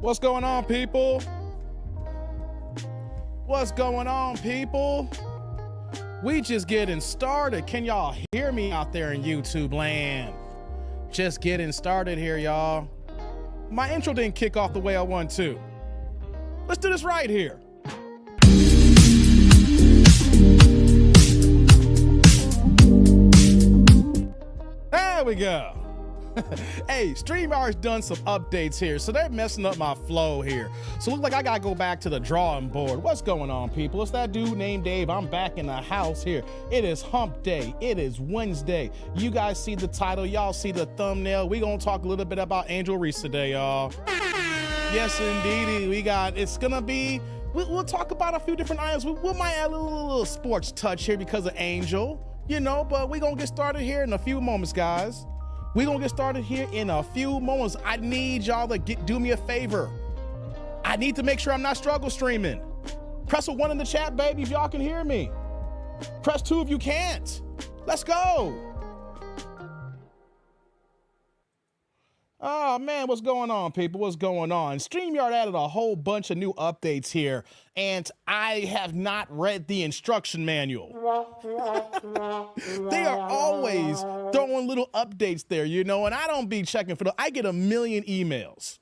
What's going on, people? What's going on, people? We just getting started. Can y'all hear me out there in YouTube land? Just getting started here, y'all. My intro didn't kick off the way I want to. Let's do this right here. There we go. Hey, StreamYard's done some updates here, so they're messing up my flow here. So look like I gotta go back to the drawing board. What's going on, people? It's that dude named Dave. I'm back in the house here. It is hump day. It is Wednesday. You guys see the title. Y'all see the thumbnail. We gonna talk a little bit about Angel Reese today, y'all. Yes, indeedy. We'll talk about a few different items. We might add a little sports touch here because of Angel, but we gonna get started here in a few moments, guys. We're gonna get started here in a few moments. I need y'all to do me a favor. I need to make sure I'm not struggle streaming. Press a 1 in the chat, baby, if y'all can hear me. Press 2 if you can't. Let's go. Oh man, what's going on, people? What's going on? StreamYard added a whole bunch of new updates here, and I have not read the instruction manual. They are always throwing little updates there, and I don't be checking for I get a million emails.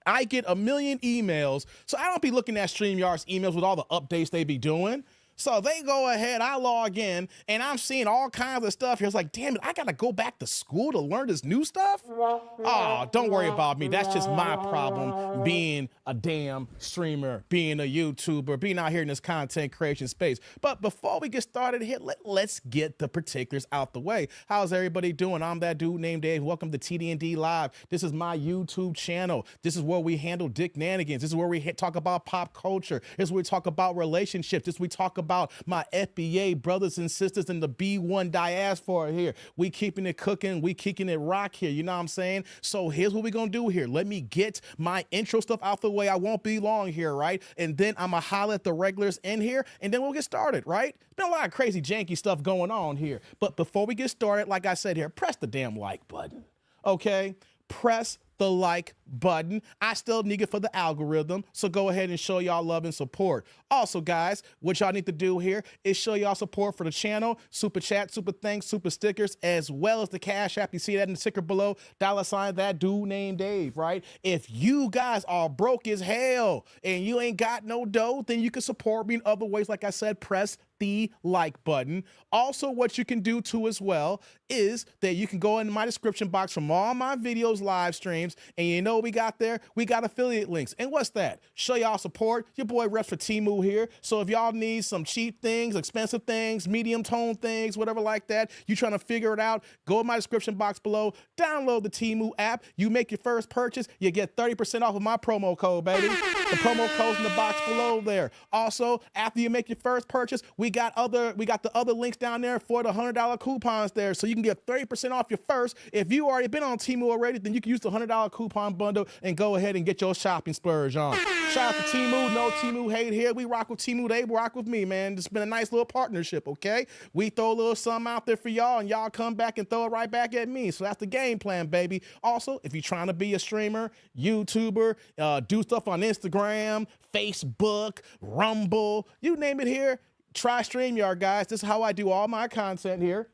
So I don't be looking at StreamYard's emails with all the updates they be doing. So they go ahead, I log in, and I'm seeing all kinds of stuff here. It's like, damn it, I gotta go back to school to learn this new stuff? Oh, don't worry about me. That's just my problem being a damn streamer, being a YouTuber, being out here in this content creation space. But before we get started here, let's get the particulars out the way. How's everybody doing? I'm that dude named Dave. Welcome to TD&D Live. This is my YouTube channel. This is where we handle dick nanigans. This is where we talk about pop culture. This is where we talk about relationships. This is where we talk about my FBA brothers and sisters in the B1 diaspora here. We keeping it cooking. We kicking it rock here. You know what I'm saying? So here's what we're going to do here. Let me get my intro stuff out the way. I won't be long here, right? And then I'm going to holler at the regulars in here, and then we'll get started, right? Been a lot of crazy janky stuff going on here. But before we get started, like I said here, press the damn like button, okay? Press the like button. I still need it for the algorithm, so go ahead and show y'all love and support. Also, guys, what y'all need to do here is show y'all support for the channel, super chat, super thanks, super stickers, as well as the Cash App. You see that in the sticker below, $ that dude named Dave, right? If you guys are broke as hell and you ain't got no dough, then you can support me in other ways. Like I said, press the like button. Also, what you can do too as well is that you can go into my description box from all my videos, live streams, and you know what we got there? We got affiliate links. And what's that? Show y'all support. Your boy reps for Temu here. So if y'all need some cheap things, expensive things, medium tone things, whatever like that, you trying to figure it out, go in my description box below, download the Temu app. You make your first purchase, you get 30% off of my promo code, baby. The promo code's in the box below there. Also, after you make your first purchase, we got the other links down there for the $100 coupons there, so you can get 30% off your first. If you already been on Temu already, then you can use the $100 coupon bundle and go ahead and get your shopping splurge on. Shout out to Temu. No Temu hate here. We rock with Temu. They rock with me, man. It's been a nice little partnership, okay? We throw a little something out there for y'all, and y'all come back and throw it right back at me. So that's the game plan, baby. Also, if you're trying to be a streamer, YouTuber, do stuff on Instagram, Facebook, Rumble, you name it here, try StreamYard, guys. This is how I do all my content here.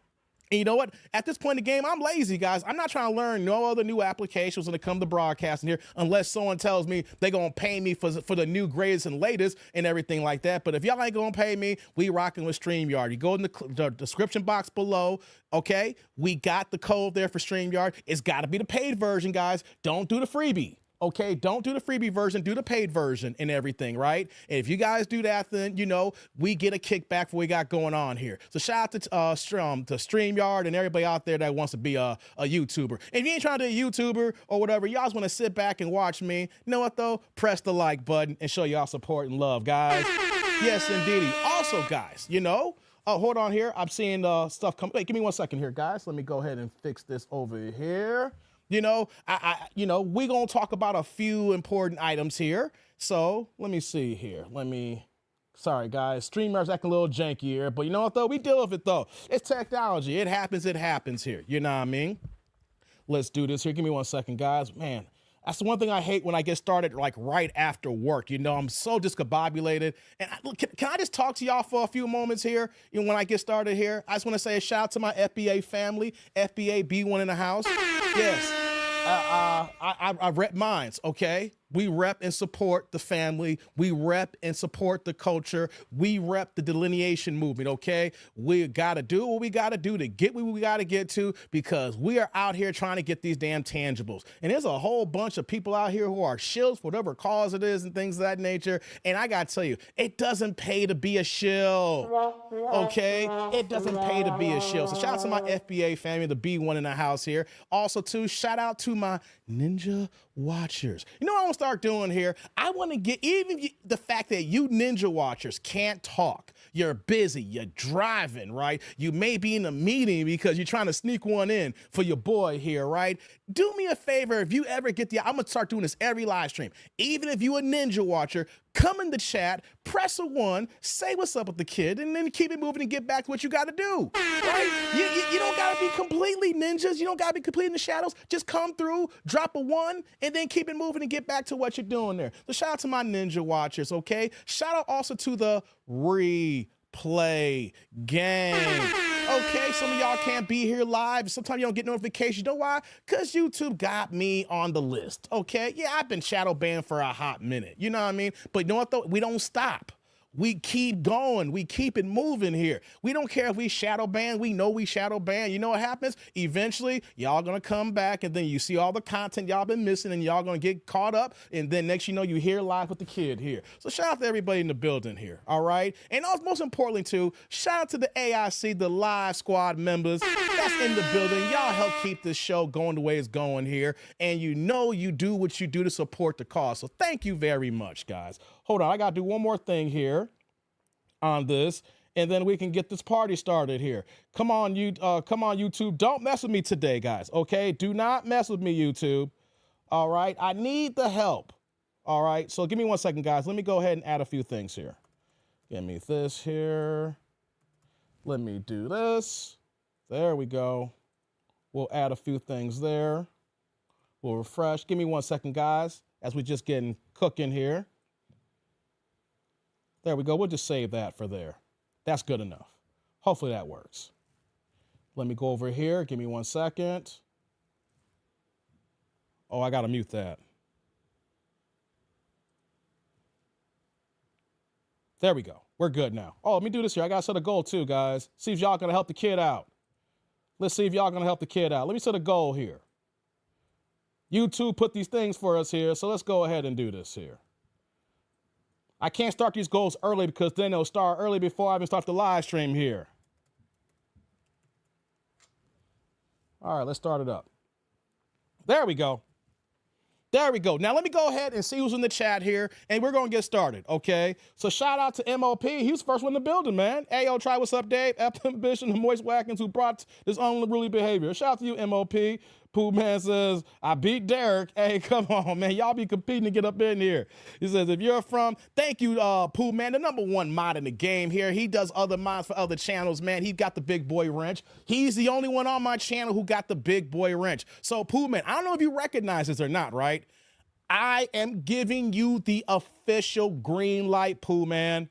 And you know what? At this point in the game, I'm lazy, guys. I'm not trying to learn no other new applications when it comes to broadcasting here, unless someone tells me they're going to pay me for the new greatest and latest and everything like that. But if y'all ain't going to pay me, we rocking with StreamYard. You go in the description box below, okay? We got the code there for StreamYard. It's got to be the paid version, guys. Don't do the freebie. Okay, don't do the freebie version, do the paid version and everything, right? And if you guys do that, then, we get a kickback for what we got going on here. So shout out to StreamYard and everybody out there that wants to be a YouTuber. If you ain't trying to be a YouTuber or whatever, y'all just want to sit back and watch me, you know what, though? Press the like button and show y'all support and love, guys. Yes, indeedy. Also, guys, hold on here. I'm seeing stuff come. Wait, give me 1 second here, guys. Let me go ahead and fix this over here. We gonna talk about a few important items here. So let me see here. Sorry guys, StreamYard's acting a little janky here, but you know what though? We deal with it though. It's technology. It happens here. You know what I mean? Let's do this here. Give me 1 second, guys. Man, That's the one thing I hate when I get started like right after work. You know, I'm so discombobulated. And can I just talk to y'all for a few moments here? You know, when I get started here, I just want to say a shout out to my FBA family, FBA B1 in the house. Yes, I rep mines, okay? We rep and support the family. We rep and support the culture. We rep the delineation movement, okay? We got to do what we got to do to get where we got to get to, because we are out here trying to get these damn tangibles. And there's a whole bunch of people out here who are shills for whatever cause it is and things of that nature. And I got to tell you, it doesn't pay to be a shill, okay? It doesn't pay to be a shill. So shout out to my FBA family, the B1 in the house here. Also, too, shout out to my Ninja Watchers. You know what I want to start doing here? I want to get the fact that you Ninja Watchers can't talk. You're busy, you're driving, right? You may be in a meeting because you're trying to sneak one in for your boy here, right? Do me a favor, if you ever get I'm going to start doing this every live stream. Even if you're a Ninja Watcher, come in the chat, press a 1, say what's up with the kid, and then keep it moving and get back to what you got to do, right? You don't got to be completely ninjas. You don't got to be completely in the shadows. Just come through, drop a 1, and then keep it moving and get back to what you're doing there. So shout out to my Ninja Watchers, okay? Shout out also to the replay gang. Okay, some of y'all can't be here live. Sometimes you don't get notifications. You know why? Because YouTube got me on the list, okay? Yeah, I've been shadow banned for a hot minute. You know what I mean? But you know what, though? We don't stop. We keep going. We keep it moving here. We don't care if we shadow ban. We know we shadow ban. You know what happens? Eventually, y'all gonna come back, and then you see all the content y'all been missing, and y'all gonna get caught up, and then next you know, you hear live with the kid here. So shout out to everybody in the building here, all right? And also, most importantly, too, shout out to the AIC, the live squad members that's in the building. Y'all help keep this show going the way it's going here, and you know you do what you do to support the cause. So thank you very much, guys. Hold on, I gotta do one more thing here on this, and then we can get this party started here. Come on, YouTube. Don't mess with me today, guys, okay? Do not mess with me, YouTube. All right, I need the help. All right, so give me 1 second, guys. Let me go ahead and add a few things here. Give me this here. Let me do this. There we go. We'll add a few things there. We'll refresh. Give me 1 second, guys, as we're just getting cooking here. There we go. We'll just save that for there. That's good enough. Hopefully that works. Let me go over here. Give me 1 second. Oh, I got to mute that. There we go. We're good now. Oh, let me do this here. I got to set a goal too, guys. See if y'all going to help the kid out. Let's see if y'all going to help the kid out. Let me set a goal here. YouTube put these things for us here, so let's go ahead and do this here. I can't start these goals early because then they'll start early before I even start the live stream here. All right, let's start it up. There we go. There we go. Now let me go ahead and see who's in the chat here, and we're going to get started, okay? So shout out to MOP. He was the first one in the building, man. Hey, yo, try what's up, Dave. Epton Bishop, the Moist Watkins, who brought this unruly behavior. Shout out to you, MOP. Pooh Man says, I beat Derek. Hey, come on, man. Y'all be competing to get up in here. He says, if you're from, thank you, Pooh Man, the #1 mod in the game here. He does other mods for other channels, man. He got the big boy wrench. He's the only one on my channel who got the big boy wrench. So, Pooh Man, I don't know if you recognize this or not, right? I am giving you the official green light, Pooh Man.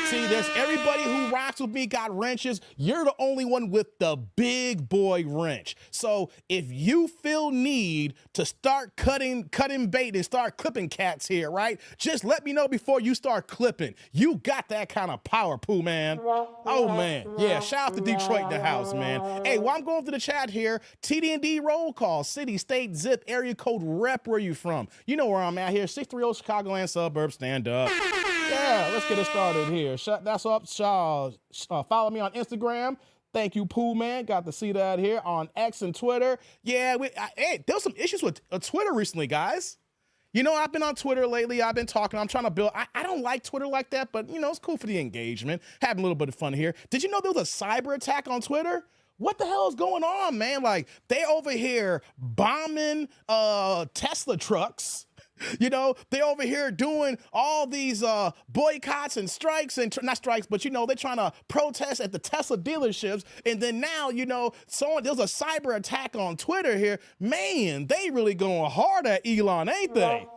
See, there's everybody who rocks with me got wrenches. You're the only one with the big boy wrench. So if you feel need to start cutting bait and start clipping cats here, right? Just let me know before you start clipping. You got that kind of power, Pooh Man. Oh, man. Yeah, shout out to Detroit in the house, man. Hey, while I'm going through the chat here, TD&D roll call, city, state, zip, area code, rep, where you from? You know where I'm at here, 630 Chicagoland suburbs, stand up. Yeah, let's get it started here. That's up. Follow me on Instagram. Thank you, Pooh Man. Got to see that here on X and Twitter. Yeah, hey, there was some issues with Twitter recently, guys. You know, I've been on Twitter lately. I've been talking. I'm trying to build. I don't like Twitter like that, but, you know, it's cool for the engagement. Having a little bit of fun here. Did you know there was a cyber attack on Twitter? What the hell is going on, man? Like, they over here bombing Tesla trucks. You know, they over here doing all these boycotts and strikes and not strikes, but you know, they're trying to protest at the Tesla dealerships. And then now, you know, there's a cyber attack on Twitter here. Man, they really going hard at Elon, ain't they?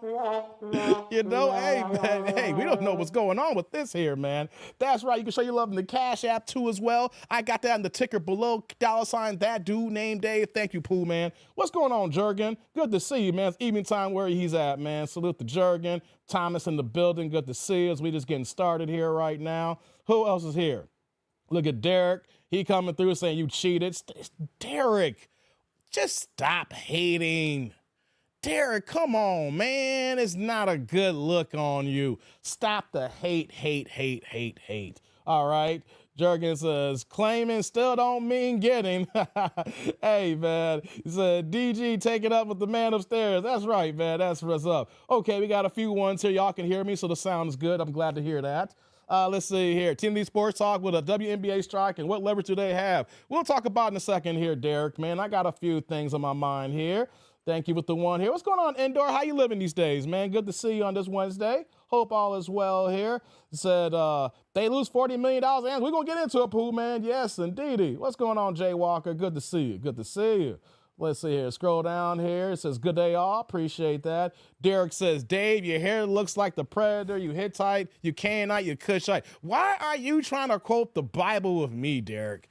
You know, hey, man, hey, we don't know what's going on with this here, man. That's right. You can show your love in the Cash App too as well. I got that in the ticker below. $ that dude named Dave. Thank you, Pooh, man. What's going on, Jurgen? Good to see you, man. It's evening time where he's at, man. Salute to Jurgen. Thomas in the building. Good to see us. We just getting started here right now. Who else is here? Look at Derek. He coming through saying you cheated. Derek, just stop hating. Derek, come on, man. It's not a good look on you. Stop the hate. All right. Jurgen says, claiming still don't mean getting. Hey, man. He said, DG, take it up with the man upstairs. That's right, man. That's what's up. Okay, we got a few ones here. Y'all can hear me, so the sound is good. I'm glad to hear that. Let's see here. TNT Sports Talk with a WNBA strike, and what leverage do they have? We'll talk about in a second here, Derek, man. I got a few things on my mind here. Thank you with the one here. What's going on, Indoor? How you living these days, man? Good to see you on this Wednesday. Hope all is well here. Said they lose $40 million, and we're going to get into it, Pooh, man. Yes, indeedy. What's going on, Jay Walker? Good to see you. Good to see you. Let's see here. Scroll down here. It says, good day, all. Appreciate that. Derek says, Dave, your hair looks like the Predator. You Hittite, you Canaanite, you Cushite. Why are you trying to quote the Bible with me, Derek?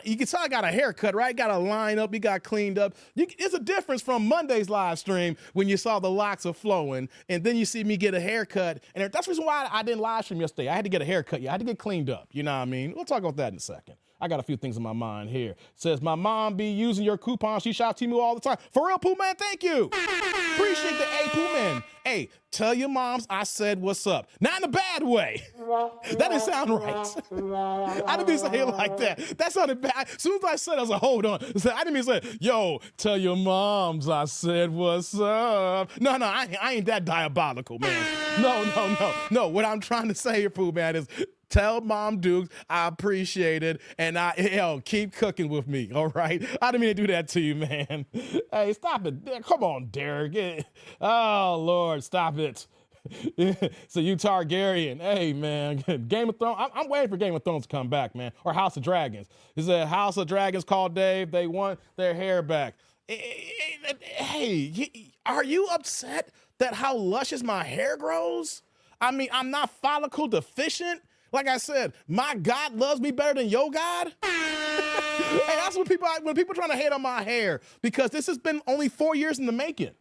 You can tell I got a haircut, right? Got a line up, you got cleaned up. It's a difference from Monday's live stream when you saw the locks are flowing, and then you see me get a haircut. And that's the reason why I didn't live stream yesterday. I had to get a haircut. Yeah, I had to get cleaned up. You know what I mean? We'll talk about that in a second. I got a few things in my mind here. Says, my mom be using your coupon. She shop Temu all the time. For real, Pooh Man, thank you. Appreciate the A, Pooh Man. Hey, tell your moms I said what's up. Not in a bad way. That didn't sound right. I didn't mean to say it like that. That sounded bad. As soon as I said it, I was like, hold on. I didn't mean to say, yo, tell your moms I said what's up. No, I ain't that diabolical, man. No. What I'm trying to say here, Pooh Man, is tell Mom Dukes I appreciate it, and keep cooking with me, all right? I didn't mean to do that to you, man. Hey, stop it. Come on, Derek. Oh, Lord, stop it. So you Targaryen. Hey, man. Game of Thrones. I'm waiting for Game of Thrones to come back, man. Or House of Dragons. He said House of Dragons called Dave. They want their hair back. Hey, are you upset that how luscious my hair grows? I mean, I'm not follicle deficient. Like I said, my God loves me better than your God. Hey, that's when people trying to hate on my hair, because this has been only 4 years in the making.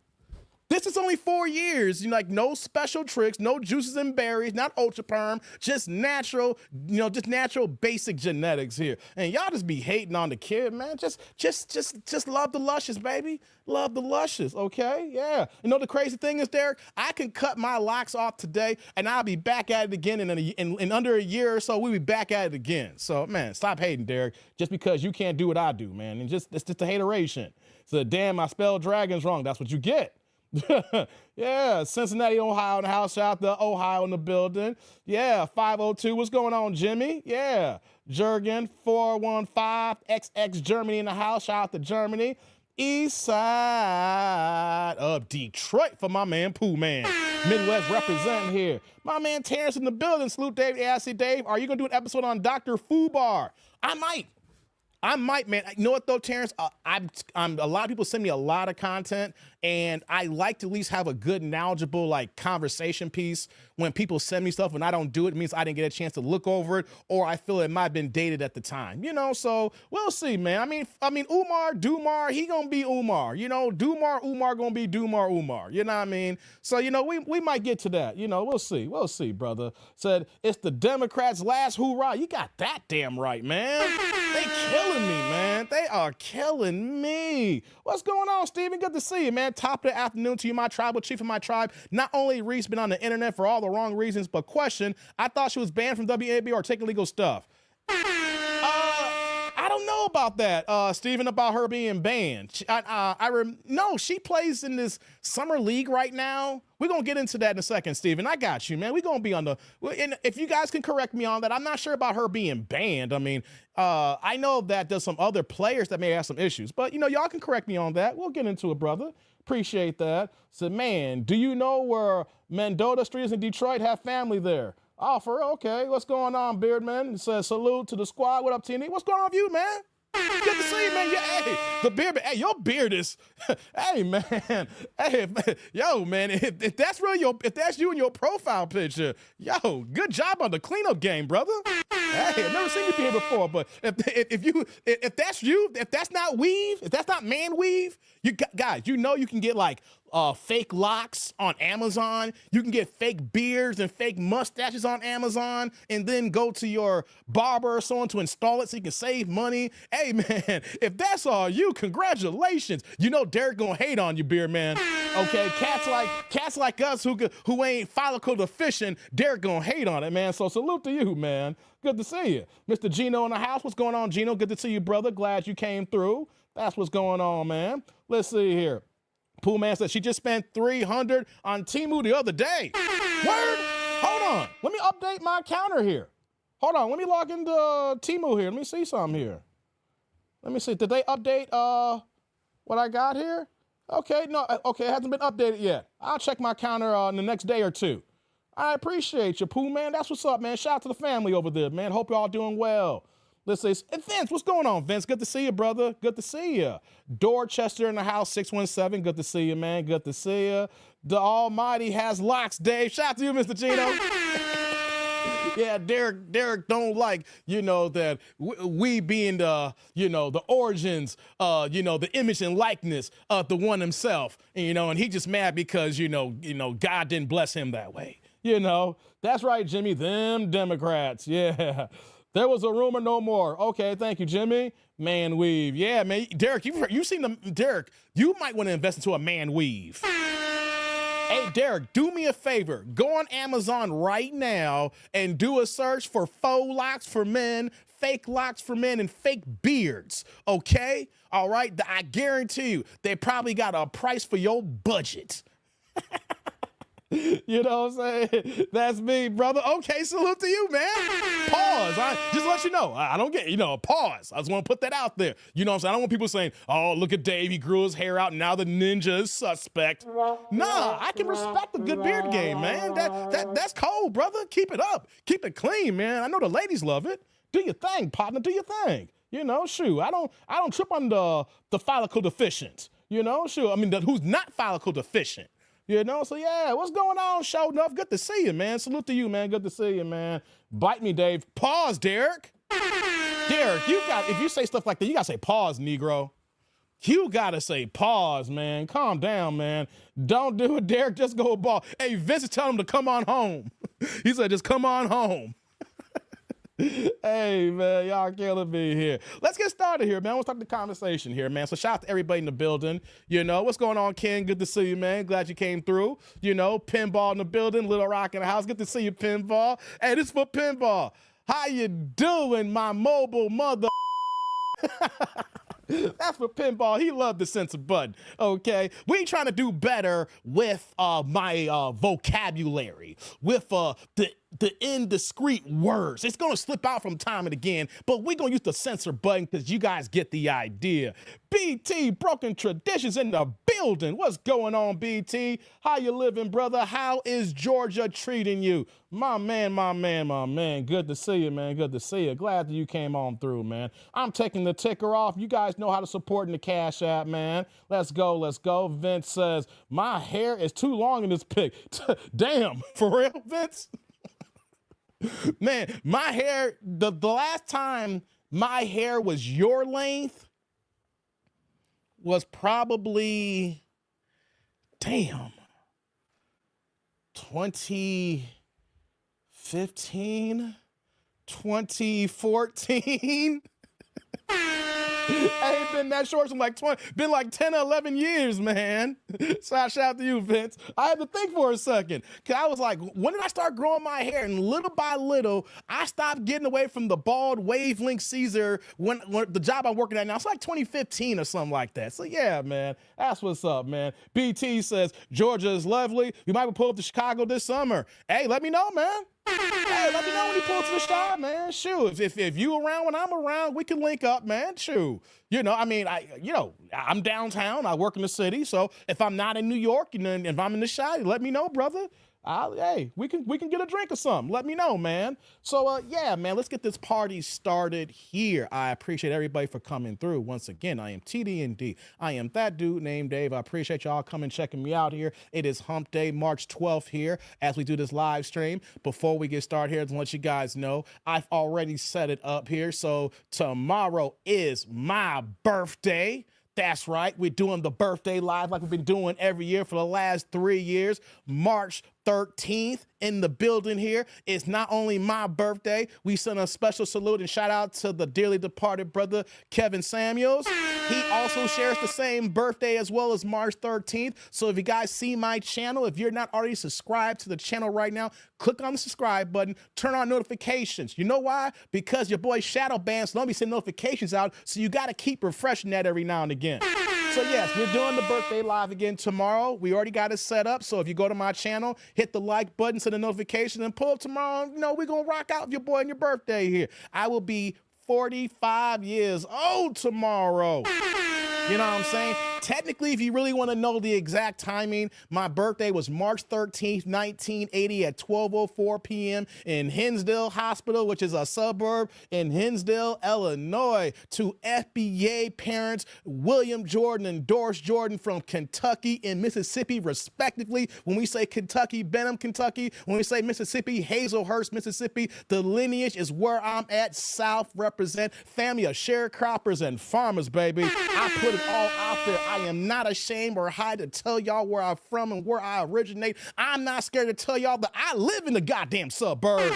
This is only 4 years, like no special tricks, no juices and berries, not ultra perm, just natural, just natural basic genetics here. And y'all just be hating on the kid, man. Just love the luscious, baby. Love the luscious, okay? Yeah. You know the crazy thing is, Derek, I can cut my locks off today and I'll be back at it again in under a year or so. We'll be back at it again. So, man, stop hating, Derek, just because you can't do what I do, man. And it's just a hateration. So, damn, I spelled dragons wrong. That's what you get. Yeah, Cincinnati, Ohio in the house. Shout out to Ohio in the building. Yeah, 502. What's going on, Jimmy? Yeah, Jurgen 415XX Germany in the house. Shout out to Germany. East side of Detroit for my man Pooh Man. Midwest representing here. My man Terrence in the building. Salute Dave. Yeah, I see Dave. Are you gonna do an episode on Dr. Fubar? I might, man. You know what though, Terrence? I'm a lot of people send me a lot of content, and I like to at least have a good, knowledgeable conversation piece. When people send me stuff and I don't do it, it means I didn't get a chance to look over it, or I feel it might have been dated at the time. So we'll see, man. I mean, Dumar, he gonna be Umar. Umar gonna be Umar. You know what I mean? So we might get to that. We'll see, brother. Said it's the Democrats' last hoorah. You got that damn right, man. They killing me, man. They are killing me. What's going on, Steven? Good to see you, man. Top of the afternoon to you, my tribal chief of my tribe. Not only Reese been on the internet for all the wrong reasons, but question, I thought she was banned from WNBA or taking legal stuff. I don't know, know about that, Steven, about her being banned. No, she plays in this summer league right now. We're going to get into that in a second, Steven. I got you, man. We're going to be on the, and if you guys can correct me on that, I'm not sure about her being banned. I mean, I know that there's some other players that may have some issues, but, y'all can correct me on that. We'll get into it, brother. Appreciate that. So, man, do you know where Mendota Street is in Detroit? Have family there. Oh, for real? Okay. What's going on, Beardman? It says salute to the squad. What up, TNE? What's going on with you, man? Good to see you, man. Yeah, hey, the beard, hey, your beard is, hey, man, hey, yo, man, if that's really if that's you in your profile picture, yo, good job on the cleanup game, brother. Hey, I've never seen you be here before, but if that's you, if that's not weave, if that's not man weave, guys, you can get like fake locks on Amazon. You can get fake beards and fake mustaches on Amazon, and then go to your barber or someone to install it so you can save money. Hey, man, if that's all you, congratulations. Derek gonna hate on you, beard man. Okay, cats like us who ain't follicle deficient, Derek gonna hate on it, man. So salute to you, man. Good to see you. Mr. Gino in the house. What's going on, Gino? Good to see you, brother. Glad you came through. That's what's going on, man. Let's see here. Pool Man said she just spent $300 on Temu the other day. Word? Hold on. Let me update my counter here. Hold on. Let me log into Temu here. Let me see something here. Let me see. Did they update what I got here? Okay. No. Okay. It hasn't been updated yet. I'll check my counter in the next day or two. I appreciate you, Pooh Man. That's what's up, man. Shout out to the family over there, man. Hope y'all doing well. Let's say, Vince, what's going on, Vince? Good to see you, brother. Good to see you. Dorchester in the house, 617. Good to see you, man. Good to see you. The Almighty has locks, Dave. Shout out to you, Mr. Gino. Yeah, Derek don't like, that we being the, the origins, the image and likeness of the one himself, and he just mad because, God didn't bless him that way. That's right, Jimmy. Them Democrats. Yeah. There was a rumor, no more. Okay, thank you, Jimmy. Man weave. Yeah, man. Derek, you've seen them. Derek, you might want to invest into a man weave. Hey, Derek, do me a favor. Go on Amazon right now and do a search for faux locks for men, fake locks for men, and fake beards, okay? All right? I guarantee you, they probably got a price for your budget. You know what I'm saying? That's me, brother. Okay, salute to you, man. Pause. Just let you know. I don't get, pause. I just want to put that out there. You know what I'm saying? I don't want people saying, oh, look at Dave. He grew his hair out. And now the ninja is suspect. Nah, I can respect the good beard game, man. That's cold, brother. Keep it up. Keep it clean, man. I know the ladies love it. Do your thing, partner. Do your thing. Shoot. I don't trip on the follicle deficient. Shoot. I mean, who's not follicle deficient. So yeah, what's going on, show enough? Good to see you, man. Salute to you, man. Good to see you, man. Bite me, Dave. Pause, Derek. Derek, if you say stuff like that, you gotta say pause, Negro. You gotta say pause, man. Calm down, man. Don't do it, Derek. Just go ball. Hey, Vince is telling him to come on home. He said, just come on home. Hey, man, y'all killing me here. Let's get started here, man. Let's start the conversation here, man. So shout out to everybody in the building. What's going on, Ken? Good to see you, man. Glad you came through. Pinball in the building, Little Rock in the house. Good to see you, Pinball. Hey, this is for Pinball. How you doing, my mobile mother? That's for Pinball. He loved the censor button, okay? We trying to do better with my vocabulary, with the indiscreet words. It's going to slip out from time and again, but we're going to use the censor button because you guys get the idea. BT, Broken Traditions in the building. What's going on, BT? How you living, brother? How is Georgia treating you? My man, my man, my man. Good to see you, man. Good to see you. Glad that you came on through, man. I'm taking the ticker off. You guys know how to support in the Cash App, man. Let's go, let's go. Vince says, my hair is too long in this pic. Damn, for real, Vince? Man, my hair, the last time my hair was your length was probably, 2015, 2014. I ain't been that short in like 10 or 11 years, man. So shout out to you, Vince. I had to think for a second, because I was like, when did I start growing my hair? And little by little, I stopped getting away from the bald wavelength Caesar when the job I'm working at now. It's like 2015 or something like that. So yeah, man, that's what's up, man. BT says, Georgia is lovely. You might pull up to Chicago this summer. Hey, let me know, man. Hey, let me know when you pull to the shop, man. Shoot, if you around when I'm around, we can link up, man. Shoot. You know, I mean, I'm downtown. I work in the city. So if I'm not in New York, and then if I'm in the shop, let me know, brother. Hey, we can get a drink or something. Let me know, man. So, yeah, man, let's get this party started here. I appreciate everybody for coming through. Once again, I am TD&D. I am that dude named Dave. I appreciate y'all coming checking me out here. It is Hump Day, March 12th here as we do this live stream. Before we get started here, to let you guys know, I've already set it up here. So tomorrow is my birthday. That's right. We're doing the birthday live like we've been doing every year for the last 3 years. March 13th in the building here. It's not only my birthday. We send a special salute and shout out to the dearly departed brother, Kevin Samuels. He also shares the same birthday as well as March 13th. So if you guys see my channel, if you're not already subscribed to the channel right now, click on the subscribe button, turn on notifications. You know why? Because your boy Shadow Band, so don't be sending notifications out. So you got to keep refreshing that every now and again. So yes, we're doing the birthday live again tomorrow. We already got it set up. So if you go to my channel, hit the like button, send a notification, and pull up tomorrow. You know, we're going to rock out with your boy and your birthday here. I will be 45 years old tomorrow. You know what I'm saying? Technically, if you really want to know the exact timing, my birthday was March 13th, 1980 at 12:04 p.m. in Hinsdale Hospital, which is a suburb in Hinsdale, Illinois. To FBA parents, William Jordan and Doris Jordan from Kentucky and Mississippi, respectively. When we say Kentucky, Benham, Kentucky. When we say Mississippi, Hazelhurst, Mississippi. The lineage is where I'm at. South represent family of sharecroppers and farmers, baby. I put it all out there. I am not ashamed or hide to tell y'all where I'm from and where I originate. I'm not scared to tell y'all that I live in the goddamn suburbs.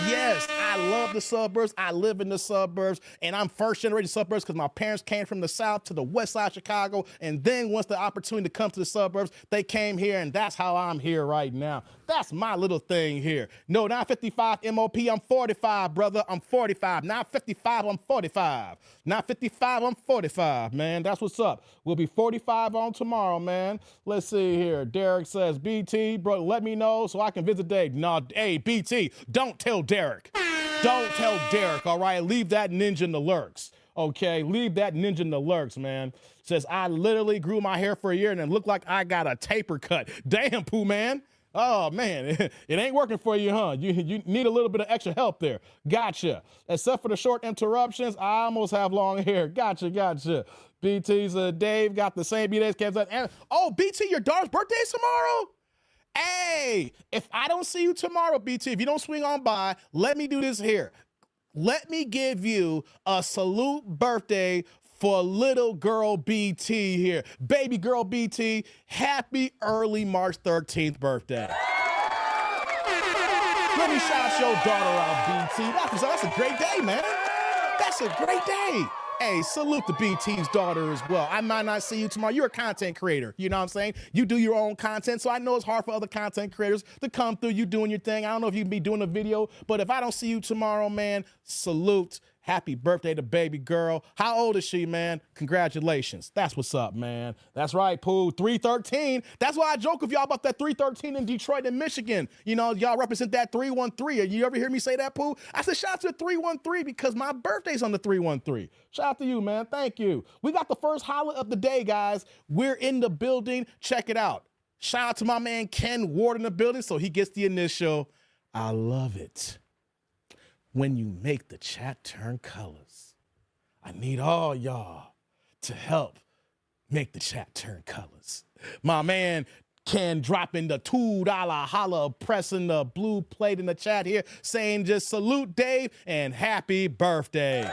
Yes, I love the suburbs. I live in the suburbs, and I'm first generation suburbs because my parents came from the south to the west side of Chicago, and then once the opportunity to come to the suburbs, they came here, and that's how I'm here right now. That's my little thing here. No, not 55 MOP, I'm 45, brother. I'm 45. Not 55, I'm 45. Not 55, I'm 45, man. That's what's up. We'll be 45 on tomorrow, man. Let's see here. Derek says, BT, bro, let me know so I can visit Dave. No, hey, BT, don't tell Derek. Don't tell Derek, all right? Leave that ninja in the lurks, okay? Leave that ninja in the lurks, man. Says, I literally grew my hair for a year and it looked like I got a taper cut. Damn, Pooh, man. Oh, man, it ain't working for you, huh? You need a little bit of extra help there. Gotcha. Except for the short interruptions, I almost have long hair. Gotcha. BT's Dave got the same B-Days. Oh, BT, your daughter's birthday is tomorrow? Hey, if I don't see you tomorrow, BT, if you don't swing on by, let me do this here. Let me give you a salute birthday for little girl BT here. Baby girl BT, happy early March 13th birthday. Let me shout your daughter out, BT. That's a great day, man. That's a great day. Hey, salute to BT's daughter as well. I might not see you tomorrow. You're a content creator. You know what I'm saying? You do your own content, so I know it's hard for other content creators to come through. You doing your thing. I don't know if you can be doing a video, but if I don't see you tomorrow, man, salute. Happy birthday to baby girl. How old is she, man? Congratulations. That's what's up, man. That's right, Pooh. 313. That's why I joke with y'all about that 313 in Detroit and Michigan. You know, y'all represent that 313. You ever hear me say that, Pooh? I said shout out to the 313 because my birthday's on the 313. Shout out to you, man. Thank you. We got the first holler of the day, guys. We're in the building. Check it out. Shout out to my man Ken Ward in the building, so he gets the initial. I love it when you make the chat turn colors. I need all y'all to help make the chat turn colors. My man Ken dropping the $2 holla, pressing the blue plate in the chat here, saying just salute Dave and happy birthday.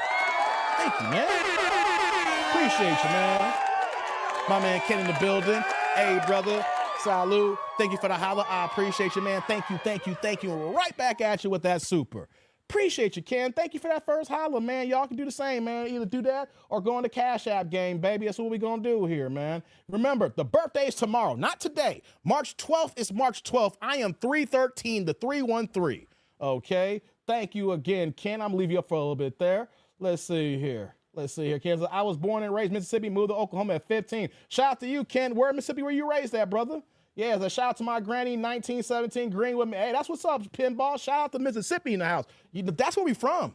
Thank you, man. Appreciate you, man. My man Ken in the building. Hey, brother. Salute. Thank you for the holla. I appreciate you, man. Thank you. Right back at you with that super. Appreciate you, Ken. Thank you for that first holler, man. Y'all can do the same, man. Either do that or go on the Cash App game, baby. That's what we gonna do here, man. Remember, the birthday is tomorrow, not today. March 12th is March 12th. I am 313 to 313. Okay? Thank you again, Ken. I'm gonna leave you up for a little bit there. Let's see here, Ken. I was born and raised in Mississippi, moved to Oklahoma at 15. Shout out to you, Ken. Where in Mississippi were you raised at, brother? Yeah, so shout out to my granny, 1917, Greenwood. Hey, that's what's up, Pinball. Shout out to Mississippi in the house. That's where we from.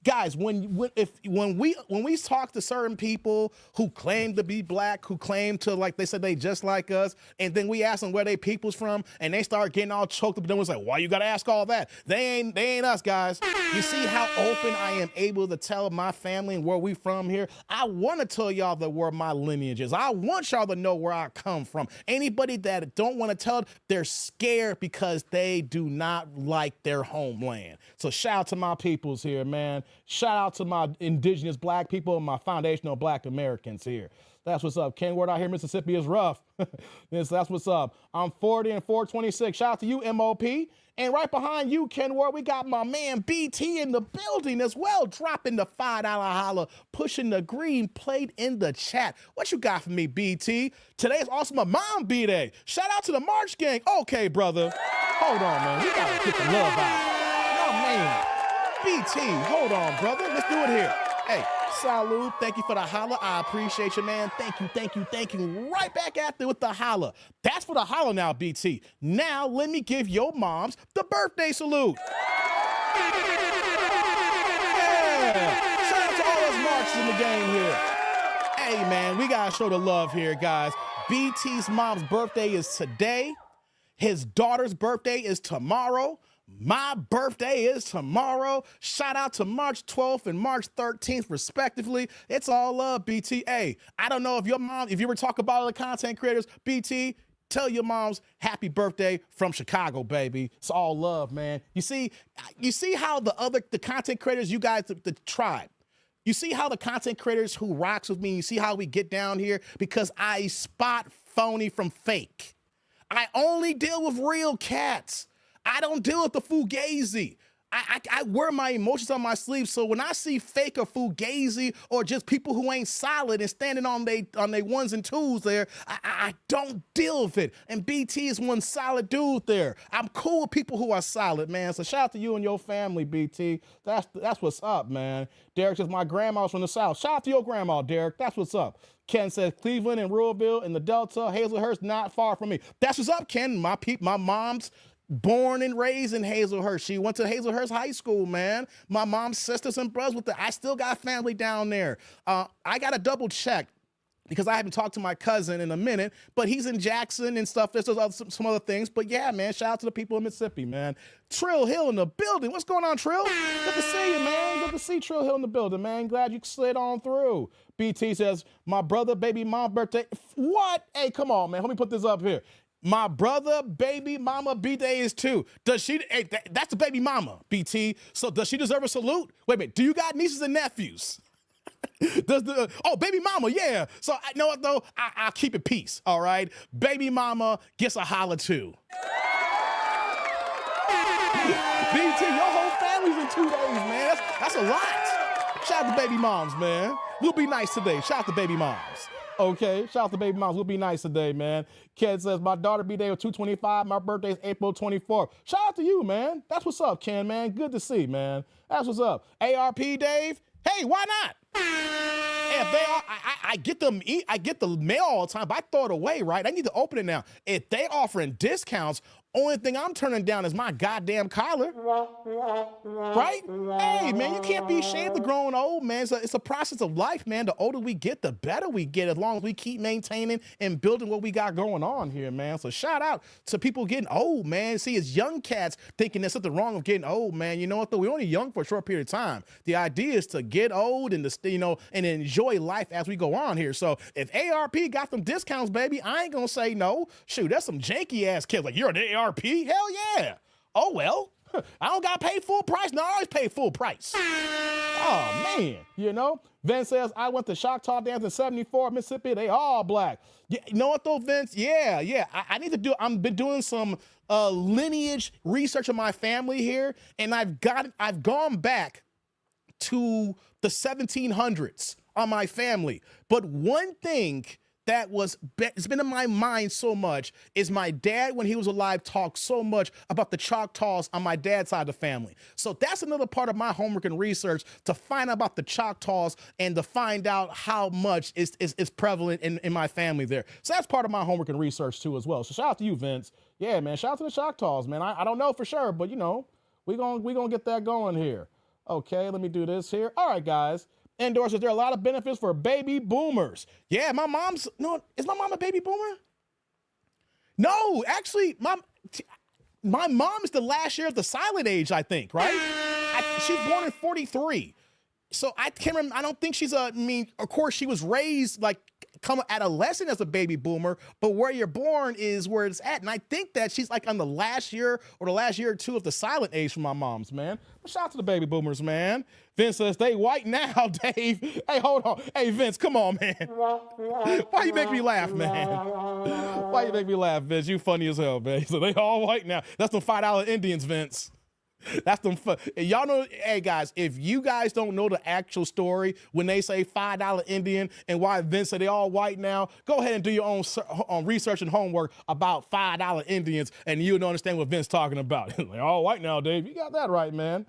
Guys, when we talk to certain people who claim to be black, who claim to, like they said, they just like us, and then we ask them where they people's from, and they start getting all choked up, and then it's like, why you gotta ask all that? They ain't us, guys. You see how open I am able to tell my family and where we from here? I want to tell y'all that where my lineage is. I want y'all to know where I come from. Anybody that don't want to tell, they're scared because they do not like their homeland. So shout out to my peoples here, man. Shout out to my indigenous black people and my foundational black Americans here. That's what's up. Ken Word out here, Mississippi is rough. That's what's up. I'm 40 and 426. Shout out to you, MOP. And right behind you, Ken Ward, we got my man BT in the building as well, dropping the $5 holla, pushing the green plate in the chat. What you got for me, BT? Today is also my mom B-Day. Shout out to the March gang. Okay, brother. Hold on, man. We got to get the love out. No, man. BT, hold on, brother. Let's do it here. Hey, salute. Thank you for the holla. I appreciate you, man. Thank you. Right back at you with the holla. That's for the holla now, BT. Now, let me give your moms the birthday salute. Yeah. Shout out to all those marks in the game here. Hey, man, we got to show the love here, guys. BT's mom's birthday is today. His daughter's birthday is tomorrow. My birthday is tomorrow. Shout out to March 12th and March 13th, respectively. It's all love, BT. Hey, I don't know if your mom, if you ever talk about other content creators, BT, tell your moms happy birthday from Chicago, baby. It's all love, man. You see how the content creators, you guys, the tribe, you see how the content creators who rocks with me, you see how we get down here? Because I spot phony from fake. I only deal with real cats. I don't deal with the fugazi. I wear my emotions on my sleeve, so when I see fake or fugazi or just people who ain't solid and standing on they ones and twos there, I don't deal with it. And BT is one solid dude there. I'm cool with people who are solid, man. So shout out to you and your family, BT. That's what's up, man. Derek says my grandma's from the South. Shout out to your grandma, Derek. That's what's up. Ken says Cleveland and Ruralville in the Delta. Hazelhurst not far from me. That's what's up, Ken. My mom's born and raised in Hazelhurst. She went to Hazelhurst High School, man. My mom's sisters and brothers I still got family down there. I got to double check because I haven't talked to my cousin in a minute, but he's in Jackson and stuff. There's some other things. But yeah, man, shout out to the people in Mississippi, man. Trill Hill in the building. What's going on, Trill? Good to see you, man. Good to see Trill Hill in the building, man. Glad you slid on through. BT says, my brother, baby mom birthday. What? Hey, come on, man. Let me put this up here. My brother, baby mama, B-Day is too. Does she, hey, that's the baby mama, BT. So does she deserve a salute? Wait a minute, do you got nieces and nephews? Baby mama, yeah. So I know what though, I'll keep it peace, all right? Baby mama gets a holla too. BT, your whole family's in 2 days, man. That's a lot. Shout out to baby moms, man. We'll be nice today. Shout out to baby moms. Okay, shout out to baby moms. We'll be nice today, man. Ken says, my daughter B-Day was 2/25. My birthday is April 24th. Shout out to you, man. That's what's up, Ken, man. Good to see, man. That's what's up. ARP, Dave? Hey, why not? If they are, I get the mail all the time, but I throw it away, right? I need to open it now. If they offering discounts, only thing I'm turning down is my goddamn collar, right? Hey, man, you can't be ashamed of growing old, man. It's a process of life, man. The older we get, the better we get, as long as we keep maintaining and building what we got going on here, man. So shout out to people getting old, man. See, it's young cats thinking there's something wrong with getting old, man. You know what, though? We're only young for a short period of time. The idea is to get old and and enjoy life as we go on here. So if ARP got some discounts, baby, I ain't gonna say no. Shoot, that's some janky ass kids. Like, you're an ARP? Hell yeah. Oh, well, I don't gotta pay full price. No, I always pay full price. Oh, man, Vince says, I went to Choctaw Dance in 74, Mississippi. They all black. Yeah, you know what, though, Vince? Yeah. I need to do, I've been doing some lineage research of my family here, and I've gone back to the 1700s on my family. But one thing that it's been in my mind so much is my dad, when he was alive, talked so much about the Choctaws on my dad's side of the family. So that's another part of my homework and research, to find out about the Choctaws and to find out how much is prevalent in my family there. So that's part of my homework and research too as well. So shout out to you, Vince. Yeah, man, shout out to the Choctaws, man. I don't know for sure, but we gonna get that going here. Okay, let me do this here. All right, guys. Endorsers, there are a lot of benefits for baby boomers. Yeah, is my mom a baby boomer? No, actually, my mom is the last year of the silent age, I think, right? She's born in 43. So I can't remember, I don't think of course she was raised like come adolescent as a baby boomer, but where you're born is where it's at. And I think that she's like on the last year or or two of the silent age for my mom's, man. But shout out to the baby boomers, man. Vince says, they white now, Dave. Hey, hold on. Hey, Vince, come on, man. Why you make me laugh, man? Why you make me laugh, Vince? You funny as hell, man. So they all white now. That's them $5 Indians, Vince. That's them fun. Y'all know, hey guys, if you guys don't know the actual story when they say $5 Indian and why Vince said they all white now, go ahead and do your own research and homework about $5 Indians, and you'll understand what Vince talking about. They're all white now, Dave. You got that right, man.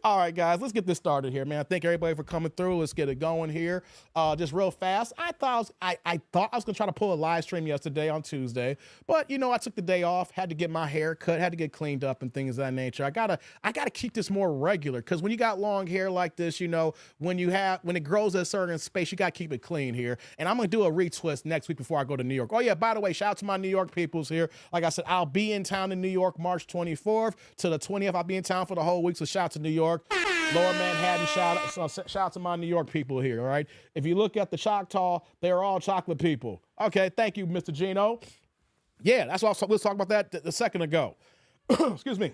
All right, guys, let's get this started here, man. Thank everybody for coming through. Let's get it going here. Just real fast. I thought I was gonna try to pull a live stream yesterday on Tuesday, but I took the day off, had to get my hair cut, had to get cleaned up and things of that nature. I gotta keep this more regular, because when you got long hair like this, when it grows at a certain space, you gotta keep it clean here. And I'm gonna do a retwist next week before I go to New York. Oh yeah, by the way, shout out to my New York peoples here. Like I said, I'll be in town in New York March 24th to the 20th. I'll be in town for the whole week, so shout out to New York, Lower Manhattan. Shout out to my New York people here. All right. If you look at the Choctaw, they're all chocolate people. Okay. Thank you, Mr. Gino. Yeah, that's what we was talking about that a second ago. Excuse me.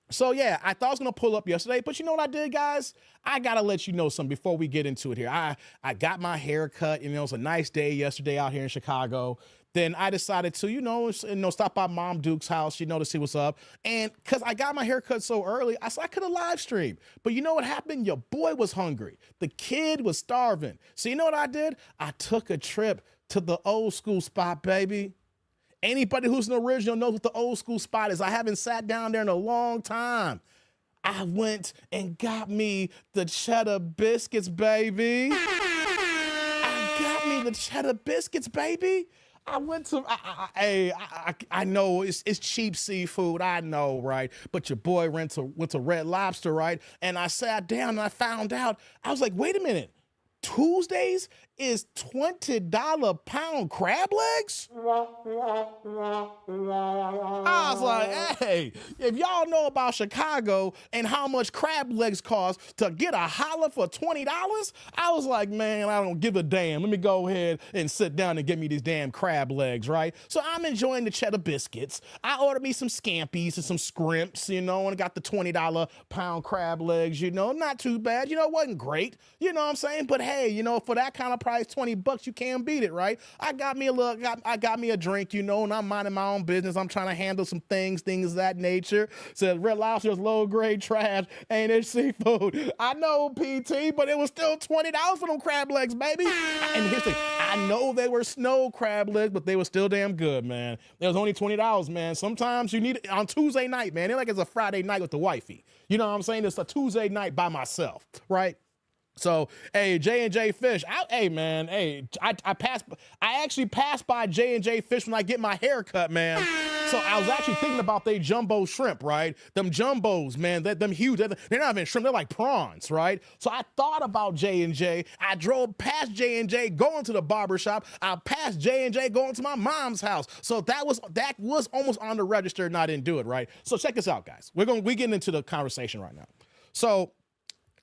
So yeah, I thought I was gonna pull up yesterday, but you know what I did, guys? I gotta let you know something before we get into it here. I got my hair cut. It was a nice day yesterday out here in Chicago. Then I decided to, stop by Mom Duke's house, to see what's up. And because I got my hair cut so early, I said I could have live streamed. But you know what happened? Your boy was hungry. The kid was starving. So you know what I did? I took a trip to the old school spot, baby. Anybody who's an original knows what the old school spot is. I haven't sat down there in a long time. I went and got me the cheddar biscuits, baby. I got me the cheddar biscuits, baby. I went to, I know it's cheap seafood, I know, right? But your boy went to Red Lobster, right? And I sat down and I found out, I was like, wait a minute, Tuesdays is $20 pound crab legs? I was like, hey, if y'all know about Chicago and how much crab legs cost to get a holler for $20, I was like, man, I don't give a damn. Let me go ahead and sit down and get me these damn crab legs, right? So I'm enjoying the cheddar biscuits. I ordered me some scampies and some scrimps, and I got the $20 pound crab legs, not too bad. It wasn't great, you know what I'm saying? But hey, for that kind of price, $20, you can't beat it, right? I got me a drink, and I'm minding my own business. I'm trying to handle some things of that nature. Says Red Lobster's low grade trash, ain't it seafood? I know, PT, but it was still $20 for them crab legs, baby. And here's the thing, I know they were snow crab legs, but they were still damn good, man. It was only $20, man. Sometimes you need it on Tuesday night, man. It's like it's a Friday night with the wifey. You know what I'm saying? It's a Tuesday night by myself, right? So, hey, J&J Fish, I actually pass by J&J Fish when I get my hair cut, man. So I was actually thinking about they jumbo shrimp, right? Them jumbos, man, them huge, they're not even shrimp, they're like prawns, right? So I thought about J&J. I drove past J&J going to the barber shop. I passed J&J going to my mom's house. So that was almost on the register and I didn't do it, right? So check this out, guys. We're getting into the conversation right now. So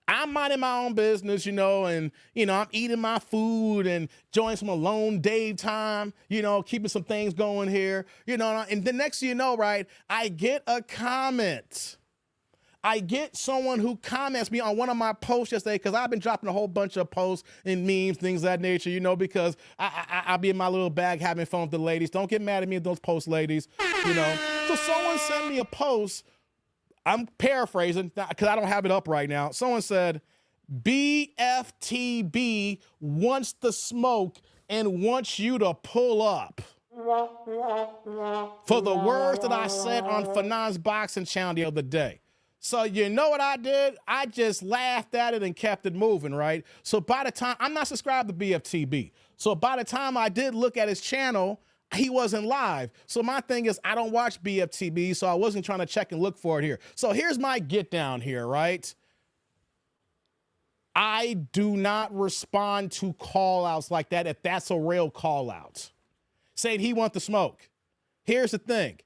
I'm minding my own business, and, I'm eating my food and enjoying some alone Dave time, keeping some things going here, and the next thing you know, right, I get a comment. I get someone who comments me on one of my posts yesterday, because I've been dropping a whole bunch of posts and memes, things of that nature, you know, because I'll be in my little bag having fun with the ladies. Don't get mad at me, those post ladies, you know. So someone sent me a post. I'm paraphrasing because I don't have it up right now. Someone said, BFTB wants the smoke and wants you to pull up. For the words that I said on Fanon's boxing channel the other day. So you know what I did? I just laughed at it and kept it moving, right? So by the time, I'm not subscribed to BFTB. So by the time I did look at his channel, he wasn't live. So my thing is, I don't watch BFTB, so I wasn't trying to check and look for it here. So here's my get down here, right? I do not respond to call outs like that if that's a real call out. Saying he wants the smoke. Here's the thing.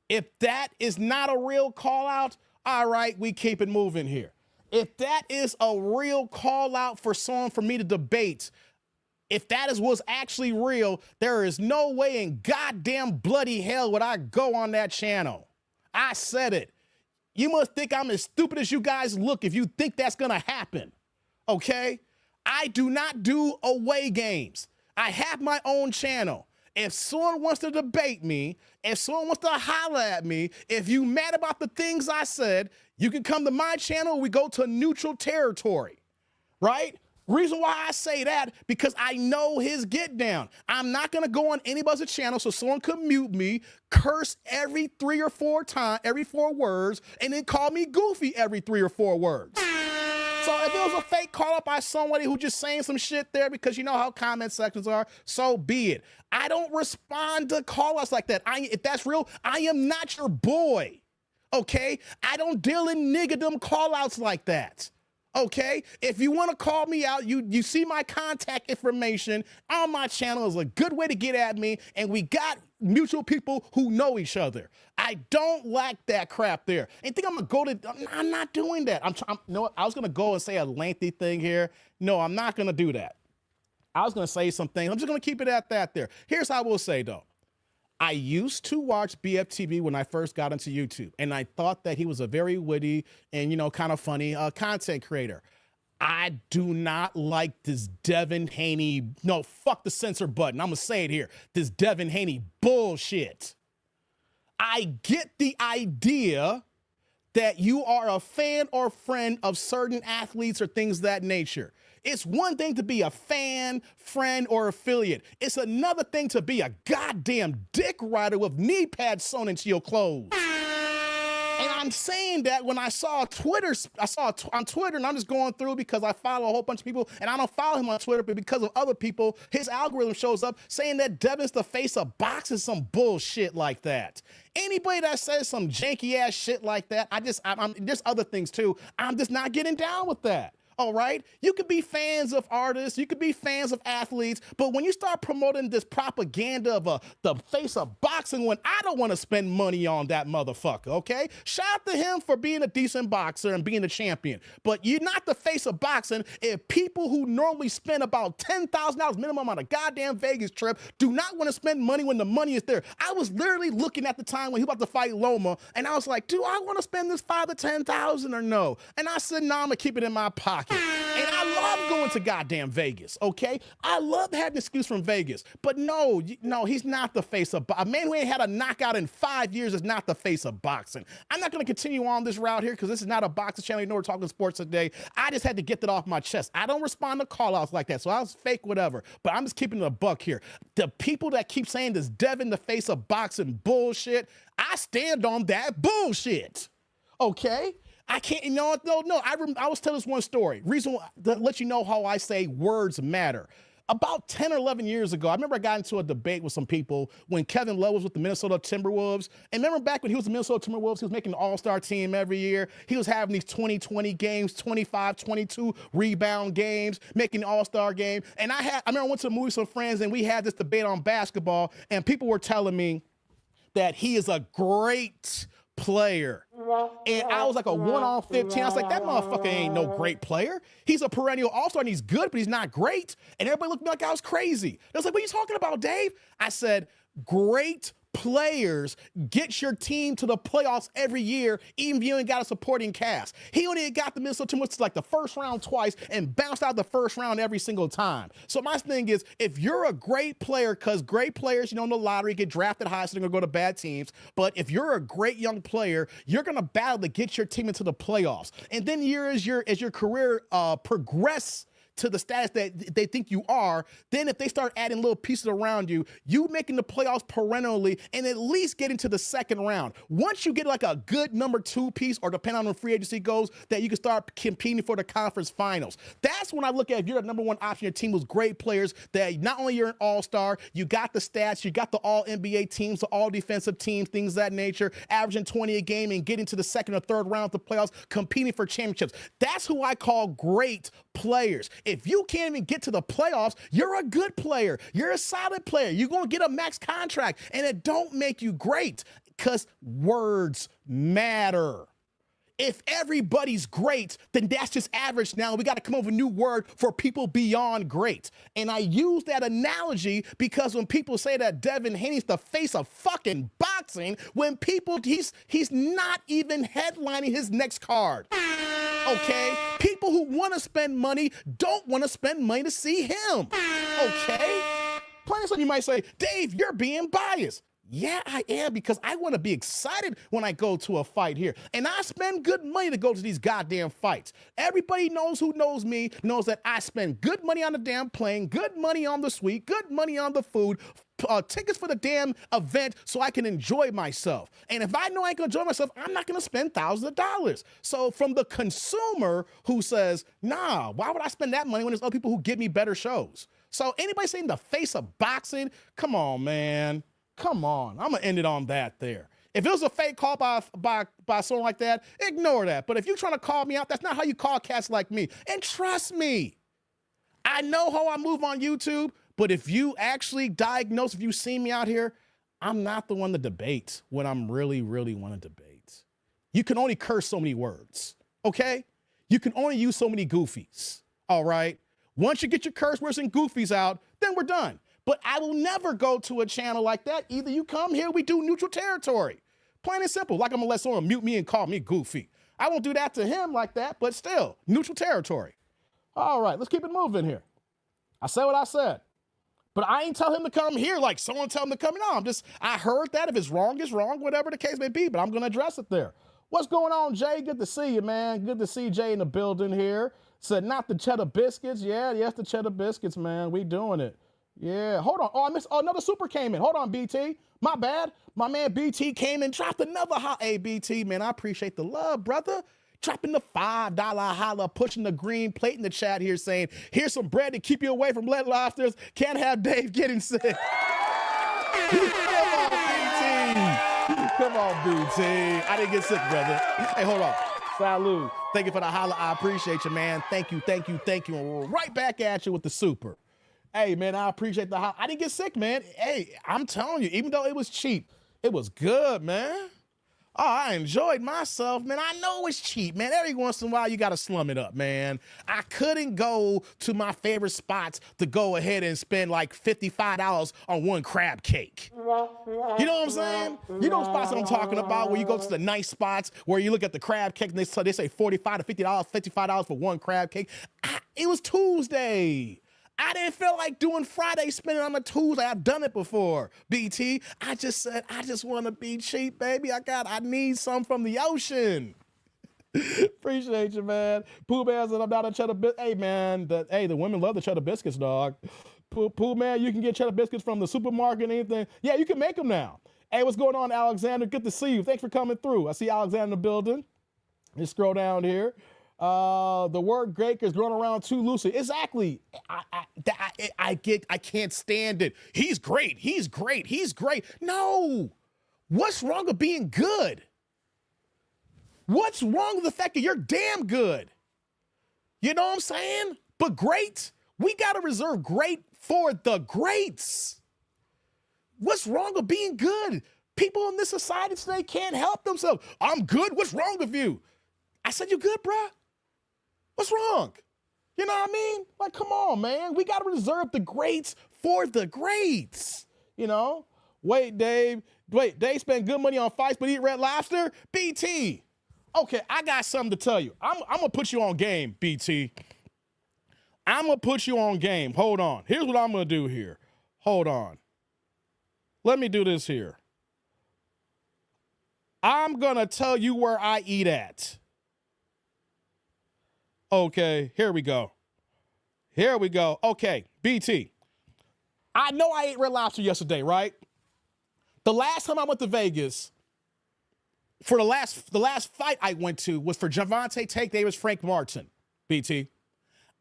If that is not a real call out, all right, we keep it moving here. If that is a real call out for someone for me to debate, if that is what's actually real, there is no way in goddamn bloody hell would I go on that channel. I said it. You must think I'm as stupid as you guys look if you think that's gonna happen, okay? I do not do away games. I have my own channel. If someone wants to debate me, if someone wants to holler at me, if you mad about the things I said, you can come to my channel, we go to neutral territory, right? Reason why I say that, because I know his get down. I'm not gonna go on anybody's channel so someone could mute me, curse every 3 or 4 times, every 4 words, and then call me goofy every 3 or 4 words. So if it was a fake call up by somebody who just saying some shit there because you know how comment sections are, so be it. I don't respond to call outs like that. If that's real, I am not your boy, okay? I don't deal in niggerdom call outs like that, okay? If you want to call me out, you see my contact information on my channel is a good way to get at me, and we got mutual people who know each other. I don't like that crap there. And think I'm gonna go to, I'm not doing that. You know what? I was gonna go and say a lengthy thing here. No, I'm not gonna do that. I was gonna say some things. I'm just gonna keep it at that there. Here's how I will say though. I used to watch BFTV when I first got into YouTube, and I thought that he was a very witty and, you know, kind of funny content creator. I do not like this Devin Haney, no, fuck the censor button. I'm gonna say it here. This Devin Haney bullshit. I get the idea that you are a fan or friend of certain athletes or things of that nature. It's one thing to be a fan, friend, or affiliate. It's another thing to be a goddamn dick rider with knee pads sewn into your clothes. And I'm saying that when I saw on Twitter, and I'm just going through because I follow a whole bunch of people, and I don't follow him on Twitter, but because of other people, his algorithm shows up saying that Devin's the face of boxing, some bullshit like that. Anybody that says some janky ass shit like that, there's other things too. I'm just not getting down with that. All right, you could be fans of artists, you could be fans of athletes, but when you start promoting this propaganda of the face of boxing, when I don't want to spend money on that motherfucker, okay? Shout out to him for being a decent boxer and being a champion, but you're not the face of boxing if people who normally spend about $10,000 minimum on a goddamn Vegas trip do not want to spend money when the money is there. I was literally looking at the time when he was about to fight Loma, and I was like, do I want to spend this $5,000 to $10,000 or no? And I said, no, I'm gonna keep it in my pocket. And I love going to goddamn Vegas, okay? I love having an excuse from Vegas. But no, he's not the face of boxing. A man who ain't had a knockout in 5 years is not the face of boxing. I'm not gonna continue on this route here because this is not a boxing channel. You know we're talking sports today. I just had to get that off my chest. I don't respond to call-outs like that, so I was fake whatever. But I'm just keeping it a buck here. The people that keep saying this Devin the face of boxing bullshit, I stand on that bullshit, okay? I can't, no. I was telling this one story. Reason to let you know how I say words matter. About 10 or 11 years ago, I remember I got into a debate with some people when Kevin Love was with the Minnesota Timberwolves. And remember back when he was the Minnesota Timberwolves, he was making the All-Star team every year. He was having these 20-20 games, 25-22 rebound games, making the All-Star game. And I remember I went to a movie with some friends and we had this debate on basketball and people were telling me that he is a great player. And I was like a 1 on 15. I was like, that motherfucker ain't no great player. He's a perennial all-star and he's good, but he's not great. And everybody looked at me like I was crazy. They was like, what are you talking about, Dave? I said, great players get your team to the playoffs every year, even if you ain't got a supporting cast. He only got the Minnesota Timberwolves to like the first round twice and bounced out the first round every single time. So my thing is, if you're a great player, because great players, in the lottery get drafted high, so they're going to go to bad teams. But if you're a great young player, you're going to battle to get your team into the playoffs. And then as your career progress to the status that they think you are, then if they start adding little pieces around you, you making the playoffs perennially and at least getting to the second round. Once you get like a good number 2 piece, or depending on where free agency goes, that you can start competing for the conference finals. That's when I look at if you're the number 1 option, your team was great players, that not only you're an all-star, you got the stats, you got the all-NBA teams, the all-defensive teams, things of that nature, averaging 20 a game and getting to the second or third round of the playoffs, competing for championships. That's who I call great players. If you can't even get to the playoffs, you're a good player. You're a solid player. You're going to get a max contract, and it don't make you great, because words matter. If everybody's great, then that's just average now. We got to come up with a new word for people beyond great. And I use that analogy because when people say that Devin Haney's the face of fucking boxing, when people, he's not even headlining his next card. Okay? People who want to spend money don't want to spend money to see him. Okay? Plain so you might say, Dave, you're being biased. Yeah, I am, because I want to be excited when I go to a fight here. And I spend good money to go to these goddamn fights. Everybody knows who knows me knows that I spend good money on the damn plane, good money on the suite, good money on the food, tickets for the damn event so I can enjoy myself. And if I know I can enjoy myself, I'm not going to spend thousands of dollars. So from the consumer who says, nah, why would I spend that money when there's other people who give me better shows? So anybody saying the face of boxing, come on, man. Come on, I'm gonna end it on that there. If it was a fake call by someone like that, ignore that. But if you're trying to call me out, that's not how you call cats like me. And trust me, I know how I move on YouTube, but if you actually diagnose, if you see me out here, I'm not the one to debate when I'm really want to debate. You can only curse so many words, okay? You can only use so many goofies, all right? Once you get your curse words and goofies out, then we're done. But I will never go to a channel like that. Either you come here, we do neutral territory. Plain and simple. Like I'm gonna let someone mute me and call me goofy. I won't do that to him like that, but still, neutral territory. All right, let's keep it moving here. I said what I said. But I ain't tell him to come here like someone tell him to come in. No, I heard that. If it's wrong, whatever the case may be, but I'm gonna address it there. What's going on, Jay? Good to see you, man. Good to see Jay in the building here. Said not the cheddar biscuits. Yeah, yes, the cheddar biscuits, man. We doing it. Yeah, hold on. Oh, I missed. Oh, another super came in. Hold on, BT. My bad. My man BT came and dropped another hot. Hey, BT, man, I appreciate the love, brother. Dropping the $5 holla, pushing the green plate in the chat here saying, here's some bread to keep you away from lead lobsters. Can't have Dave getting sick. Come on, BT. Come on, BT. I didn't get sick, brother. Hey, hold on. Salud. Thank you for the holla. I appreciate you, man. Thank you. And right back at you with the super. Hey, man, I appreciate the holla. I didn't get sick, man. Hey, I'm telling you, even though it was cheap, it was good, man. Oh, I enjoyed myself, man. I know it's cheap, man. Every once in a while, you got to slum it up, man. I couldn't go to my favorite spots to go ahead and spend like $55 on one crab cake. You know what I'm saying? You know spots that I'm talking about where you go to the nice spots where you look at the crab cake and they say $45 to $50, $55 for one crab cake. It was Tuesday. I didn't feel like doing Friday spending on a Tuesday. I've done it before, BT. I just said, I just want to be cheap, baby. I need some from the ocean. Appreciate you, man. Pooh Man said I'm not a cheddar biscuit. Hey, man, the women love the cheddar biscuits, dog. Pooh Man, you can get cheddar biscuits from the supermarket and anything. Yeah, you can make them now. Hey, what's going on, Alexander? Good to see you. Thanks for coming through. I see Alexander in the building. Just scroll down here. The word great is going around too loosely. Exactly. I can't stand it. He's great. No. What's wrong with being good? What's wrong with the fact that you're damn good? You know what I'm saying? But great, we got to reserve great for the greats. What's wrong with being good? People in this society today can't help themselves. I'm good. What's wrong with you? I said, you good, bruh? What's wrong? You know what I mean? Like, come on, man. We got to reserve the greats for the greats. You know? Wait, Dave. Wait, Dave spent good money on fights but eat Red Lobster? BT. Okay, I got something to tell you. I'm going to put you on game, BT. I'm going to put you on game. Hold on. Here's what I'm going to do here. Hold on. Let me do this here. I'm going to tell you where I eat at. Okay, here we go. Here we go. Okay, BT. I know I ate Red Lobster yesterday, right? The last time I went to Vegas, for the last fight I went to was for Gervonta Tank Davis, Frank Martin, BT.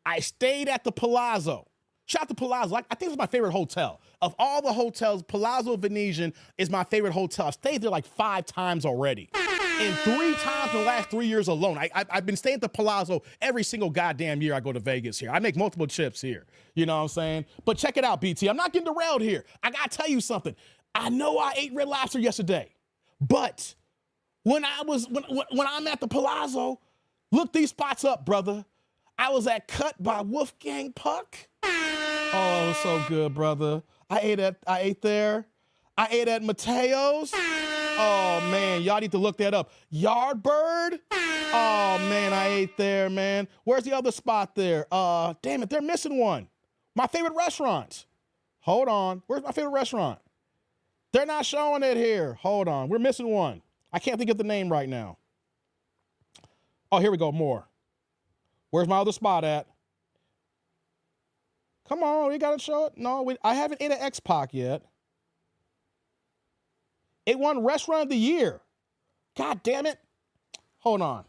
I stayed at the Palazzo. Shout out to Palazzo. I think it's my favorite hotel. Of all the hotels, Palazzo Venetian is my favorite hotel. I've stayed there like 5 times already. And 3 times in the last 3 years alone. I've been staying at the Palazzo every single goddamn year I go to Vegas here. I make multiple trips here. You know what I'm saying? But check it out, BT. I'm not getting derailed here. I got to tell you something. I know I ate Red Lobster yesterday. But when I'm at the Palazzo, look these spots up, brother. I was at Cut by Wolfgang Puck. Oh, it was so good, brother. I ate there. I ate at Mateo's. Oh, man, y'all need to look that up. Yardbird. Oh, man, I ate there, man. Where's the other spot there? Damn it, they're missing one. My favorite restaurant. Hold on. Where's my favorite restaurant? They're not showing it here. Hold on. We're missing one. I can't think of the name right now. Oh, here we go. More. Where's my other spot at? Come on, we got to show it. No, I haven't ate at X-Pac yet. It won Restaurant of the Year. God damn it. Hold on.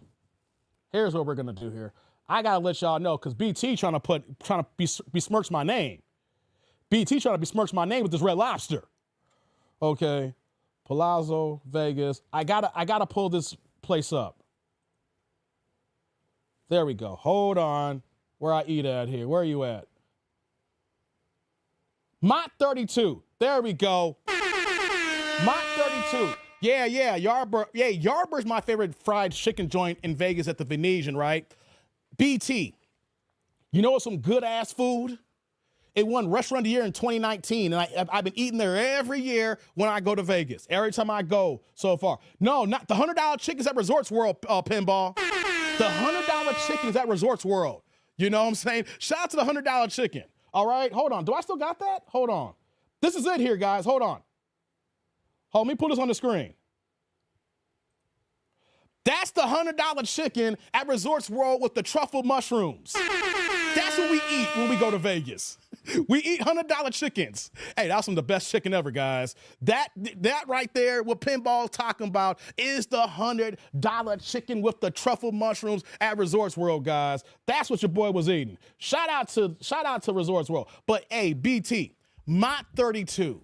Here's what we're going to do here. I got to let y'all know because BT trying to besmirch my name. BT trying to besmirch my name with this Red Lobster. Okay. Palazzo, Vegas. I gotta pull this place up. There we go. Hold on. Where I eat at here. Where are you at? Mott 32. There we go. Mott 32. Yeah. Yardbird. Yeah, Yardbird's my favorite fried chicken joint in Vegas at the Venetian, right? BT. You know what's some good ass food? It won Restaurant of the Year in 2019, and I've been eating there every year when I go to Vegas. Every time I go so far. No, not the $100 chickens at Resorts World, Pinball. The $100 chickens at Resorts World. You know what I'm saying? Shout out to the $100 chicken. All right, hold on. Do I still got that? Hold on. This is it here, guys. Hold on. Let me put this on the screen. That's the $100 chicken at Resorts World with the truffle mushrooms. That's what we eat when we go to Vegas. We eat $100 chickens. Hey, that's some of the best chicken ever, guys. That right there, what Pinball's talking about, is the $100 chicken with the truffle mushrooms at Resorts World, guys. That's what your boy was eating. Shout out to Resorts World. But hey, BT, Mott 32.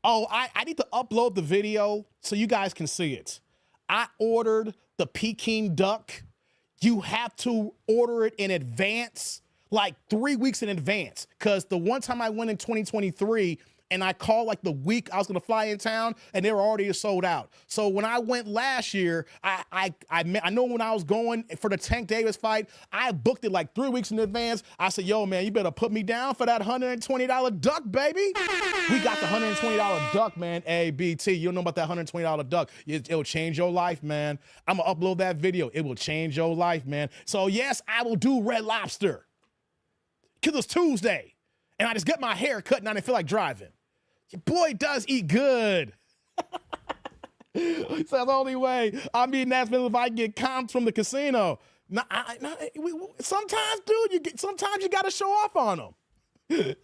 Oh, I need to upload the video so you guys can see it. I ordered the Peking duck. You have to order it in advance, like 3 weeks in advance. Because the one time I went in 2023 and I called like the week I was going to fly in town and they were already sold out. So when I went last year, I know when I was going for the Tank Davis fight, I booked it like 3 weeks in advance. I said, yo, man, you better put me down for that $120 duck, baby. We got the $120 duck, man. Hey, BT, you don't know about that $120 duck. It'll change your life, man. I'm going to upload that video. It will change your life, man. So, yes, I will do Red Lobster. Because it's Tuesday, and I just got my hair cut and I didn't feel like driving. Your boy does eat good. So that's the only way I'm eating that if I can get comps from the casino. Sometimes, dude, sometimes you got to show off on them.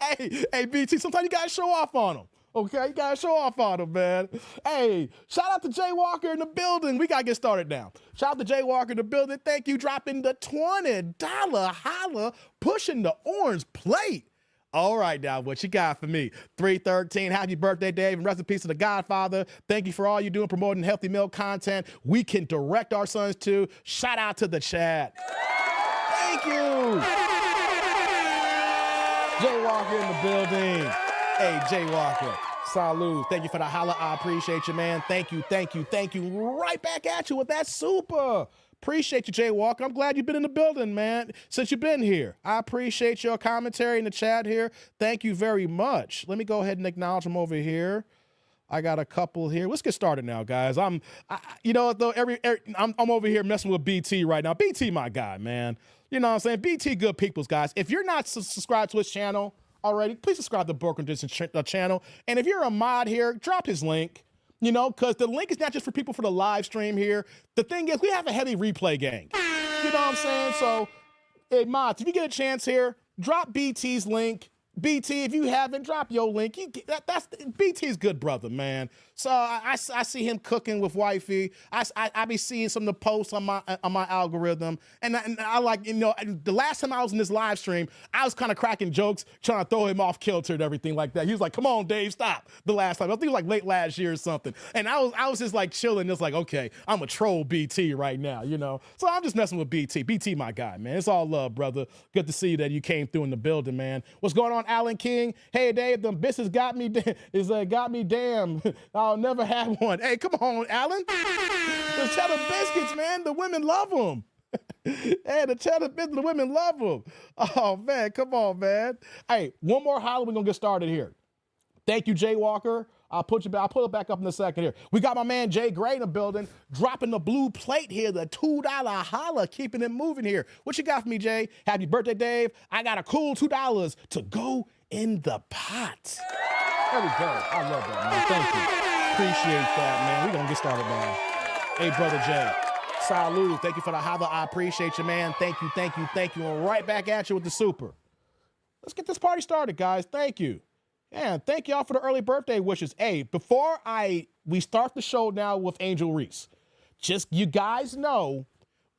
Hey, BT, sometimes you got to show off on them. Okay, you got to show off on them, man. Hey, shout out to Jay Walker in the building. We got to get started now. Shout out to Jay Walker in the building. Thank you, dropping the $20 holla, pushing the orange plate. All right, now, what you got for me? 313, happy birthday, Dave, and rest in peace to the Godfather. Thank you for all you doing promoting healthy meal content we can direct our sons to. Shout out to the chat. Thank you. Jay Walker in the building. Hey, Jay Walker, salute. Thank you for the holla. I appreciate you, man. Thank you. Right back at you with that super. Appreciate you, Jay Walker. I'm glad you've been in the building, man, since you've been here. I appreciate your commentary in the chat here. Thank you very much. Let me go ahead and acknowledge him over here. I got a couple here. Let's get started now, guys. You know, though, I'm over here messing with BT right now. BT, my guy, man. You know what I'm saying? BT, good peoples, guys. If you're not subscribed to his channel already, please subscribe to Broken Traditions channel. And if you're a mod here, drop his link. You know, because the link is not just for people for the live stream here. The thing is, we have a heavy replay gang. You know what I'm saying? So, hey, mods, if you get a chance here, drop BT's link. BT, if you haven't, drop your link. That's BT's good brother, man. So I see him cooking with wifey. I be seeing some of the posts on my algorithm, and I like, you know, the last time I was in this live stream, I was kind of cracking jokes, trying to throw him off kilter and everything like that. He was like, "Come on, Dave, stop." The last time, I think it was like late last year or something, and I was just like chilling, just like, okay, I'm a troll BT right now, you know. So I'm just messing with BT. BT, my guy, man. It's all love, brother. Good to see you that you came through in the building, man. What's going on, Alan King? Hey, Dave, them bitches got me. Got me damn. I'll never have one. Hey, come on, Alan. The cheddar biscuits, man. The women love them. Hey, the cheddar biscuits, the women love them. Oh, man, come on, man. Hey, one more holler. We're going to get started here. Thank you, Jay Walker. I'll put it back up in a second here. We got my man Jay Gray in the building, dropping the blue plate here, the $2 holla, keeping it moving here. What you got for me, Jay? Happy birthday, Dave. I got a cool $2 to go in the pot. There we go. I love that, man. Thank you. Appreciate that, man. We're going to get started, man. Hey, Brother Jay. Salud. Thank you for the holla. I appreciate you, man. Thank you, thank you, thank you. And right back at you with the super. Let's get this party started, guys. Thank you. And thank y'all for the early birthday wishes. Hey, before we start the show now with Angel Reese, just you guys know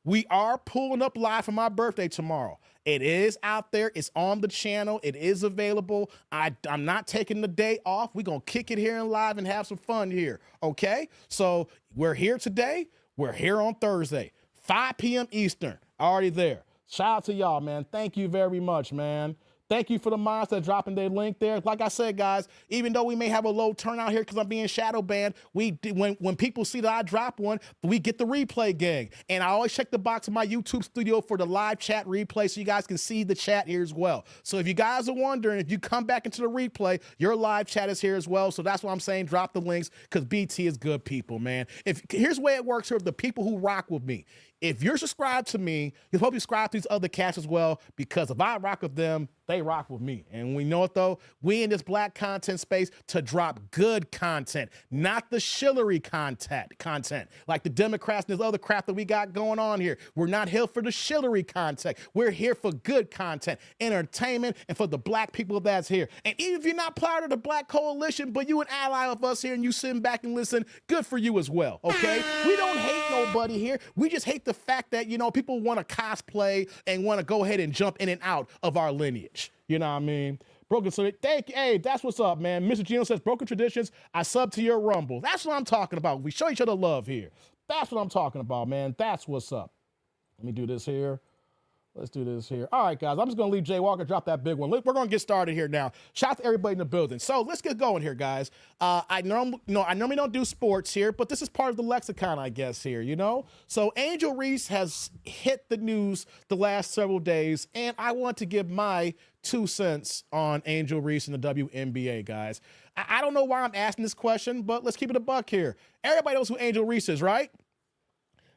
we are pulling up live for my birthday tomorrow. It is out there. It's on the channel. It is available. I'm not taking the day off. We're going to kick it here in live and have some fun here, okay? So we're here today. We're here on Thursday, 5 p.m. Eastern. Already there. Shout out to y'all, man. Thank you very much, man. Thank you for the mods that dropping their link there. Like I said, guys, even though we may have a low turnout here because I'm being shadow banned, when people see that I drop one, we get the replay gang. And I always check the box in my YouTube studio for the live chat replay so you guys can see the chat here as well. So if you guys are wondering, if you come back into the replay, your live chat is here as well. So that's why I'm saying drop the links, because BT is good people, man. Here's the way it works here, the people who rock with me. If you're subscribed to me, you'll probably subscribe to these other cats as well, because if I rock with them, they rock with me. And we know it, though. We in this black content space to drop good content, not the shillery content like the Democrats and this other crap that we got going on here. We're not here for the shillery content. We're here for good content, entertainment, and for the black people that's here. And even if you're not part of the Black Coalition, but you an ally of us here and you sitting back and listen, good for you as well, okay? We don't hate nobody here. We just hate the fact that, you know, people want to cosplay and want to go ahead and jump in and out of our lineage. You know what I mean? Broken, so thank you. Hey, that's what's up, man. Mr. Gino says, Broken Traditions, I sub to your Rumble. That's what I'm talking about. We show each other love here. That's what I'm talking about, man. That's what's up. Let me do this here. Let's do this here. All right, guys, I'm just going to leave Jay Walker drop that big one. We're going to get started here now. Shout out to everybody in the building. So let's get going here, guys. I normally don't do sports here, but this is part of the lexicon, I guess, here, you know? So Angel Reese has hit the news the last several days, and I want to give my 2 cents on Angel Reese and the WNBA, guys. I don't know why I'm asking this question, but let's keep it a buck here. Everybody knows who Angel Reese is, right?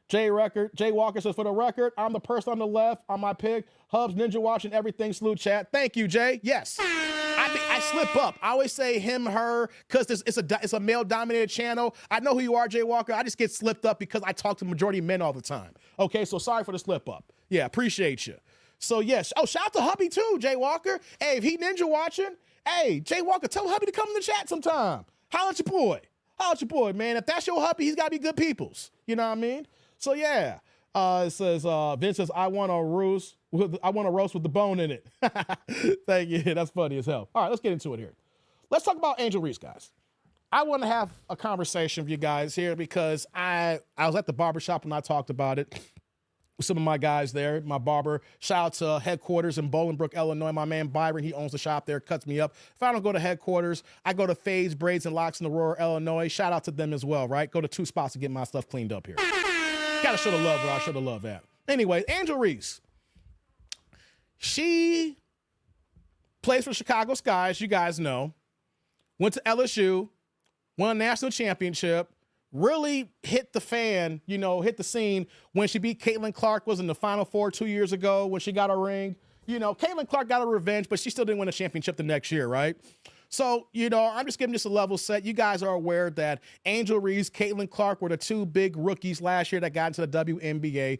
Jay Walker says, for the record, I'm the person on the left on my pick. Hubs, Ninja watching everything. Salute chat. Thank you, Jay. Yes. I slip up. I always say him, her, because it's a male-dominated channel. I know who you are, Jay Walker. I just get slipped up because I talk to majority men all the time. Okay, so sorry for the slip up. Yeah, appreciate you. So, yes. Oh, shout out to hubby, too, Jay Walker. Hey, if he Ninja watching, hey, Jay Walker, tell hubby to come in the chat sometime. Holla at your boy. Holla at your boy, man. If that's your hubby, he's got to be good peoples. You know what I mean? So yeah, it says, Vince says, I want a roast with the bone in it. Thank you. That's funny as hell. All right, let's get into it here. Let's talk about Angel Reese, guys. I want to have a conversation with you guys here because I was at the barbershop when I talked about it with some of my guys there, my barber. Shout out to headquarters in Bolingbrook, Illinois. My man Byron, he owns the shop there, cuts me up. If I don't go to headquarters, I go to Fades, Braids, and Locks in Aurora, Illinois. Shout out to them as well, right? Go to 2 spots to get my stuff cleaned up here. Gotta show the love where I show the love at. Anyway, Angel Reese. She plays for Chicago Sky, as you guys know. Went to LSU. won a national championship, really hit the fan, hit the scene when she beat Caitlin Clark, was in the Final Four 2 years ago when she got a ring. Caitlin Clark got her revenge, but she still didn't win a championship the next year, right? So, I'm just giving this a level set. You guys are aware that Angel Reese, Caitlin Clark were the two big rookies last year that got into the WNBA.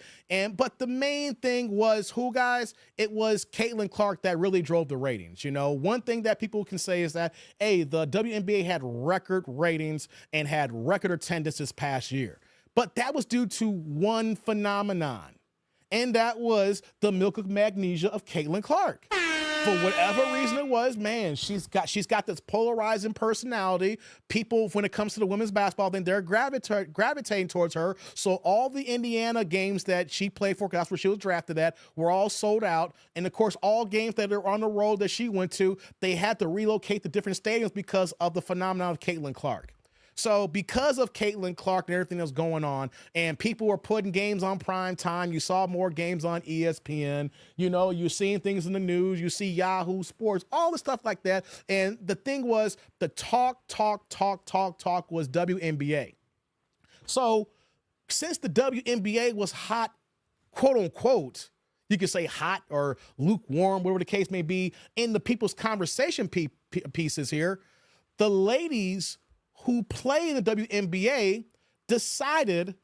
But the main thing was who, guys? It was Caitlin Clark that really drove the ratings. One thing that people can say is that, hey, the WNBA had record ratings and had record attendance this past year. But that was due to one phenomenon, and that was the milk of magnesia of Caitlin Clark. For whatever reason it was, man, she's got this polarizing personality. People, when it comes to the women's basketball thing, they're gravitating towards her. So all the Indiana games that she played for, 'cause that's where she was drafted at, were all sold out. And of course, all games that are on the road that she went to, they had to relocate to different stadiums because of the phenomenon of Caitlin Clark. So because of Caitlin Clark and everything that's going on, and people were putting games on prime time, you saw more games on ESPN, you're seeing things in the news, you see Yahoo Sports, all the stuff like that. And the thing was, the talk was WNBA. So since the WNBA was hot, quote unquote, you could say hot or lukewarm, whatever the case may be, in the people's conversation pieces here, the ladies who play in the WNBA decided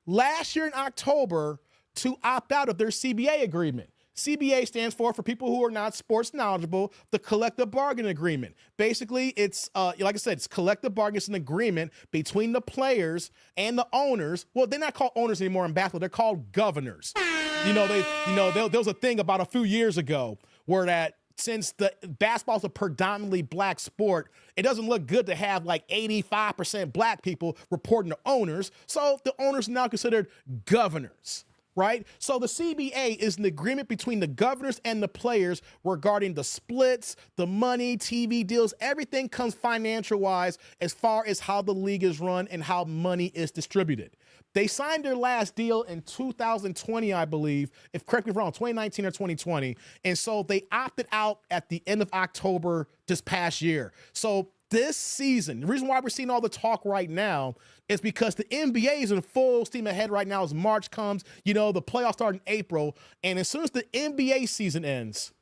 last year in October to opt out of their CBA agreement. CBA stands for people who are not sports knowledgeable, the collective bargaining agreement. Basically, it's, like I said, it's collective bargaining. It's an agreement between the players and the owners. Well, they're not called owners anymore in basketball. They're called governors. There was a thing about a few years ago where that, since the basketball is a predominantly black sport, it doesn't look good to have like 85% black people reporting to owners. So the owners are now considered governors, right? So the CBA is an agreement between the governors and the players regarding the splits, the money, TV deals, everything comes financial-wise as far as how the league is run and how money is distributed. They signed their last deal in 2020, I believe, if correct me if I'm wrong, 2019 or 2020. And so they opted out at the end of October this past year. So this season, the reason why we're seeing all the talk right now is because the NBA is in full steam ahead right now as March comes. The playoffs start in April. And as soon as the NBA season ends,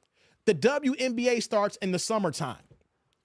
the WNBA starts in the summertime.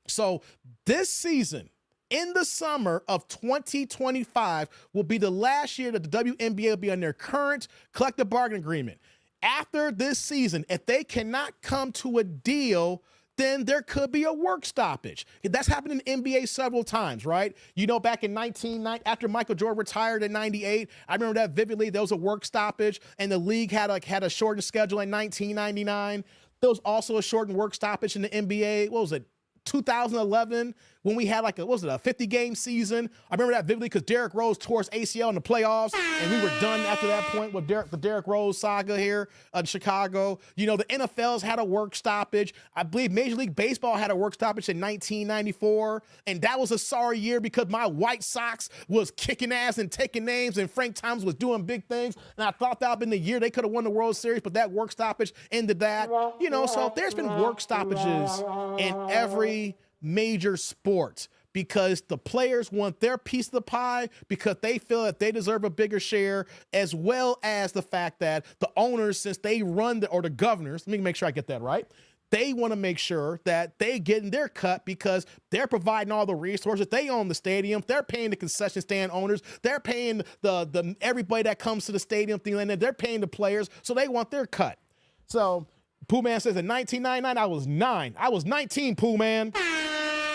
So this season, in the summer of 2025 will be the last year that the WNBA will be on their current collective bargaining agreement. After this season, if they cannot come to a deal, then there could be a work stoppage. That's happened in the NBA several times, right? Back in 1990, after Michael Jordan retired in 98, I remember that vividly. There was a work stoppage, and the league had a shortened schedule in 1999. There was also a shortened work stoppage in the NBA. What was it? 2011, when we had a 50-game season. I remember that vividly because Derrick Rose tore his ACL in the playoffs, and we were done after that point with the Derrick Rose saga here in Chicago. The NFL's had a work stoppage. I believe Major League Baseball had a work stoppage in 1994, and that was a sorry year because my White Sox was kicking ass and taking names, and Frank Thomas was doing big things, and I thought that would have been the year they could have won the World Series, but that work stoppage ended that. So there's been work stoppages in every major sport because the players want their piece of the pie because they feel that they deserve a bigger share, as well as the fact that the owners, since they run or the governors, let me make sure I get that right, they want to make sure that they get in their cut because they're providing all the resources. They own the stadium. They're paying the concession stand owners. They're paying the everybody that comes to the stadium, thing like that. They're paying the players, so they want their cut. So Pooh Man says in 1999, I was 9. I was 19, Pooh Man.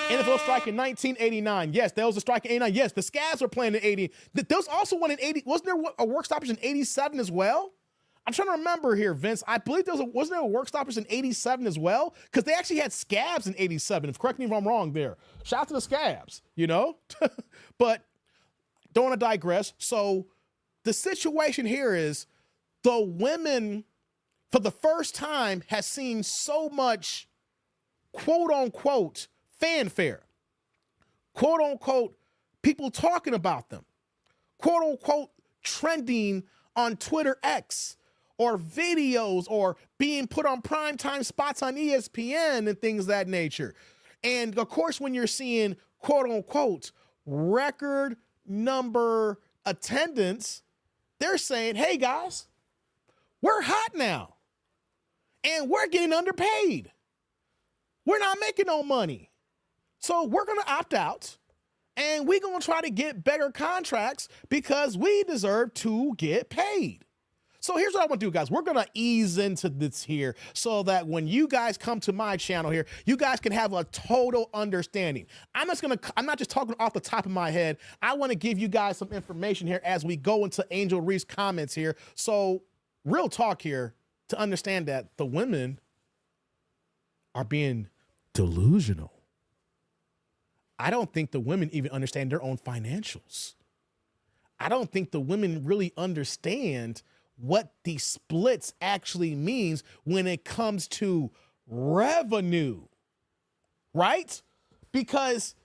NFL strike in 1989. Yes, there was a strike in 89. Yes, the Scavs were playing in 80. There was also one in 80. Wasn't there a work stoppage in 87 as well? I'm trying to remember here, Vince. I believe wasn't there a work stoppage in 87 as well? Because they actually had Scavs in 87. If correct me if I'm wrong there. Shout out to the Scavs, But don't want to digress. So the situation here is the women, for the first time, has seen so much quote-unquote fanfare, quote-unquote people talking about them, quote-unquote trending on Twitter X, or videos, or being put on primetime spots on ESPN and things of that nature. And of course, when you're seeing quote-unquote record number attendance, they're saying, hey guys, we're hot now and we're getting underpaid. We're not making no money. So we're going to opt out and we're going to try to get better contracts because we deserve to get paid. So here's what I want to do, guys. We're going to ease into this here so that when you guys come to my channel here, you guys can have a total understanding. I'm not just talking off the top of my head. I want to give you guys some information here as we go into Angel Reese comments here. So real talk here to understand that the women are being delusional. I don't think the women even understand their own financials. I don't think the women really understand what the splits actually means when it comes to revenue, right? Because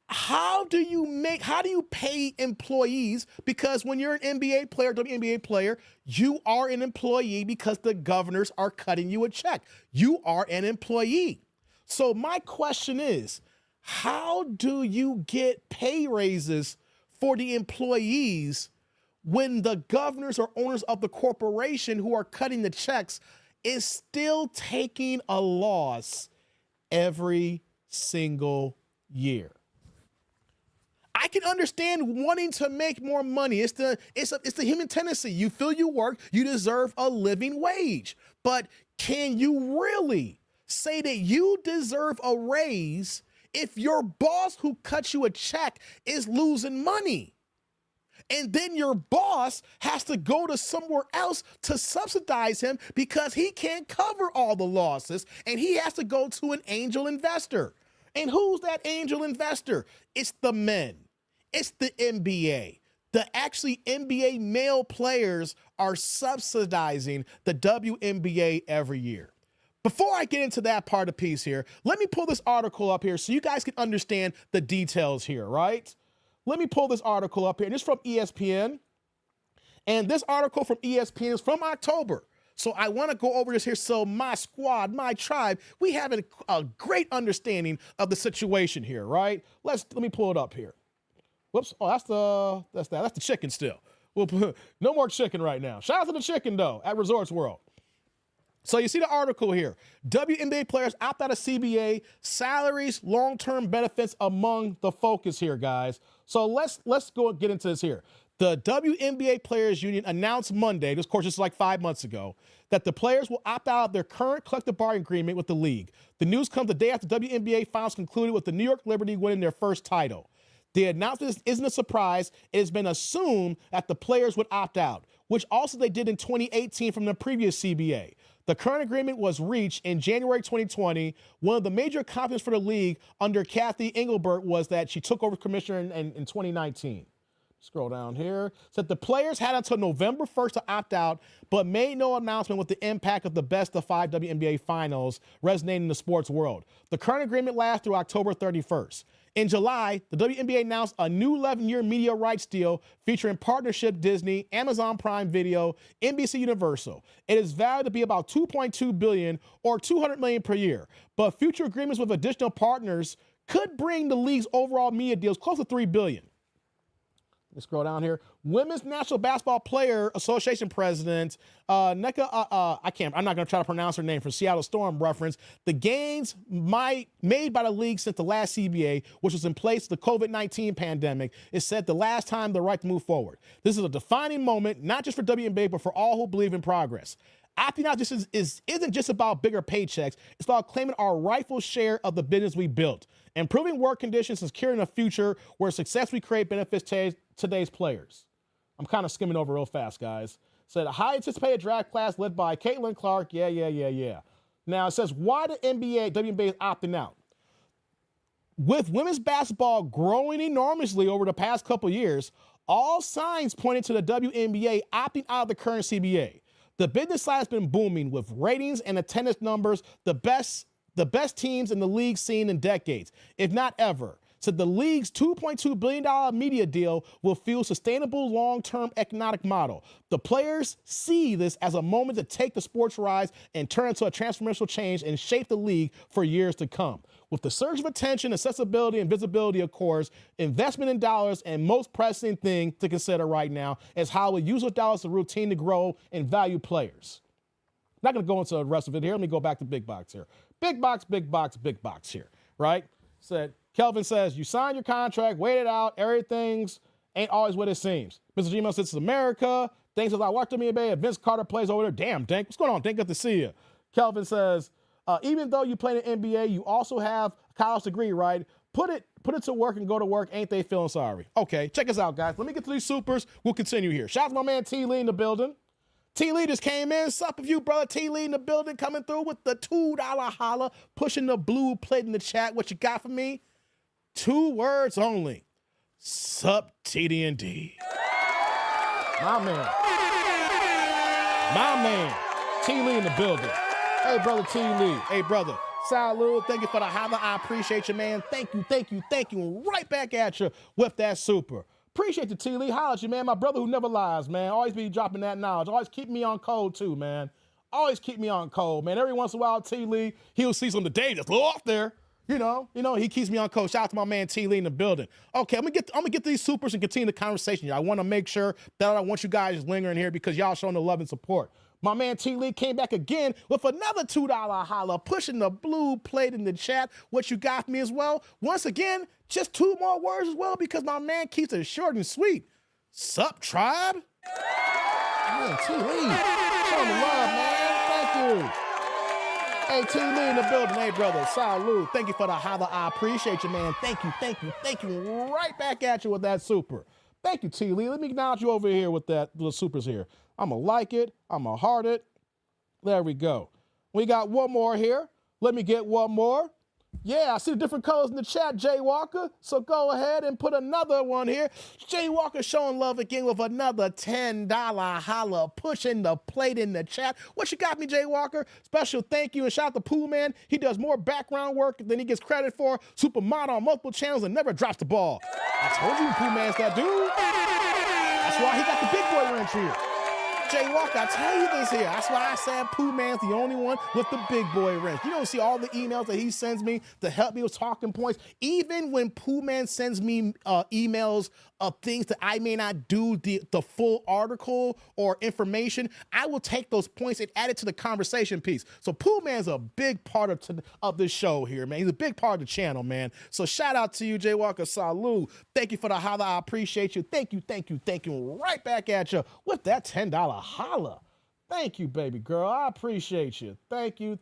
how do you pay employees? Because when you're an NBA player, WNBA player, you are an employee because the governors are cutting you a check. You are an employee. So my question is, how do you get pay raises for the employees when the governors or owners of the corporation who are cutting the checks is still taking a loss every single year? I can understand wanting to make more money. It's the human tendency. You feel you work, you deserve a living wage. But can you really say that you deserve a raise if your boss who cuts you a check is losing money? And then your boss has to go to somewhere else to subsidize him because he can't cover all the losses and he has to go to an angel investor. And who's that angel investor? It's the men. It's the NBA. The actually NBA male players are subsidizing the WNBA every year. Before I get into that part of the piece here, let me pull this article up here so you guys can understand the details here, right? Let me pull this article up here. This is from ESPN. And this article from ESPN is from October. So I want to go over this here so my squad, my tribe, we have a great understanding of the situation here, right? Let me pull it up here. Whoops. Oh, that's the chicken still. No more chicken right now. Shout out to the chicken, though, at Resorts World. So you see the article here. WNBA players opt out of CBA, salaries, long-term benefits among the focus here, guys. So let's go and get into this here. The WNBA Players Union announced Monday, this course is like 5 months ago, that the players will opt out of their current collective bargaining agreement with the league. The news comes the day after WNBA finals concluded with the New York Liberty winning their first title. The announcement isn't a surprise. It has been assumed that the players would opt out, which also they did in 2018 from the previous CBA. The current agreement was reached in January 2020. One of the major accomplishments for the league under Kathy Engelbert was that she took over commissioner in 2019. Scroll down here. Said the players had until November 1st to opt out, but made no announcement with the impact of the best of 5 WNBA finals resonating in the sports world. The current agreement lasts through October 31st. In July, the WNBA announced a new 11-year media rights deal featuring partnership Disney, Amazon Prime Video, NBC Universal. It is valued to be about $2.2 billion or $200 million per year, but future agreements with additional partners could bring the league's overall media deals close to $3 billion. Let's scroll down here. Women's National Basketball Player Association President I'm not going to try to pronounce her name, for Seattle Storm reference. The gains made by the league since the last CBA, which was in place the COVID-19 pandemic, is said the last time the right to move forward. This is a defining moment, not just for WNBA, but for all who believe in progress. Opting out isn't just about bigger paychecks. It's about claiming our rightful share of the business we built, improving work conditions, and securing a future where success we create benefits today's players. I'm kind of skimming over real fast, guys. Said a high anticipated draft class led by Caitlin Clark. Yeah. Now it says why the WNBA is opting out. With women's basketball growing enormously over the past couple years, all signs pointed to the WNBA opting out of the current CBA. The business side has been booming with ratings and attendance numbers, the best teams in the league seen in decades, if not ever. said the league's $2.2 billion media deal will fuel sustainable long-term economic model. The players see this as a moment to take the sports rise and turn into a transformational change and shape the league for years to come. With the surge of attention, accessibility, and visibility, of course, investment in dollars and most pressing thing to consider right now is how we use those dollars to routine to grow and value players. Not going to go into the rest of it here. Let me go back to Big Box here. Big Box here, right? Kelvin says, you signed your contract, wait it out, everything's ain't always what it seems. Mr. Gmail says, it's America. Thanks as I watched WNBA, Vince Carter plays over there. Damn, Dank, what's going on, Dank? Good to see you. Kelvin says, even though you play in the NBA, you also have a college degree, right? Put it to work and go to work. Ain't they feeling sorry? Okay, check us out, guys. Let me get to these supers. We'll continue here. Shout out to my man T. Lee in the building. T. Lee just came in. Sup with you, brother? T. Lee in the building, coming through with the $2 holla, pushing the blue plate in the chat. What you got for me? 2 words only. Sup, TD&D. My man. T. Lee in the building. Hey, brother T. Lee. Hey, brother. Salud. Thank you for the holla. I appreciate you, man. Thank you. Right back at you with that super. Appreciate you, T. Lee. Holla at you, man. My brother who never lies, man. Always be dropping that knowledge. Always keep me on code, too, man. Always keep me on code, man. Every once in a while, T. Lee, he'll see some today that's a little off there. You know, he keeps me on code. Shout out to my man T. Lee in the building. Okay, I'm gonna get these supers and continue the conversation. I want to make sure that I don't want you guys lingering here because y'all showing the love and support. My man T. Lee came back again with another $2 holla, pushing the blue plate in the chat. What you got for me as well? Once again, just 2 more words as well because my man keeps it short and sweet. Sup, tribe? Man, T. Lee, showing the love, man. Thank you. Hey, T. Lee in the building. Hey, brother. Salud. Thank you for the holla. I appreciate you, man. Thank you. Right back at you with that super. Thank you, T. Lee. Let me acknowledge you over here with that little supers here. I'm going to like it. I'm going to heart it. There we go. We got one more here. Let me get one more. Yeah, I see the different colors in the chat, Jay Walker. So go ahead and put another one here. Jay Walker showing love again with another $10 holla, pushing the plate in the chat. What you got me, Jay Walker? Special thank you and shout out to Pooh Man. He does more background work than he gets credit for. Supermodel on multiple channels and never drops the ball. I told you Pooh Man's that dude. That's why he got the big boy wrench here. Jay Walker, I tell you this here. That's why I said Pooh Man's the only one with the big boy wrench. You don't see all the emails that he sends me to help me with talking points. Even when Pooh Man sends me emails of things that I may not do the full article or information, I will take those points and add it to the conversation piece. So Pooh Man's a big part of this show here, man. He's a big part of the channel, man. So shout out to you, Jay Walker. Salud. Thank you for the holla. I appreciate you. Thank you. Right back at you with that $10 holla. Thank you, baby girl. I appreciate you. Thank you.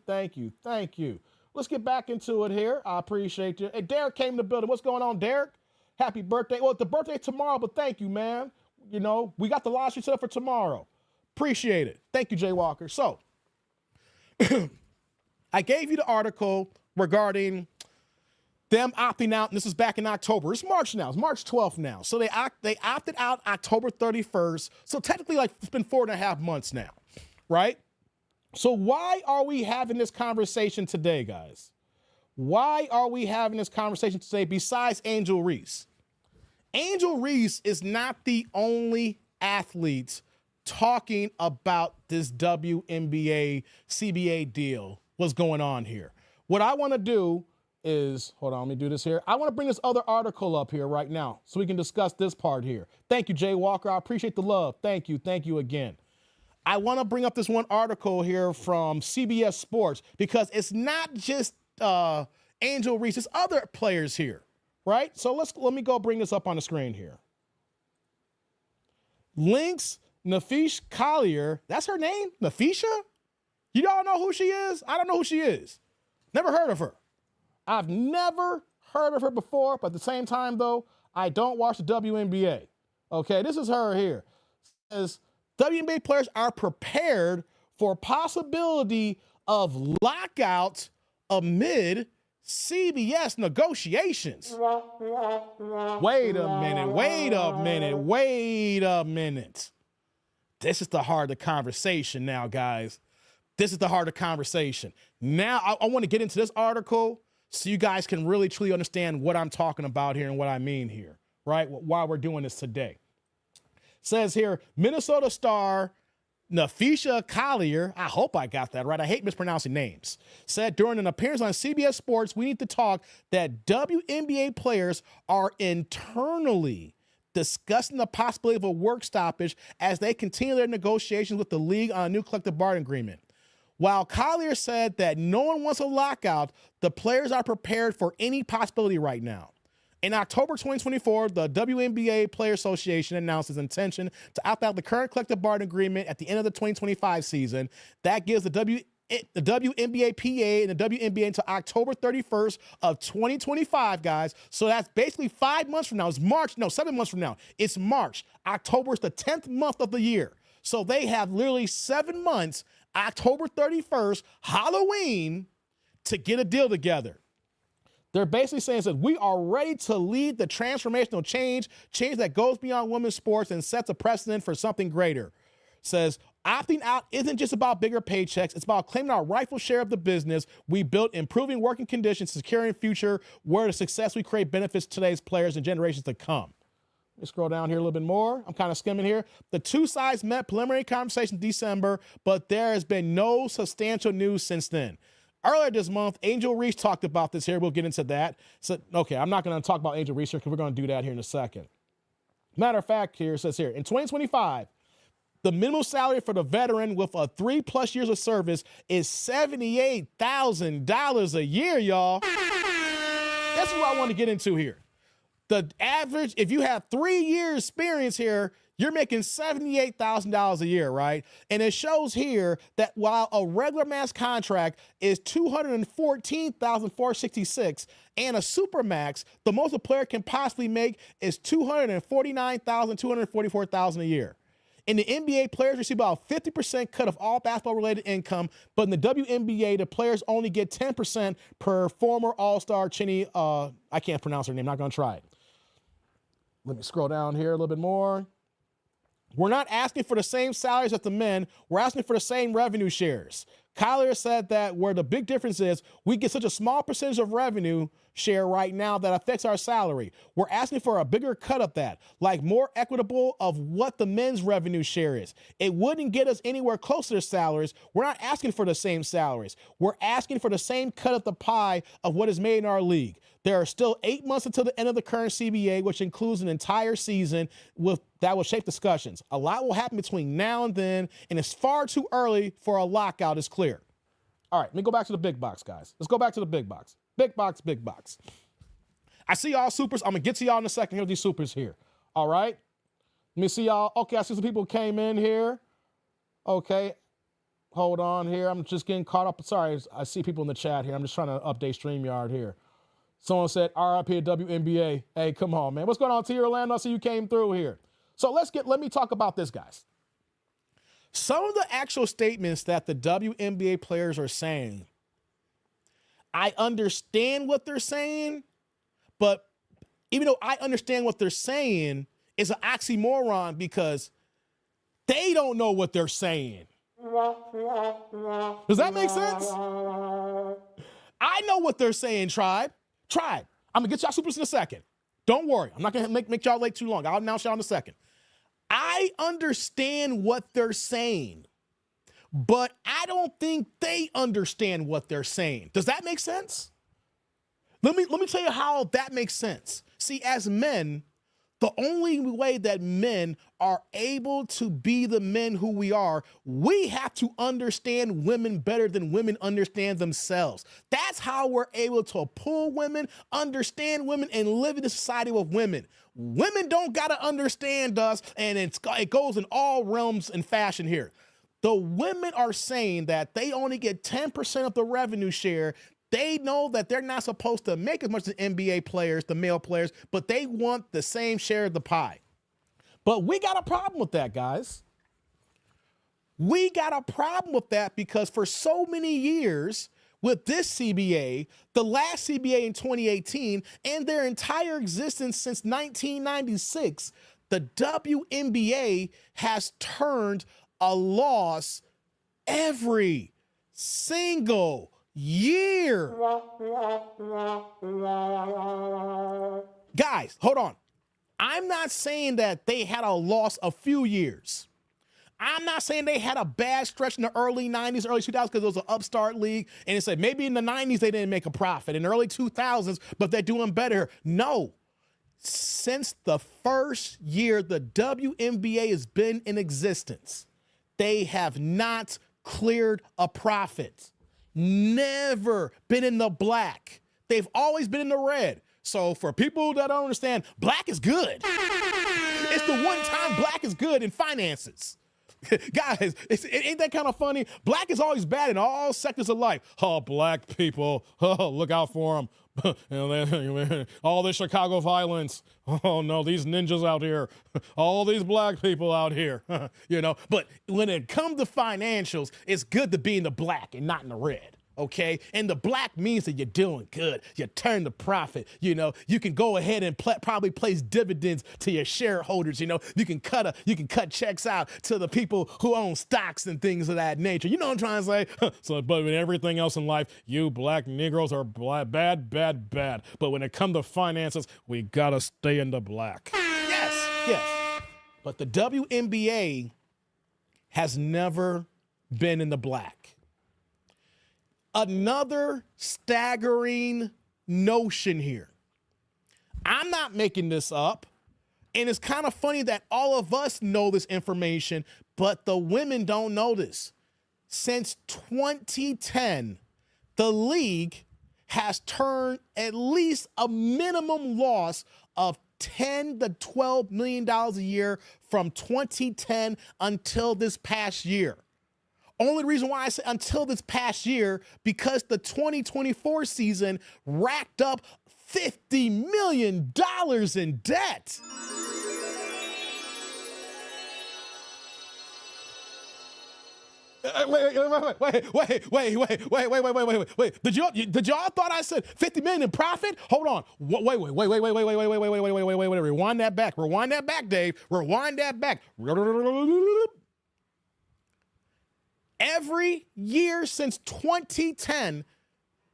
Let's get back into it here. I appreciate you. Hey, Derek came to the building. What's going on, Derek? Happy birthday. Well, it's the birthday tomorrow, but thank you, man. You know, we got the live stream set up for tomorrow. Appreciate it. Thank you, Jay Walker. So, I gave you the article regarding them opting out, and this is back in October. It's March now. It's March 12th now. So they opted out October 31st. So technically, like, it's been 4.5 months now, right? So why are we having this conversation today, guys? Why are we having this conversation today besides Angel Reese? Angel Reese is not the only athlete talking about this WNBA CBA deal. What's going on here? What I want to do is, hold on, let me do this here. I want to bring this other article up here right now so we can discuss this part here. Thank you, Jay Walker. I appreciate the love. Thank you again. I want to bring up this one article here from CBS Sports because it's not just Angel Reese, it's other players here, right? So let me go bring this up on the screen here. Links Nafish Collier, that's her name? Nafisha? You don't know who she is? I don't know who she is. Never heard of her. I've never heard of her before, but at the same time, though, I don't watch the WNBA. Okay, this is her here. It says, WNBA players are prepared for possibility of lockout amid CBS negotiations. Wait a minute. This is the heart of the conversation now, guys. This is the heart of the conversation. Now, I want to get into this article so you guys can really truly understand what I'm talking about here and what I mean here, right? Why we're doing this today. Says here, Minnesota star Nafisha Collier, I hope I got that right, I hate mispronouncing names, said during an appearance on CBS Sports, we need to talk that WNBA players are internally discussing the possibility of a work stoppage as they continue their negotiations with the league on a new collective bargaining agreement. While Collier said that no one wants a lockout, the players are prepared for any possibility right now. In October 2024, the WNBA Player Association announced its intention to opt out the current collective bargaining agreement at the end of the 2025 season. That gives the WNBA PA and the WNBA until October 31st of 2025, guys. So that's basically 5 months from now. It's March. No, 7 months from now. It's March. October is the 10th month of the year. So they have literally 7 months, October 31st, Halloween, to get a deal together. They're basically saying that we are ready to lead the transformational change that goes beyond women's sports and sets a precedent for something greater. Says, opting out isn't just about bigger paychecks. It's about claiming our rightful share of the business we built, improving working conditions, securing future where the success we create benefits today's players and generations to come. Let me scroll down here a little bit more. I'm kind of skimming here. The two sides met preliminary conversation in December, but there has been no substantial news since then. Earlier this month, Angel Reese talked about this here. We'll get into that. So, okay, I'm not going to talk about Angel Reese here because we're going to do that here in a second. Matter of fact, here it says here, in 2025, the minimum salary for the veteran with a 3+ years of service is $78,000 a year, y'all. That's what I want to get into here. The average, if you have 3 years experience here, you're making $78,000 a year, right? And it shows here that while a regular max contract is $214,466 and a supermax, the most a player can possibly make is $249,000, $244,000 a year. In the NBA, players receive about 50% cut of all basketball-related income, but in the WNBA, the players only get 10% per former All-Star Chinny, I can't pronounce her name, not gonna try it. Let me scroll down here a little bit more. We're not asking for the same salaries as the men. We're asking for the same revenue shares. Collier said that where the big difference is, we get such a small percentage of revenue share right now that affects our salary. We're asking for a bigger cut of that, like more equitable of what the men's revenue share is. It wouldn't get us anywhere close to their salaries. We're not asking for the same salaries. We're asking for the same cut of the pie of what is made in our league. There are still 8 months until the end of the current CBA, which includes an entire season that will shape discussions. A lot will happen between now and then, and it's far too early for a lockout, is clear. All right, let me go back to the big box, guys. Let's go back to the big box. Big box, big box. I see y'all supers. I'm going to get to y'all in a second. Here are these supers here. All right? Let me see y'all. Okay, I see some people came in here. Okay. Hold on here. I'm just getting caught up. Sorry, I see people in the chat here. I'm just trying to update StreamYard here. Someone said, RIP at WNBA. Hey, come on, man. What's going on, T. Orlando? I see you came through here. So let me talk about this, guys. Some of the actual statements that the WNBA players are saying, I understand what they're saying, but even though I understand what they're saying, it's an oxymoron because they don't know what they're saying. Does that make sense? I know what they're saying, Tribe. I'm going to get y'all supers in a second. Don't worry. I'm not going to make y'all late too long. I'll announce y'all in a second. I understand what they're saying, but I don't think they understand what they're saying. Does that make sense? Let me tell you how that makes sense. See, as men, the only way that men are able to be the men who we are, we have to understand women better than women understand themselves. That's how we're able to pull women, understand women, and live in a society with women. Women don't got to understand us, and it goes in all realms and fashion here. The women are saying that they only get 10% of the revenue share. They know that they're not supposed to make as much as NBA players, the male players, but they want the same share of the pie. But we got a problem with that, guys. We got a problem with that because for so many years with this CBA, the last CBA in 2018, and their entire existence since 1996, the WNBA has turned a loss every single year. Guys, hold on. I'm not saying that they had a loss a few years. I'm not saying they had a bad stretch in the early 90s, early 2000s because it was an upstart league. And it said maybe in the 90s they didn't make a profit. In the early 2000s, but they're doing better. No. Since the first year the WNBA has been in existence, they have not cleared a profit. Never been in the black. They've always been in the red. So for people that don't understand, black is good. It's the one time black is good in finances. Guys, ain't that kind of funny? Black is always bad in all sectors of life. Oh, black people. Oh, look out for them. All this Chicago violence. Oh, no, these ninjas out here. All these black people out here. But when it comes to financials, it's good to be in the black and not in the red. Okay, and the black means that you're doing good. You turn the profit. You can go ahead and probably place dividends to your shareholders. You can cut checks out to the people who own stocks and things of that nature. You know what I'm trying to say? So, but with everything else in life, you black Negroes are bad. But when it comes to finances, we gotta stay in the black. Yes. But the WNBA has never been in the black. Another staggering notion here. I'm not making this up. And it's kind of funny that all of us know this information, but the women don't know this. Since 2010, the league has turned at least a minimum loss of $10 to $12 million a year from 2010 until this past year. Only reason why I say until this past year, because the 2024 season racked up $50 million in debt. Wait. Did y'all thought I said 50 million in profit? Hold on. Wait. Rewind that back, Dave. Rewind that back. Every year since 2010,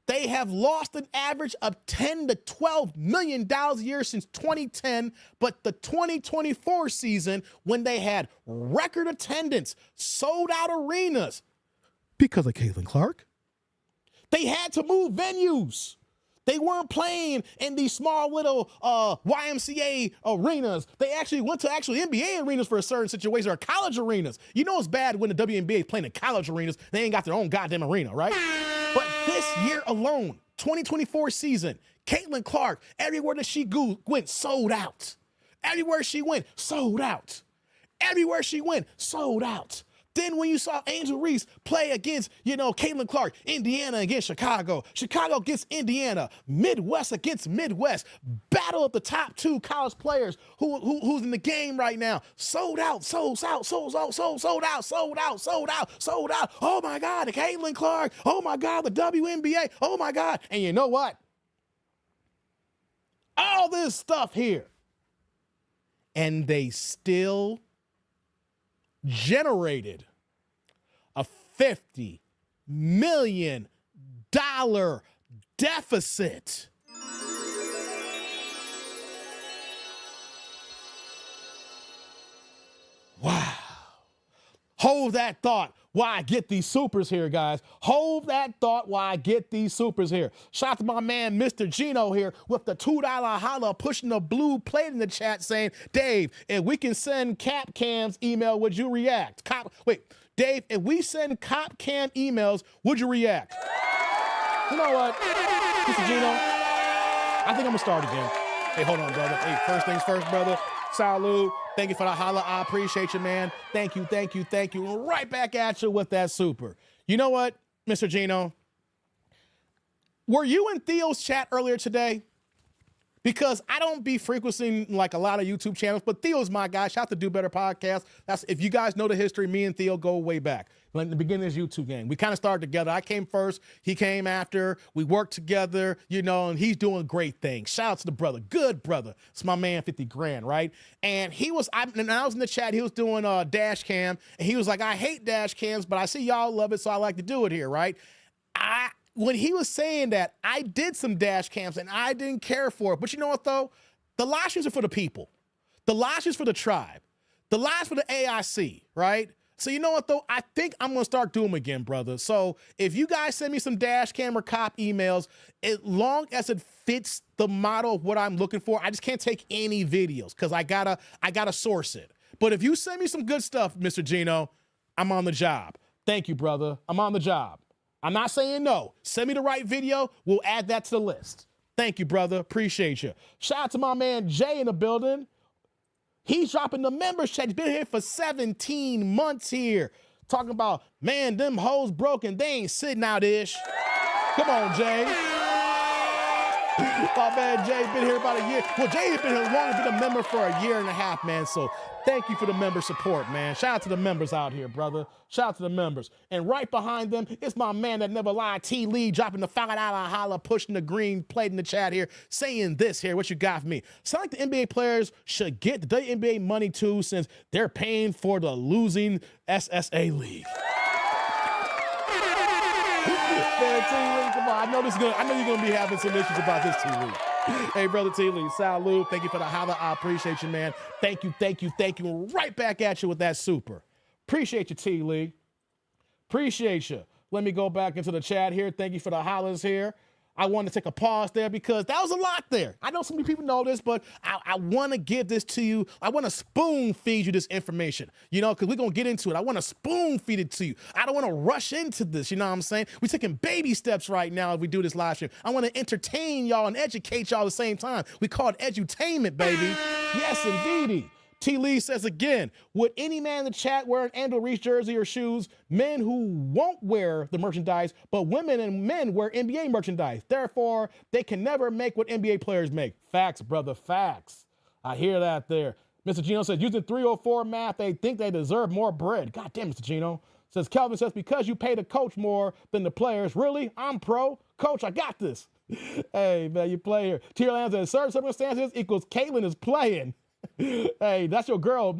they have lost an average of $10 to $12 million a year since 2010. But the 2024 season, when they had record attendance, sold out arenas, because of Caitlin Clark, they had to move venues. They weren't playing in these small little YMCA arenas. They actually went to NBA arenas for a certain situation, or college arenas. You know it's bad when the WNBA is playing in college arenas. They ain't got their own goddamn arena, right? But this year alone, 2024 season, Caitlin Clark, everywhere that she went, sold out. Everywhere she went, sold out. Everywhere she went, sold out. Then when you saw Angel Reese play against, Caitlin Clark, Indiana against Chicago against Indiana, Midwest against Midwest, battle of the top two college players who's in the game right now. Sold out. Oh my God, the Caitlin Clark. Oh my God, the WNBA. Oh my God. And you know what? All this stuff here. And they still generated a $50 million deficit. Wow. Hold that thought while I get these supers here, guys. Hold that thought while I get these supers here. Shout out to my man, Mr. Gino here with the $2 holla, pushing the blue plate in the chat saying, Dave, if we can send Cap Cam's email, would you react? Dave, if we send Cop Cam emails, would you react? You know what, Mr. Gino? I think I'm gonna start again. Hey, hold on, brother. Hey, first things first, brother. Salud. Thank you for the holla. I appreciate you, man. Thank you. Right back at you with that super. You know what, Mr. Gino? Were you in Theo's chat earlier today? Because I don't be frequenting like a lot of YouTube channels, but Theo's my guy. Shout out to Do Better Podcast. If you guys know the history, me and Theo go way back. Like in the beginning of his YouTube game. We kind of started together. I came first. He came after. We worked together, and he's doing great things. Shout out to the brother. Good brother. It's my man, 50 grand, right? And I was in the chat. He was doing dash cam. And he was like, I hate dash cams, but I see y'all love it, so I like to do it here, right? when he was saying that, I did some dash cams and I didn't care for it. But you know what, though? The live streams are for the people. The live streams for the tribe. The lives for the AIC, right? So you know what, though? I think I'm going to start doing them again, brother. So if you guys send me some dash cam or cop emails, as long as it fits the model of what I'm looking for, I just can't take any videos because I gotta source it. But if you send me some good stuff, Mr. Gino, I'm on the job. Thank you, brother. I'm on the job. I'm not saying no. Send me the right video. We'll add that to the list. Thank you, brother. Appreciate you. Shout out to my man Jay in the building. He's dropping the members check. He's been here for 17 months here. Talking about, man, them hoes broken. They ain't sitting out-ish. Come on, Jay. My man Jay been here about a year. Well, Jay has been here longer, been a member for a year and a half, man. So thank you for the member support, man. Shout out to the members out here, brother. Shout out to the members. And right behind them, it's my man that never lied, T. Lee, dropping the $5 holla, pushing the green plate in the chat here, saying this here. What you got for me? Sound like the NBA players should get the WNBA money too, since they're paying for the losing SSA league. Man, T. Lee, come on. I know you're gonna be having some issues about this, T. Lee. Hey, brother T. Lee, salute. Thank you for the holla. I appreciate you, man. Thank you. Right back at you with that super. Appreciate you, T. Lee. Appreciate you. Let me go back into the chat here. Thank you for the hollers here. I want to take a pause there because that was a lot there. I know so many people know this, but I want to give this to you. I want to spoon feed you this information, you know, because we're going to get into it. I want to spoon feed it to you. I don't want to rush into this, you know what I'm saying? We're taking baby steps right now as we do this live stream. I want to entertain y'all and educate y'all at the same time. We call it edutainment, baby. Yes, indeedy. T. Lee says again, would any man in the chat wear an Andrew Reese jersey or shoes? Men who won't wear the merchandise, but women and men wear NBA merchandise. Therefore, they can never make what NBA players make. Facts, brother, facts. I hear that there. Mr. Gino says, using 304 math, they think they deserve more bread. God damn, Mr. Gino. Says Kelvin says, because you pay the coach more than the players. Really? I'm pro. Coach, I got this. Hey, man, you play here. Tier Land says, certain circumstances equals Caitlin is playing. Hey, that's your girl,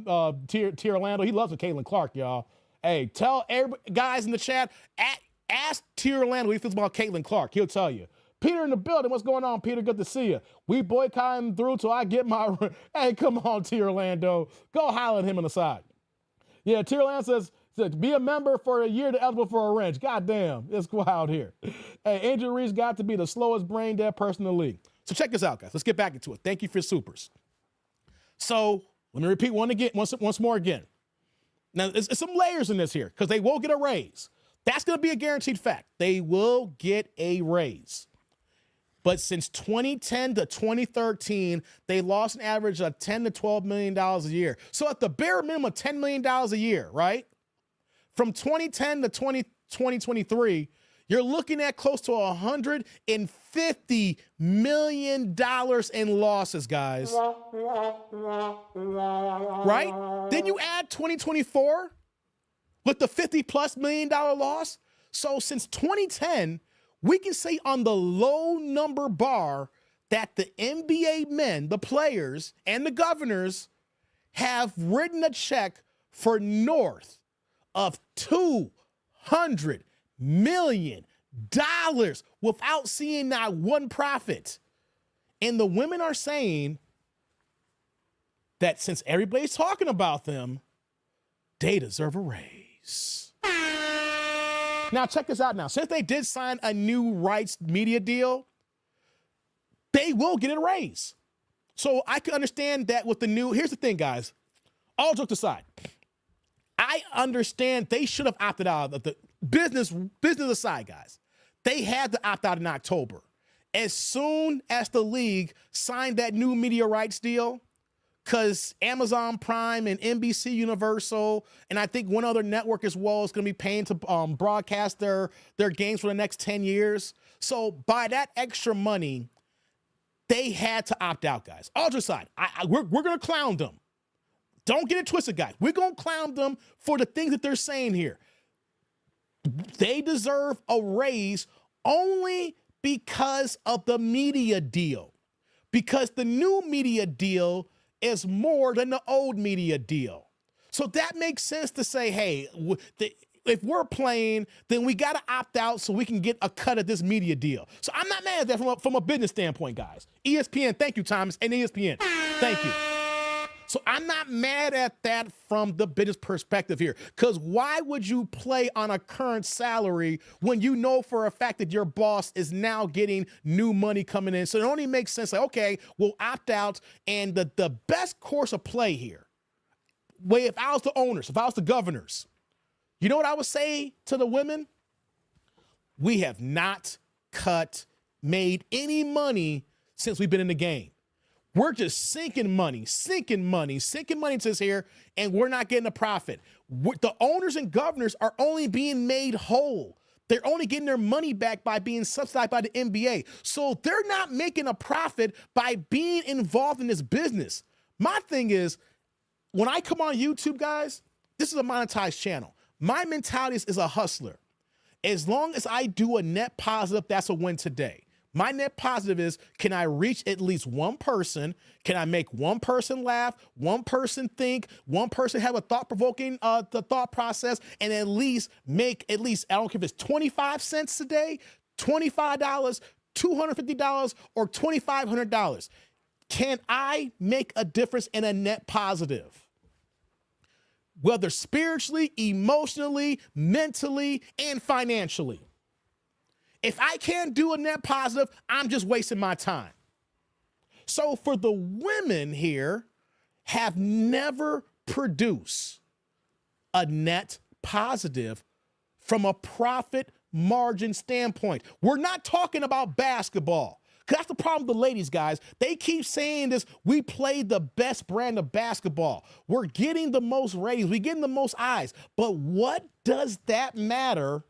Tier Orlando. He loves a Caitlin Clark, y'all. Hey, tell everybody, guys in the chat, ask Tier Orlando what he feels about Caitlin Clark. He'll tell you. Peter in the building. What's going on, Peter? Good to see you. We boycotting through till I get my... Hey, come on, Tier Orlando. Go holler at him on the side. Yeah, Tier Orlando says, be a member for a year to eligible for a wrench. God damn, it's wild here. Hey, Angel Reese got to be the slowest brain dead person in the league. So check this out, guys. Let's get back into it. Thank you for your supers. So let me repeat once more again. Now, there's some layers in this here because they will get a raise. That's going to be a guaranteed fact. They will get a raise. But since 2010 to 2013, they lost an average of $10 to $12 million a year. So at the bare minimum, $10 million a year, right? From 2010 to 2023, you're looking at close to $150 million in losses, guys. Right? Then you add 2024 with the $50+ million loss. So since 2010, we can say on the low number bar that the NBA men, the players, and the governors have written a check for north of $200 million without seeing not one profit. And the women are saying that since everybody's talking about them, they deserve a raise. Now, check this out now. Since they did sign a new rights media deal, they will get a raise. So I can understand that with the new, here's the thing, guys. All jokes aside, I understand they should have opted out of the business aside, guys. They had to opt out in October. As soon as the league signed that new media rights deal, because Amazon Prime and NBC Universal, and I think one other network as well is going to be paying to broadcast their games for the next 10 years. So by that extra money, they had to opt out, guys. All jokes aside, we're going to clown them. Don't get it twisted, guys. We're going to clown them for the things that they're saying here. They deserve a raise only because of the media deal. Because the new media deal is more than the old media deal. So that makes sense to say, hey, if we're playing, then we got to opt out so we can get a cut of this media deal. So I'm not mad at that from a business standpoint, guys. ESPN, thank you, Thomas, and ESPN, thank you. So I'm not mad at that from the business perspective here, because why would you play on a current salary when you know for a fact that your boss is now getting new money coming in? So it only makes sense like, okay, we'll opt out, and the best course of play here, if I was the owners, if I was the governors, you know what I would say to the women? We have not made any money since we've been in the game. We're just sinking money into this here, and we're not getting a profit. The owners and governors are only being made whole. They're only getting their money back by being subsidized by the NBA. So they're not making a profit by being involved in this business. My thing is, when I come on YouTube, guys, this is a monetized channel. My mentality is a hustler. As long as I do a net positive, that's a win today. My net positive is, can I reach at least one person? Can I make one person laugh, one person think, one person have a thought-provoking the thought process, and at least make I don't care if it's 25 cents a day, $25, $250, or $2,500. Can I make a difference in a net positive? Whether spiritually, emotionally, mentally, and financially. If I can't do a net positive, I'm just wasting my time. So for the women here, have never produced a net positive from a profit margin standpoint. We're not talking about basketball. Because that's the problem with the ladies, guys. They keep saying this, we play the best brand of basketball. We're getting the most ratings. We're getting the most eyes. But what does that matter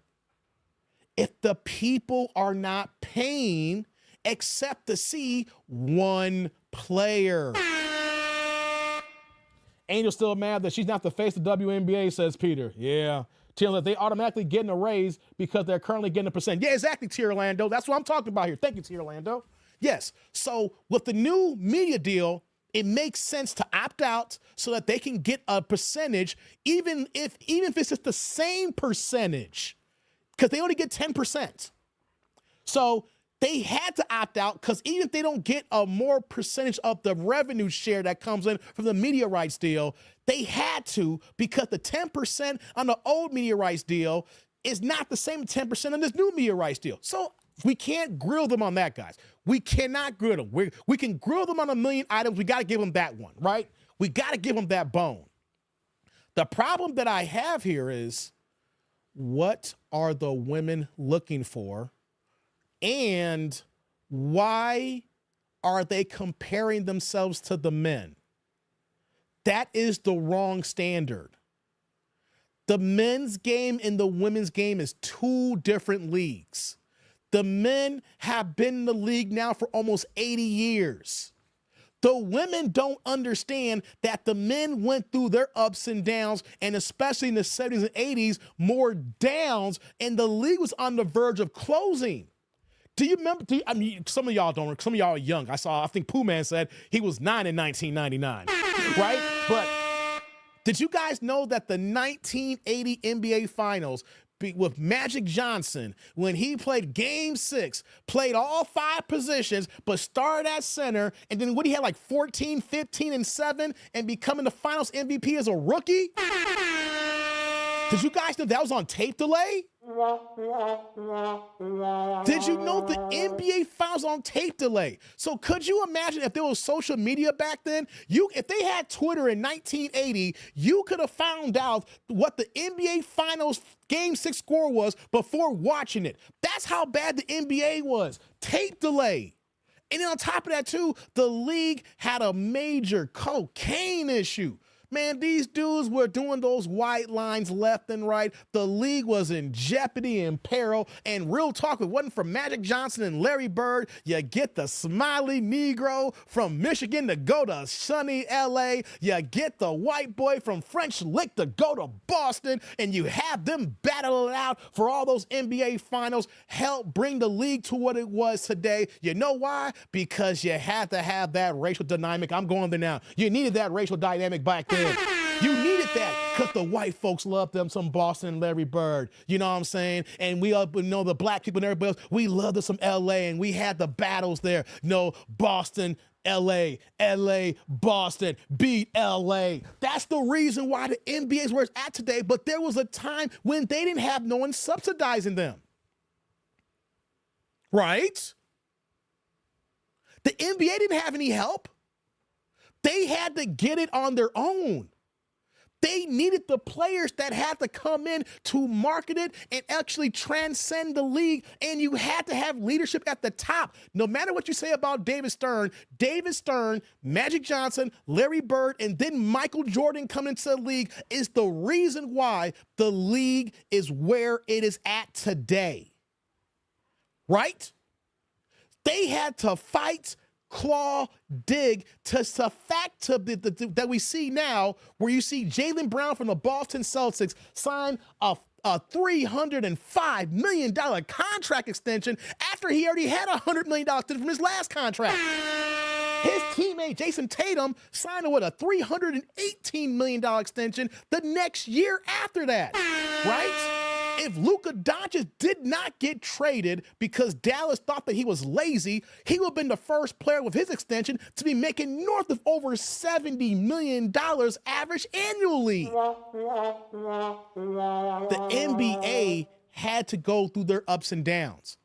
if the people are not paying except to see one player? Angel's still mad that she's not the face of WNBA, says Peter. Yeah. Tierlando, they automatically getting a raise because they're currently getting a percent. Yeah, exactly, Tierlando. That's what I'm talking about here. Thank you, Tierlando. Yes. So with the new media deal, it makes sense to opt out so that they can get a percentage, even if it's just the same percentage, because they only get 10%. So they had to opt out because even if they don't get a more percentage of the revenue share that comes in from the media rights deal, they had to, because the 10% on the old media rights deal is not the same 10% on this new media rights deal. So we can't grill them on that, guys. We cannot grill them. We can grill them on a million items. We got to give them that one, right? We got to give them that bone. The problem that I have here is, what are the women looking for? And why are they comparing themselves to the men? That is the wrong standard. The men's game and the women's game is two different leagues. The men have been in the league now for almost 80 years. The women don't understand that the men went through their ups and downs, and especially in the 70s and 80s, more downs, and the league was on the verge of closing. Do you remember? I mean, some of y'all don't. Some of y'all are young. I think Pooh Man said he was 9 in 1999, right? But did you guys know that the 1980 NBA Finals with Magic Johnson, when he played Game 6, played all 5 positions, but started at center, and then what he had like 14, 15, and 7, and becoming the Finals MVP as a rookie? Did you guys know that was on tape delay? Did you know the NBA Finals on tape delay? So could you imagine if there was social media back then? If they had Twitter in 1980, you could have found out what the NBA Finals Game 6 score was before watching it. That's how bad the NBA was. Tape delay. And then on top of that, too, the league had a major cocaine issue. Man, these dudes were doing those white lines left and right. The league was in jeopardy and peril. And real talk, if it wasn't for Magic Johnson and Larry Bird, you get the smiley Negro from Michigan to go to sunny LA. You get the white boy from French Lick to go to Boston. And you have them battle it out for all those NBA Finals. Help bring the league to what it was today. You know why? Because you had to have that racial dynamic. I'm going there now. You needed that racial dynamic back then. You needed that because the white folks love them some Boston and Larry Bird. You know what I'm saying? And we know the black people and everybody else, we loved some LA, and we had the battles there. Boston, LA, Boston, beat LA. That's the reason why the NBA is where it's at today. But there was a time when they didn't have no one subsidizing them. Right? The NBA didn't have any help. They had to get it on their own. They needed the players that had to come in to market it and actually transcend the league. And you had to have leadership at the top. No matter what you say about David Stern, Magic Johnson, Larry Bird, and then Michael Jordan coming into the league is the reason why the league is where it is at today. Right? They had to fight, claw, dig to the fact that we see now, where you see Jaylen Brown from the Boston Celtics sign a $305 million contract extension after he already had a $100 million extension from his last contract. His teammate Jason Tatum signed a $318 million extension the next year after that, right? If Luka Doncic did not get traded because Dallas thought that he was lazy, he would have been the first player with his extension to be making north of over $70 million average annually. The NBA had to go through their ups and downs.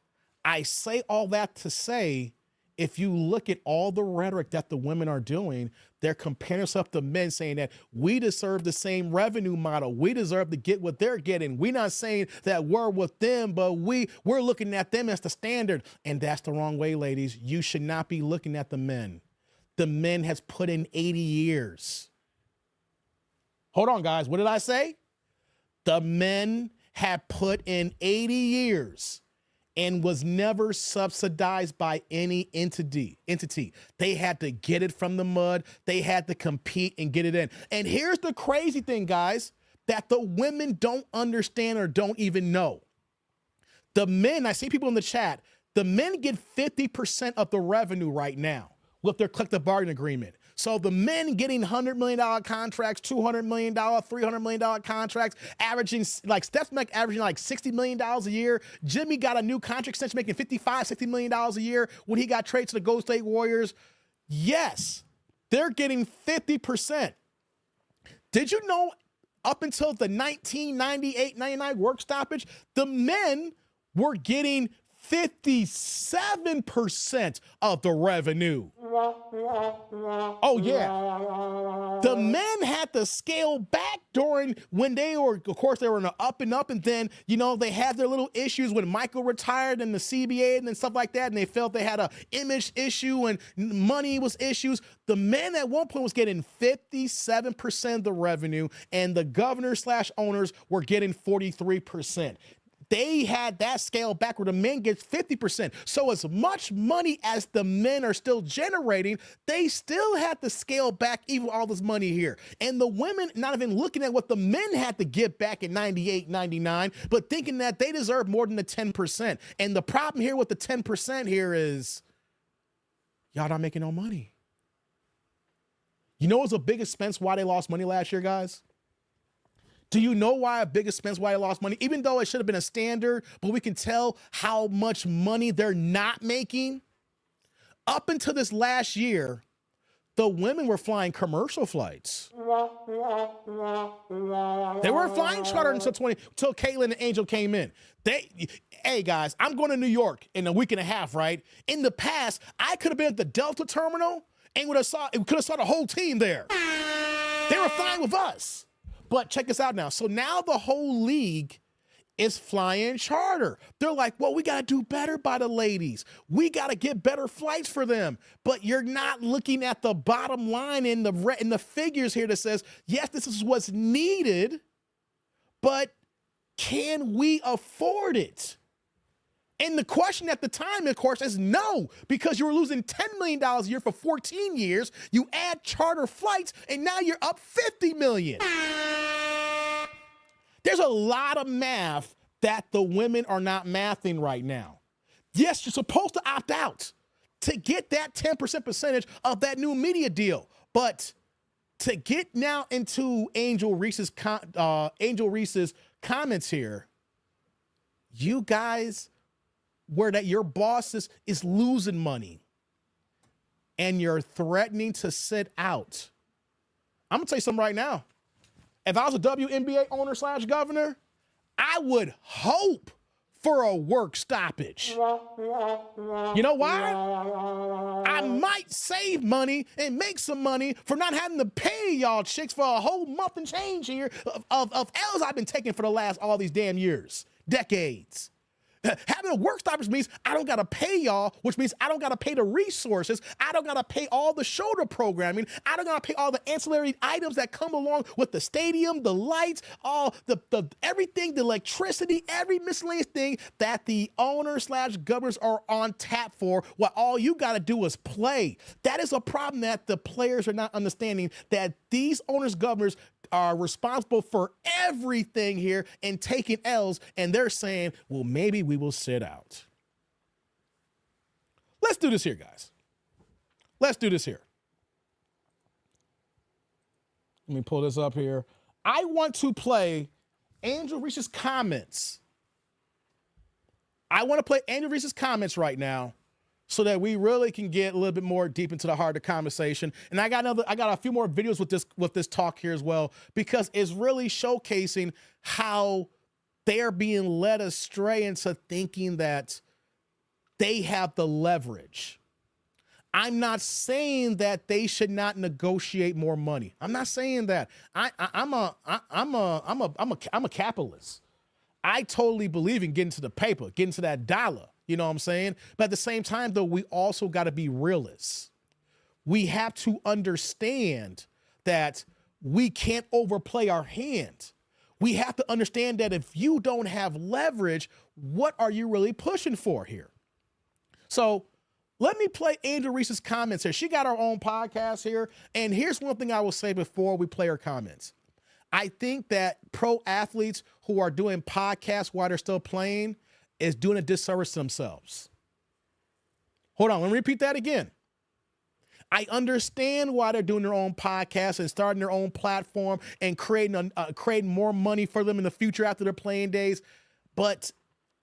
I say all that to say, if you look at all the rhetoric that the women are doing, they're comparing themselves to men, saying that we deserve the same revenue model. We deserve to get what they're getting. We're not saying that we're with them, but we're looking at them as the standard. And that's the wrong way, ladies. You should not be looking at the men. The men has put in 80 years. Hold on, guys. What did I say? The men have put in 80 years and was never subsidized by any entity. They had to get it from the mud. They had to compete and get it in. And here's the crazy thing, guys, that the women don't understand or don't even know. The men, I see people in the chat, the men get 50% of the revenue right now with their collective bargaining agreement. So the men getting $100 million contracts, $200 million, $300 million contracts, averaging, like Steph's averaging like $60 million a year. Jimmy got a new contract extension making $60 million a year when he got traded to the Golden State Warriors. Yes, they're getting 50%. Did you know up until the 1998-99 work stoppage, the men were getting 57% of the revenue. Oh, yeah. The men had to scale back during when they were, of course, they were in an up and up. And then, they had their little issues when Michael retired and the CBA and stuff like that. And they felt they had an image issue and money was issues. The men at one point was getting 57% of the revenue, and the governors/owners were getting 43%. They had that scale back where the men get 50%. So as much money as the men are still generating, they still had to scale back even all this money here. And the women not even looking at what the men had to get back in 98, 99, but thinking that they deserve more than the 10%. And the problem here with the 10% here is y'all not making no money. You know what's a big expense why they lost money last year, guys? Do you know why a big expense why they lost money? Even though it should have been a standard, but we can tell how much money they're not making. Up until this last year, the women were flying commercial flights. They weren't flying charter until Caitlin and Angel came in. Hey guys, I'm going to New York in a week and a half, right? In the past, I could have been at the Delta terminal and could have saw the whole team there. They were flying with us. But check this out now. So now the whole league is flying charter. They're like, well, we got to do better by the ladies. We got to get better flights for them. But you're not looking at the bottom line in the figures here that says, yes, this is what's needed, but can we afford it? And the question at the time, of course, is no, because you were losing $10 million a year for 14 years. You add charter flights, and now you're up $50 million. There's a lot of math that the women are not mathing right now. Yes, you're supposed to opt out to get that 10% percentage of that new media deal. But to get now into Angel Reese's comments here, you guys, where that your boss is losing money and you're threatening to sit out. I'm gonna tell you something right now. If I was a WNBA owner / governor, I would hope for a work stoppage. You know why? I might save money and make some money for not having to pay y'all chicks for a whole month and change here of L's I've been taking for the last all these damn years, decades. Having a work stoppage means I don't got to pay y'all, which means I don't got to pay the resources. I don't got to pay all the shoulder programming. I don't got to pay all the ancillary items that come along with the stadium, the lights, all the everything, the electricity, every miscellaneous thing that the owners / governors are on tap for, what all you got to do is play. That is a problem that the players are not understanding, that these owners, governors are responsible for everything here and taking L's, and they're saying, well, maybe we will sit out. Let's do this here, guys. Let's do this here. Let me pull this up here. I want to play Angel Reese's comments. I want to play Angel Reese's comments right now, so that we really can get a little bit more deep into the heart of the conversation. And I got a few more videos with this talk here as well, because it's really showcasing how they're being led astray into thinking that they have the leverage. I'm not saying that they should not negotiate more money. I'm not saying that. I'm a capitalist. I totally believe in getting to the paper, getting to that dollar. You know what I'm saying? But at the same time, though, we also got to be realists. We have to understand that we can't overplay our hand. We have to understand that if you don't have leverage, what are you really pushing for here? So let me play Angel Reese's comments here. She got her own podcast here. And here's one thing I will say before we play her comments. I think that pro athletes who are doing podcasts while they're still playing is doing a disservice to themselves. Hold on, let me repeat that again. I understand why they're doing their own podcast and starting their own platform and creating more money for them in the future after their playing days. But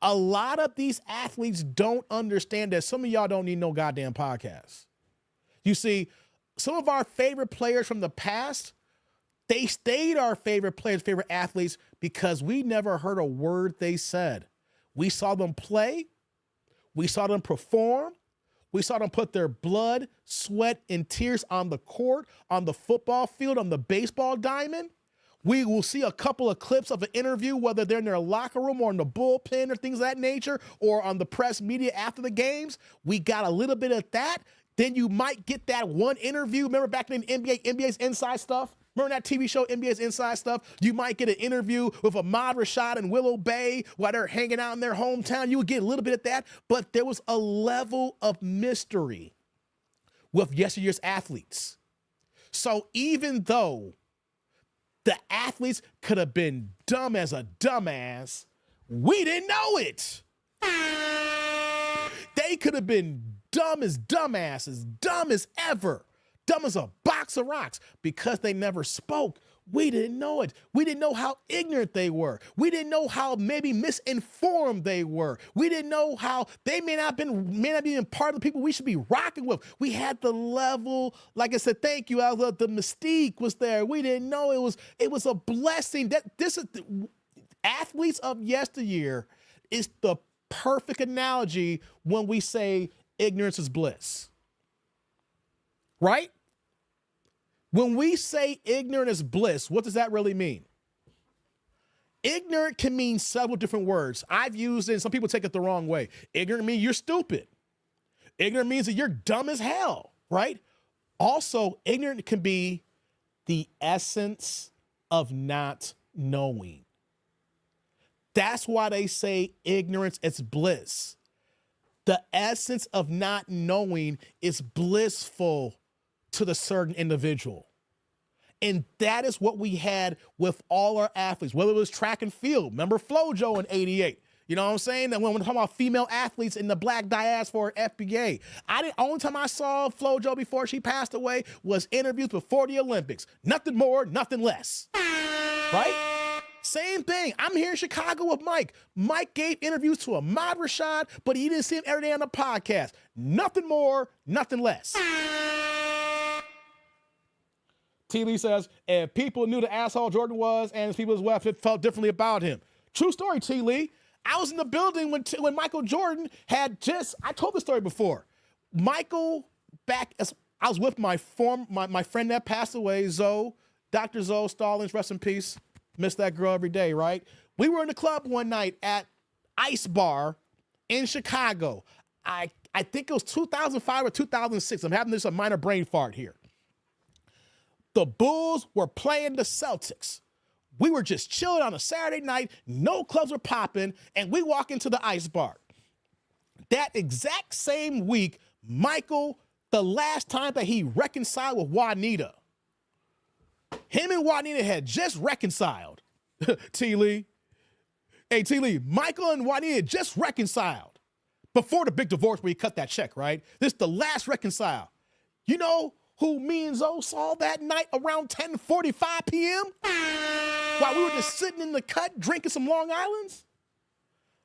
a lot of these athletes don't understand that some of y'all don't need no goddamn podcast. You see, some of our favorite players from the past, they stayed our favorite players, favorite athletes, because we never heard a word they said. We saw them play. We saw them perform. We saw them put their blood, sweat, and tears on the court, on the football field, on the baseball diamond. We will see a couple of clips of an interview, whether they're in their locker room or in the bullpen or things of that nature, or on the press media after the games. We got a little bit of that. Then you might get that one interview. Remember back in the NBA's Inside Stuff? Remember that TV show, NBA's Inside Stuff? You might get an interview with Ahmad Rashad and Willow Bay while they're hanging out in their hometown. You would get a little bit of that, but there was a level of mystery with yesteryear's athletes. So even though the athletes could have been dumb as a dumbass, we didn't know it. They could have been dumb as dumbasses, dumb as ever. Dumb as a box of rocks, because they never spoke. We didn't know it. We didn't know how ignorant they were. We didn't know how maybe misinformed they were. We didn't know how they may not be part of the people we should be rocking with. We had the level, like I said, thank you, Alva, the mystique was there. We didn't know it was a blessing. That this is athletes of yesteryear is the perfect analogy when we say ignorance is bliss. Right? When we say ignorant is bliss, what does that really mean? Ignorant can mean several different words. I've used it, and some people take it the wrong way. Ignorant means you're stupid. Ignorant means that you're dumb as hell, right? Also, ignorant can be the essence of not knowing. That's why they say ignorance is bliss. The essence of not knowing is blissful to the certain individual. And that is what we had with all our athletes, whether it was track and field. Remember Flojo in '88. You know what I'm saying? That when we're talking about female athletes in the black diaspora FBA, only time I saw FloJo before she passed away was interviews before the Olympics. Nothing more, nothing less. Right? Same thing. I'm here in Chicago with Mike. Mike gave interviews to Ahmad Rashad, but he didn't see him every day on the podcast. Nothing more, nothing less. T. Lee says, if people knew the asshole Jordan was and his people as well, it felt differently about him. True story, T. Lee. I was in the building when Michael Jordan had I told the story before. Michael, I was with my friend that passed away, Zoe, Dr. Zoe Stallings, rest in peace. Miss that girl every day, right? We were in the club one night at Ice Bar in Chicago. I think it was 2005 or 2006. I'm having a minor brain fart here. The Bulls were playing the Celtics. We were just chilling on a Saturday night. No clubs were popping, and we walk into the Ice Bar. That exact same week, Michael, the last time that he reconciled with Juanita, him and Juanita had just reconciled. T. Lee. Hey, T. Lee, Michael and Juanita just reconciled before the big divorce where he cut that check, right? This is the last reconcile. You know who me and Zoe saw that night around 10:45 p.m.? While we were just sitting in the cut drinking some Long Islands?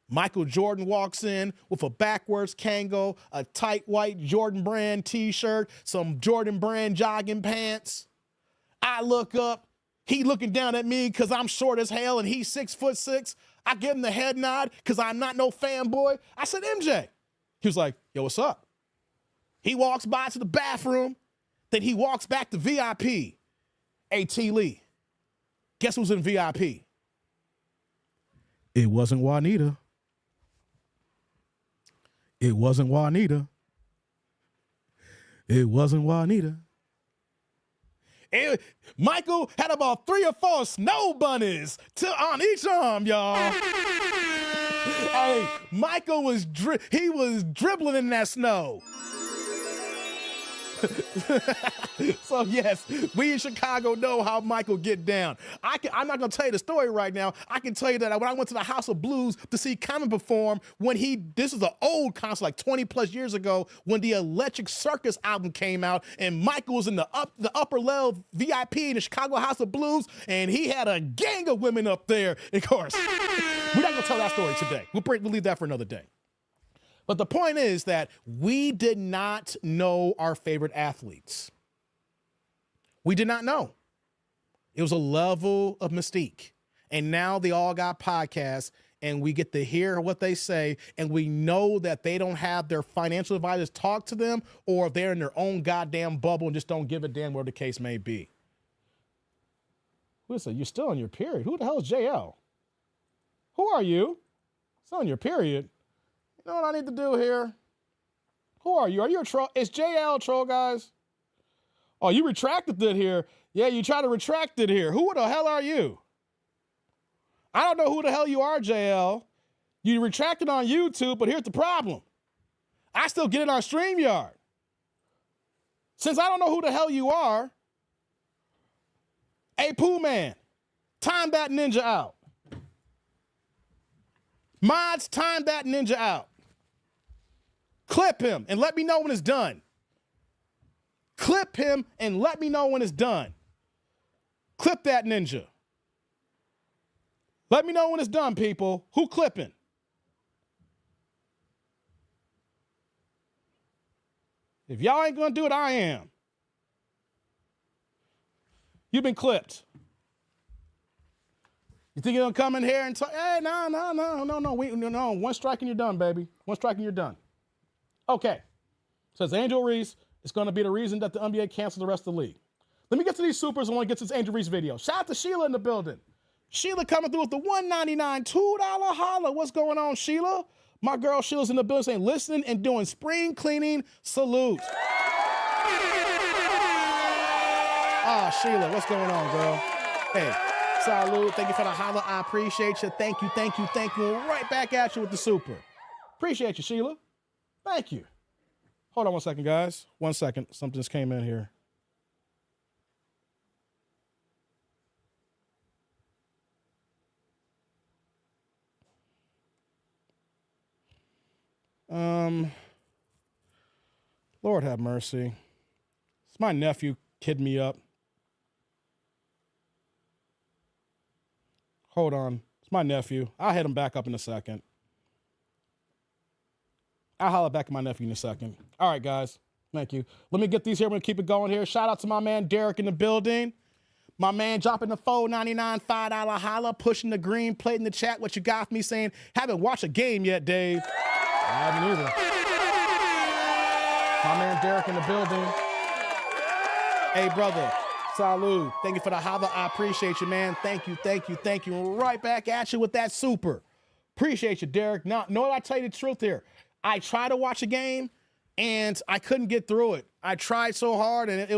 Michael Jordan walks in with a backwards Kango, a tight white Jordan brand t-shirt, some Jordan brand jogging pants. I look up, he looking down at me because I'm short as hell and he's 6'6". I give him the head nod because I'm not no fanboy. I said, MJ. He was like, yo, what's up? He walks by to the bathroom, then he walks back to VIP. Hey, T. Lee. Guess who's in VIP? It wasn't Juanita. It wasn't Juanita. It wasn't Juanita. Michael had about 3 or 4 snow bunnies on each arm, y'all. Hey, Michael was dribbling in that snow. So yes, we in Chicago know how Michael get down. I'm not gonna tell you the story right now. I can tell you that when I went to the House of Blues to see Common perform, this is an old concert, like 20 plus years ago, when the Electric Circus album came out, and Michael was in the upper level VIP in the Chicago House of Blues, and he had a gang of women up there. Of course, we're not gonna tell that story today. We'll leave that for another day. But the point is that we did not know our favorite athletes. We did not know. It was a level of mystique. And now they all got podcasts, and we get to hear what they say, and we know that they don't have their financial advisors talk to them, or they're in their own goddamn bubble and just don't give a damn where the case may be. Listen, you're still on your period. Who the hell is JL? Who are you? Still on your period? You know what I need to do here? Who are you? Are you a troll? Is JL a troll, guys? Oh, you retracted it here. Yeah, you try to retract it here. Who the hell are you? I don't know who the hell you are, JL. You retracted on YouTube, but here's the problem. I still get it on StreamYard. Since I don't know who the hell you are, hey, Pooh Man, time that ninja out. Mods, time that ninja out. Clip him and let me know when it's done. Clip him and let me know when it's done. Clip that ninja. Let me know when it's done, people. Who clipping? If y'all ain't gonna do it, I am. You've been clipped. You think you're gonna come in here and talk? Hey, no. No. One strike and you're done, baby. One strike and you're done. Okay. Says Angel Reese is gonna be the reason that the NBA cancels the rest of the league. Let me get to these supers. I want to get to this Angel Reese video. Shout out to Sheila in the building. Sheila coming through with the $1.99 $2 holla. What's going on, Sheila? My girl Sheila's in the building saying listening and doing spring cleaning. Salute. Sheila, what's going on, girl? Hey, salute. Thank you for the holla. I appreciate you. Thank you. Right back at you with the super. Appreciate you, Sheila. Thank you. Hold on one second, guys. 1 second. Something just came in here. Lord have mercy. It's my nephew kidding me up. Hold on. It's my nephew. I'll hit him back up in a second. I'll holler back at my nephew in a second. All right, guys. Thank you. Let me get these here. We're going to keep it going here. Shout out to my man Derek in the building. My man dropping the $4.99 $5 holla, pushing the green plate in the chat. What you got for me saying, haven't watched a game yet, Dave. I haven't either. My man Derek in the building. Hey, brother. Salud. Thank you for the holla. I appreciate you, man. Thank you, thank you, thank you. Right back at you with that super. Appreciate you, Derek. Now, know what? I tell you the truth here. I tried to watch a game, and I couldn't get through it. I tried so hard, and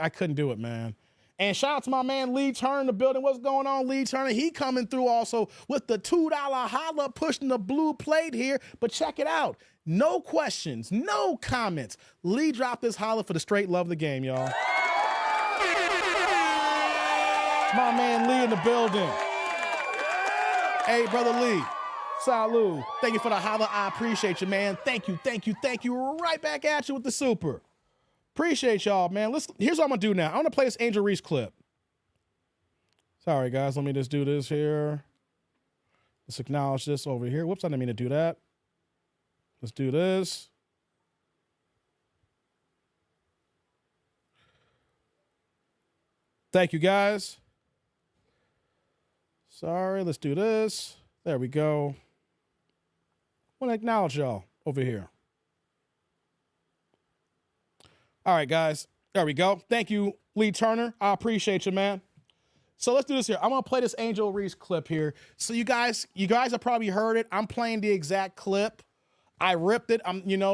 I couldn't do it, man. And shout out to my man Lee Turner in the building. What's going on, Lee Turner? He coming through also with the $2 holla, pushing the blue plate here. But check it out. No questions, no comments. Lee dropped this holla for the straight love of the game, y'all. My man Lee in the building. Hey, brother Lee. Salud. Thank you for the holla. I appreciate you, man. Thank you, thank you, thank you. Right back at you with the super. Appreciate y'all, man. Here's what I'm going to do now. I'm going to play this Angel Reese clip. Sorry, guys. Let me just do this here. Let's acknowledge this over here. Whoops, I didn't mean to do that. Let's do this. Thank you, guys. Sorry, let's do this. There we go. I want to acknowledge y'all over here. All right, guys. There we go. Thank you, Lee Turner. I appreciate you, man. So let's do this here. I'm going to play this Angel Reese clip here. So you guys have probably heard it. I'm playing the exact clip. I ripped it.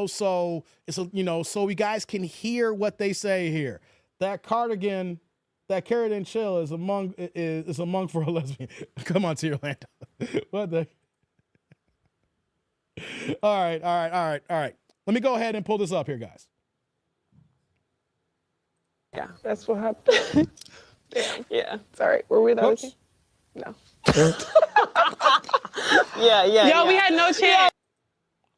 So it's so you guys can hear what they say here. That cardigan chill is among for a lesbian. Come on, to Orlando. What the? All right. Let me go ahead and pull this up here, guys. Yeah, that's what happened. Damn. Yeah. Sorry. Were we the other team? No. Yeah. Yo, we had no chance. Yeah.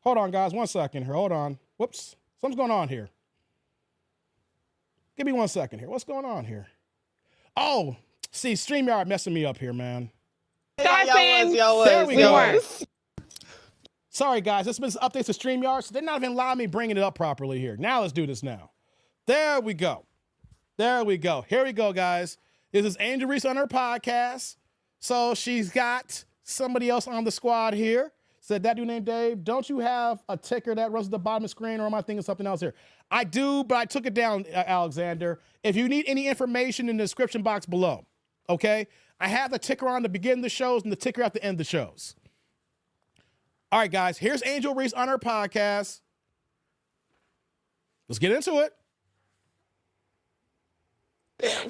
Hold on, guys. 1 second here. Hold on. Whoops. Something's going on here. Give me 1 second here. What's going on here? Oh, see, StreamYard messing me up here, man. There we go. Sorry, guys. This has been updates to StreamYard, so they're not even allowing me bringing it up properly here. Now let's do this now. There we go. Here we go, guys. This is Angel Reese on her podcast. So she's got somebody else on the squad here. Said, that dude named Dave, don't you have a ticker that runs at the bottom of the screen, or am I thinking something else here? I do, but I took it down, Alexander. If you need any information in the description box below, okay? I have the ticker on the beginning of the shows and the ticker at the end of the shows. All right, guys, here's Angel Reese on her podcast. Let's get into it.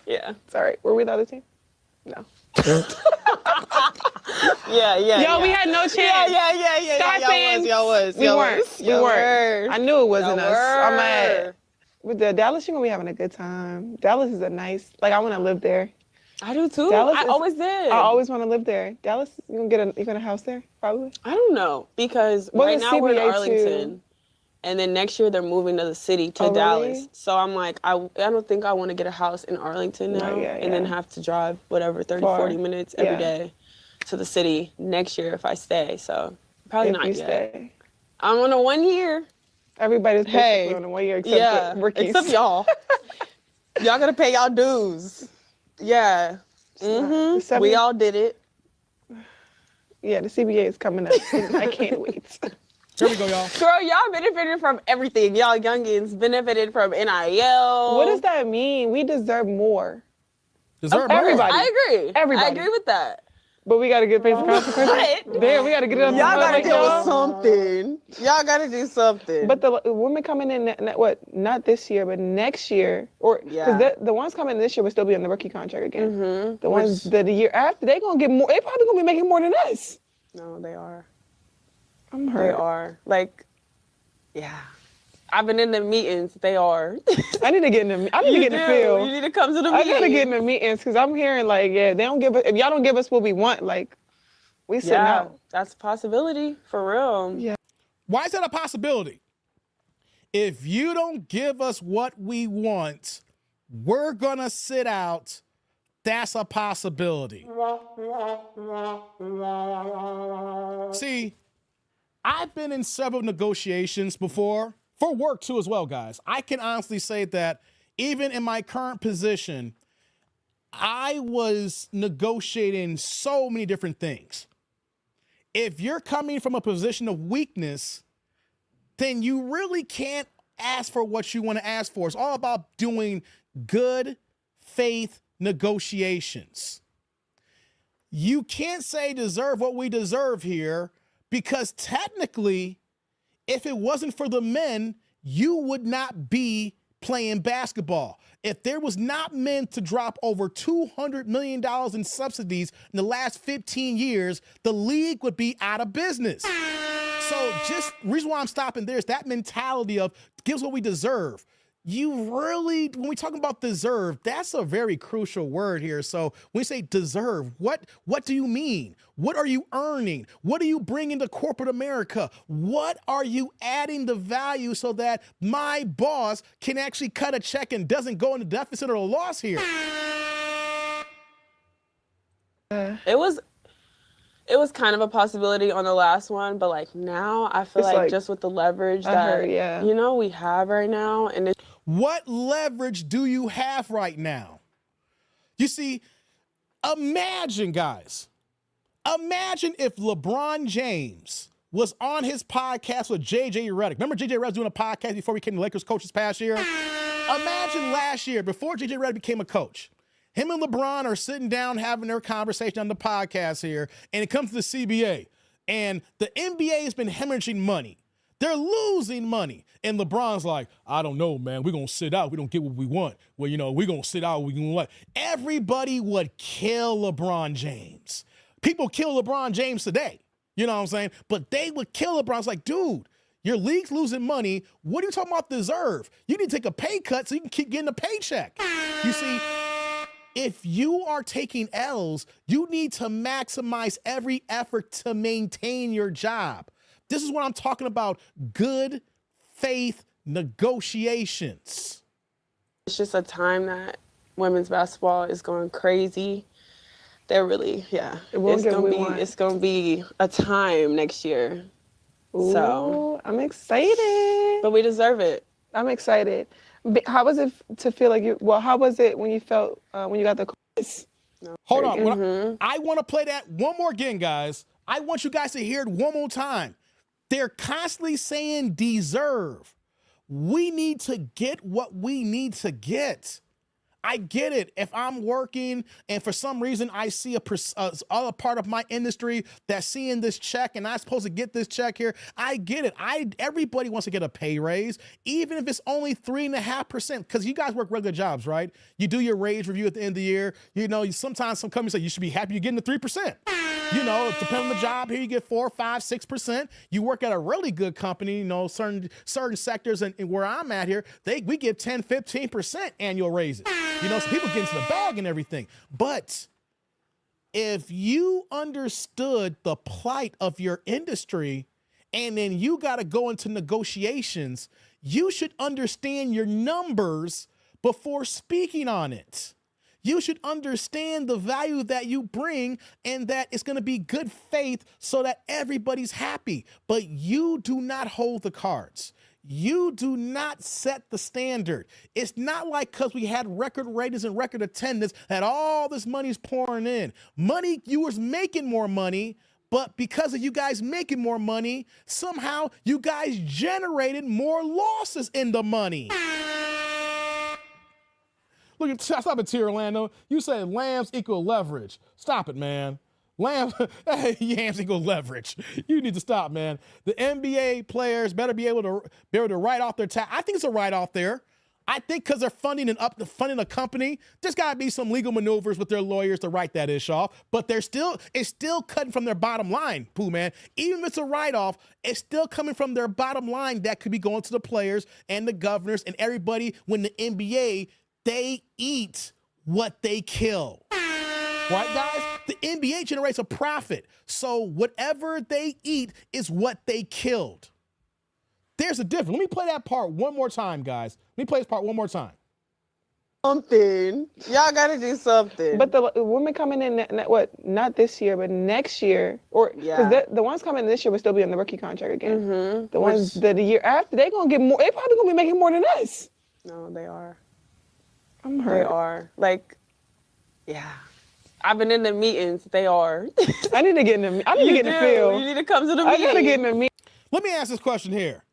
Yeah. Sorry. Were we the other team? No. Yeah. Yo, we had no chance. Yeah. Start saying y'all was. We weren't. I knew it wasn't us. I'm mad. With the Dallas, you're gonna be having a good time. Dallas is a nice. I want to live there. I do too. I always did. I always want to live there. Dallas, you gonna get a house there? Probably. I don't know because right now we're in Arlington. And then next year they're moving to the city to Dallas. Really? So I'm like, I don't think I want to get a house in Arlington now and then have to drive 30-40 minutes every day to the city next year if I stay. So probably not yet. Stay. I'm on a 1 year. Everybody's basically on a 1 year except rookies. Except y'all. Y'all gotta pay y'all dues. Yeah. Mm-hmm. We all did it. Yeah, the CBA is coming up. I can't wait. Here we go, y'all. Girl, y'all benefited from everything. Y'all youngins benefited from NIL. What does that mean? We deserve more. Everybody. I agree. Everybody. I agree with that. But we got to get paid for consequences. Damn, we got to get it up. Y'all got to do something. Y'all got to do something. But the women coming in, not this year, but next year. Because the ones coming in this year will still be on the rookie contract again. Mm-hmm. The ones that the year after, they're going to get more. They probably going to be making more than us. No, they are. I'm hurt. They are. I've been in the meetings. They are. I need to get in the field. You need to come to the meetings. I gotta get in the meetings because I'm hearing they don't give us, if y'all don't give us what we want, we sitting out. That's a possibility for real. Yeah. Why is that a possibility? If you don't give us what we want, we're going to sit out. That's a possibility. See, I've been in several negotiations before, for work too as well, guys. I can honestly say that even in my current position, I was negotiating so many different things. If you're coming from a position of weakness, then you really can't ask for what you want to ask for. It's all about doing good faith negotiations. You can't say deserve what we deserve here, because technically, if it wasn't for the men, you would not be playing basketball. If there was not men to drop over $200 million in subsidies in the last 15 years, the league would be out of business. So just reason why I'm stopping there is that mentality of give us what we deserve. You really, when we talk about deserve, that's a very crucial word here. So when we say deserve, what do you mean? What are you earning? What are you bringing to corporate America? What are you adding the value so that my boss can actually cut a check and doesn't go into deficit or a loss here? It was kind of a possibility on the last one, but like now I feel like just with the leverage that you know we have right now, and what leverage do you have right now? You see, imagine, guys, imagine if LeBron James was on his podcast with JJ Redick. Remember JJ Redick doing a podcast before he became the Lakers coach this past year? Imagine last year, before JJ Redick became a coach, him and LeBron are sitting down having their conversation on the podcast here, and it comes to the CBA. And the NBA has been hemorrhaging money. They're losing money. And LeBron's like, I don't know, man. We're going to sit out. We don't get what we want. Well, you know, we're going to sit out. We're going to what? Everybody would kill LeBron James. People kill LeBron James today. You know what I'm saying? But they would kill LeBron. It's like, dude, your league's losing money. What are you talking about deserve? You need to take a pay cut so you can keep getting a paycheck. You see, if you are taking L's, you need to maximize every effort to maintain your job. This is what I'm talking about, good faith negotiations. It's just a time that women's basketball is going crazy. They're really, it's gonna be a time next year. Ooh, so I'm excited. But we deserve it. I'm excited. How was it to feel like how was it when you felt, when you got the calls? Hold on. I want to play that one more again, guys. I want you guys to hear it one more time. They're constantly saying deserve. We need to get what we need to get. I get it. If I'm working and for some reason I see other part of my industry that's seeing this check and I'm supposed to get this check here, I get it. Everybody wants to get a pay raise, even if it's only 3.5%, because you guys work regular jobs, right? You do your raise review at the end of the year. You know, sometimes some companies say you should be happy you're getting the 3%. You know, depending on the job here, you get 4, 5, 6%. You work at a really good company, you know, certain sectors and where I'm at here, we give 10, 15% annual raises. You know, so people get into the bag and everything. But if you understood the plight of your industry and then you got to go into negotiations, you should understand your numbers before speaking on it. You should understand the value that you bring and that it's going to be good faith so that everybody's happy. But you do not hold the cards. You do not set the standard. It's not like because we had record ratings and record attendance that all this money's pouring in. You was making more money, but because of you guys making more money, somehow you guys generated more losses in the money. Look, stop it, T. Orlando. You said lambs equal leverage. Stop it, man. Yams equal leverage. You need to stop, man. The NBA players better be able to write off their tax. I think it's a write-off there. I think because they're funding a company, there's got to be some legal maneuvers with their lawyers to write that ish off. But it's still cutting from their bottom line, Pooh, man. Even if it's a write-off, it's still coming from their bottom line that could be going to the players and the governors and everybody. When the NBA, they eat what they kill. Right, guys? The NBA generates a profit. So whatever they eat is what they killed. There's a difference. Let me play that part one more time, guys. Let me play this part one more time. Something. Y'all gotta do something. But the women coming in, not this year, but next year, or because the ones coming in this year will still be on the rookie contract again. Mm-hmm. The ones that the year after, they gonna get more. They probably gonna be making more than us. No, they are. I'm hurt. They are. Like, yeah. I've been in the meetings. They are. I need to get in the. I need to get in the field. You need to come to the meeting. I gotta get in the meeting. Let me ask this question here,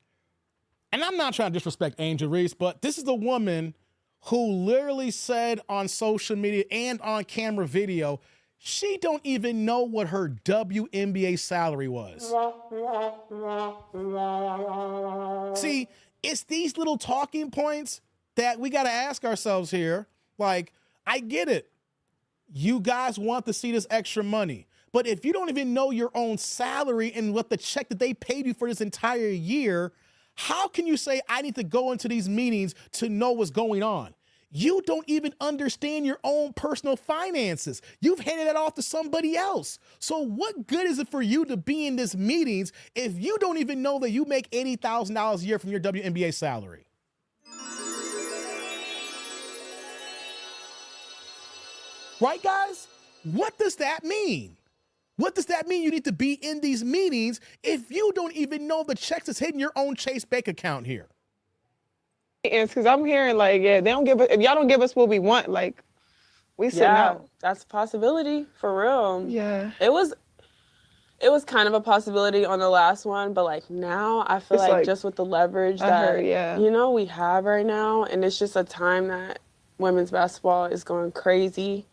and I'm not trying to disrespect Angel Reese, but this is the woman who literally said on social media and on camera video, she don't even know what her WNBA salary was. See, it's these little talking points that we got to ask ourselves here. Like, I get it. You guys want to see this extra money. But if you don't even know your own salary and what the check that they paid you for this entire year, how can you say I need to go into these meetings to know what's going on? You don't even understand your own personal finances. You've handed that off to somebody else. So what good is it for you to be in these meetings if you don't even know that you make $80,000 a year from your WNBA salary? Right, guys? What does that mean? What does that mean you need to be in these meetings if you don't even know the checks that's hitting your own Chase bank account here? Because I'm hearing like, they don't give us, if y'all don't give us what we want, like, we sit out. That's a possibility, for real. Yeah. It was kind of a possibility on the last one, but like now I feel like just with the leverage that, you know, we have right now, and it's just a time that women's basketball is going crazy.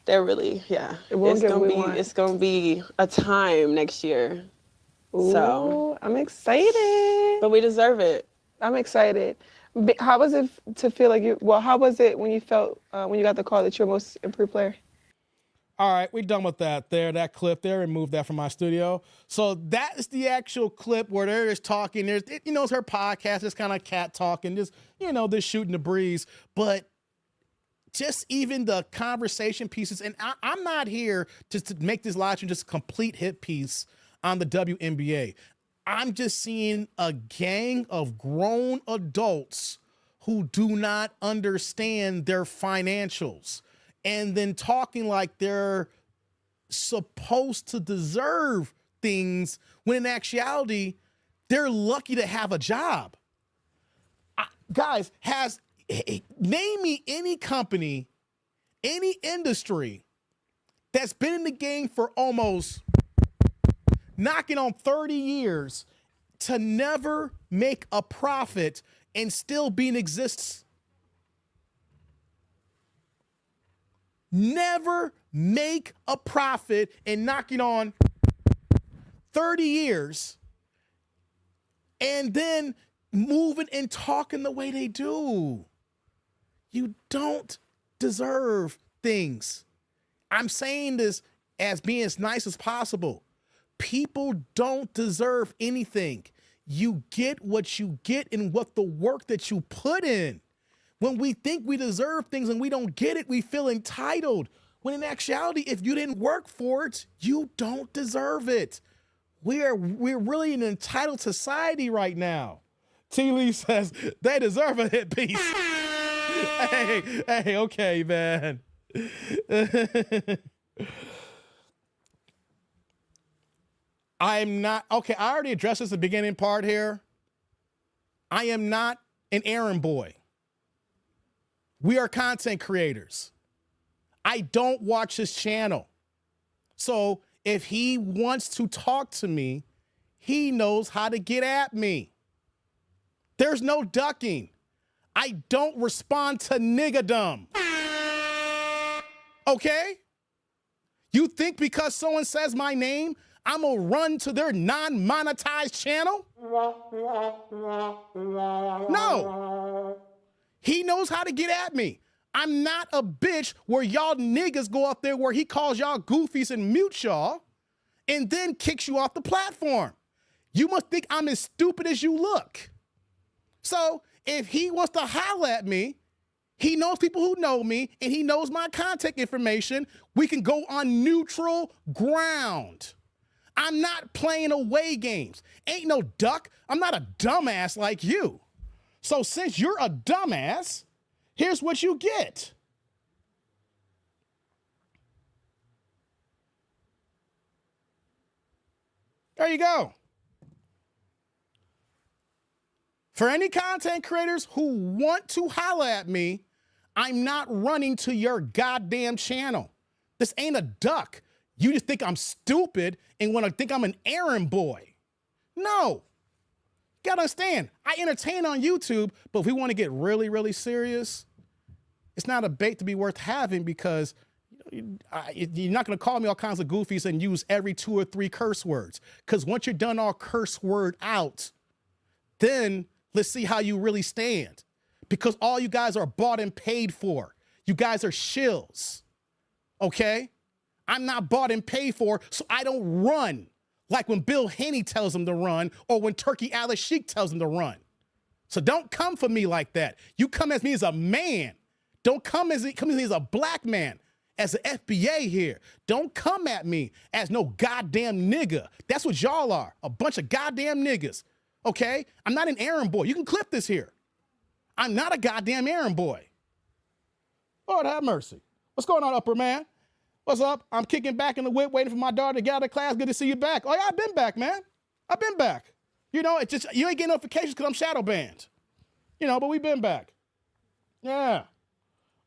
They're really, it's gonna be a time next year. Ooh, so I'm excited. But we deserve it. I'm excited. How was it to feel like how was it when you felt, when you got the call that you're most improved player? All right, we're done with that that clip there. Remove that from my studio. So that is the actual clip where they're just talking. There's, it's her podcast, just kind of cat talking, just, just shooting the breeze. But just even the conversation pieces, and I'm not here just to make this live stream just a complete hit piece on the WNBA. I'm just seeing a gang of grown adults who do not understand their financials and then talking like they're supposed to deserve things when in actuality, they're lucky to have a job. Guys, name me any company, any industry that's been in the game for almost knocking on 30 years to never make a profit and still be in existence. Never make a profit and knocking on 30 years and then moving and talking the way they do. You don't deserve things. I'm saying this as being as nice as possible. People don't deserve anything. You get what you get and what the work that you put in. When we think we deserve things and we don't get it, we feel entitled. When in actuality, if you didn't work for it, you don't deserve it. We're really an entitled society right now. T. Lee says they deserve a hit piece. Hey, okay, man. I'm not, okay, I already addressed this at the beginning part here. I am not an errand boy. We are content creators. I don't watch his channel. So if he wants to talk to me, he knows how to get at me. There's no ducking. I don't respond to niggadom. Okay? You think because someone says my name, I'm gonna run to their non-monetized channel? No. He knows how to get at me. I'm not a bitch where y'all niggas go up there where he calls y'all goofies and mute y'all and then kicks you off the platform. You must think I'm as stupid as you look. So if he wants to holler at me, he knows people who know me and he knows my contact information. We can go on neutral ground. I'm not playing away games. Ain't no duck. I'm not a dumbass like you. So since you're a dumbass, here's what you get. There you go. For any content creators who want to holler at me, I'm not running to your goddamn channel. This ain't a duck. You just think I'm stupid and want to think I'm an errand boy. No. You gotta understand, I entertain on YouTube, but if we want to get really, really serious, it's not a bait to be worth having because you're not going to call me all kinds of goofies and use every 2 or 3 curse words. Because once you're done all curse word out, then let's see how you really stand. Because all you guys are bought and paid for. You guys are shills. Okay? I'm not bought and paid for, so I don't run like when Bill Haney tells him to run or when Turkey Al-Sheikh tells him to run. So don't come for me like that. You come as me as a man. Don't come as me as a black man, as an FBA here. Don't come at me as no goddamn nigga. That's what y'all are, a bunch of goddamn niggas, okay? I'm not an errand boy. You can clip this here. I'm not a goddamn errand boy. Lord have mercy. What's going on, upper man? What's up? I'm kicking back in the whip, waiting for my daughter to get out of class. Good to see you back. Oh, yeah, I've been back, man. I've been back. You know, it's just, you ain't getting notifications because I'm shadow banned. You know, but we've been back. Yeah.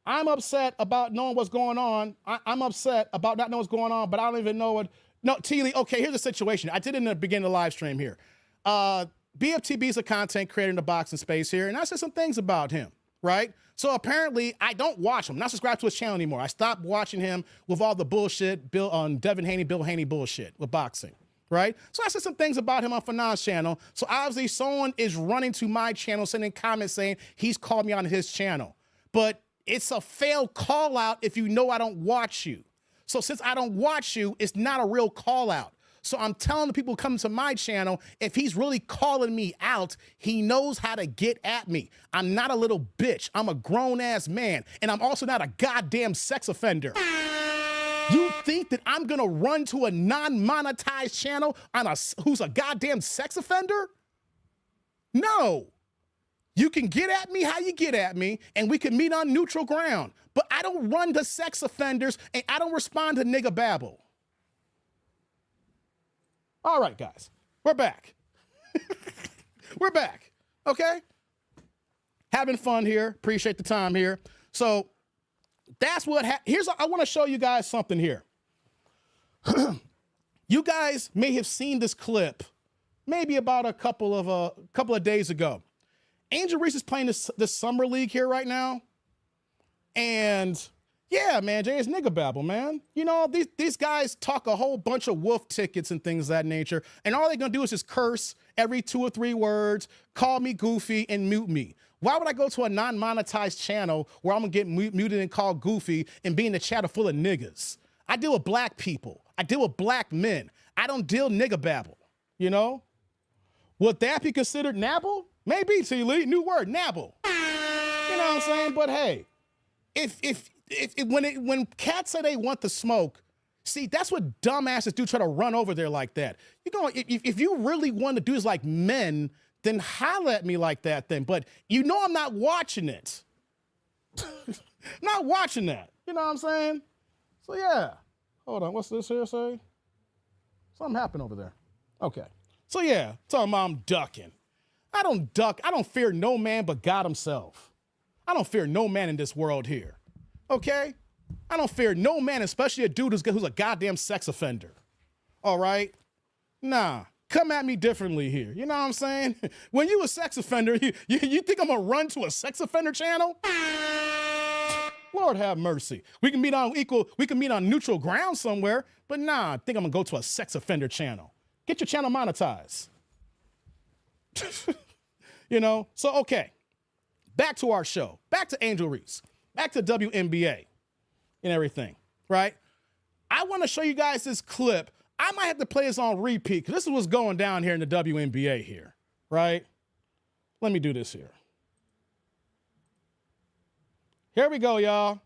I'm upset about knowing what's going on. I'm upset about not knowing what's going on, but I don't even know what. No, Teely, okay, here's the situation. I did it in the beginning of the live stream here. BFTB is a content creator in the boxing space here, and I said some things about him, right? So apparently, I don't watch him. I'm not subscribed to his channel anymore. I stopped watching him with all the bullshit, Devin Haney, Bill Haney bullshit with boxing, right? So I said some things about him on Fanon's channel. So obviously, someone is running to my channel, sending comments saying he's called me on his channel. But it's a failed call out if you know I don't watch you. So since I don't watch you, it's not a real call out. So I'm telling the people coming to my channel, if he's really calling me out, he knows how to get at me. I'm not a little bitch. I'm a grown-ass man. And I'm also not a goddamn sex offender. You think that I'm gonna run to a non-monetized channel who's a goddamn sex offender? No. You can get at me how you get at me, and we can meet on neutral ground. But I don't run to sex offenders, and I don't respond to nigga babble. All right, guys, we're back. We're back, okay? Having fun here. Appreciate the time here. So that's what I want to show you guys something here. You guys may have seen this clip maybe about a couple of days ago. Angel Reese is playing this summer league here right now. And yeah, man, Jay, it's nigga babble, man. You know, these guys talk a whole bunch of wolf tickets and things of that nature. And all they're going to do is just curse every 2 or 3 words, call me goofy, and mute me. Why would I go to a non-monetized channel where I'm going to get muted and called goofy and be in the chat full of niggas? I deal with black people. I deal with black men. I don't deal nigga babble, you know? Would that be considered nabble? Maybe, T-Lee, new word, nabble. You know what I'm saying? But hey, when cats say they want the smoke, see, that's what dumbasses do, try to run over there like that. You know, if you really want to do this like men, then holler at me like that then. But you know I'm not watching it. Not watching that. You know what I'm saying? So yeah. Hold on, what's this here say? Something happened over there. Okay. So yeah, talking about I'm ducking. I don't duck. I don't fear no man but God himself. I don't fear no man in this world here. Okay? I don't fear no man, especially a dude who's a goddamn sex offender. All right? Nah. Come at me differently here. You know what I'm saying? When you a sex offender, you think I'm gonna run to a sex offender channel? Lord have mercy. We can meet on neutral ground somewhere, but nah, I think I'm gonna go to a sex offender channel. Get your channel monetized. You know? So, okay. Back to our show. Back to Angel Reese. Back to WNBA and everything, right? I want to show you guys this clip. I might have to play this on repeat because this is what's going down here in the WNBA here, right? Let me do this here. Here we go, y'all.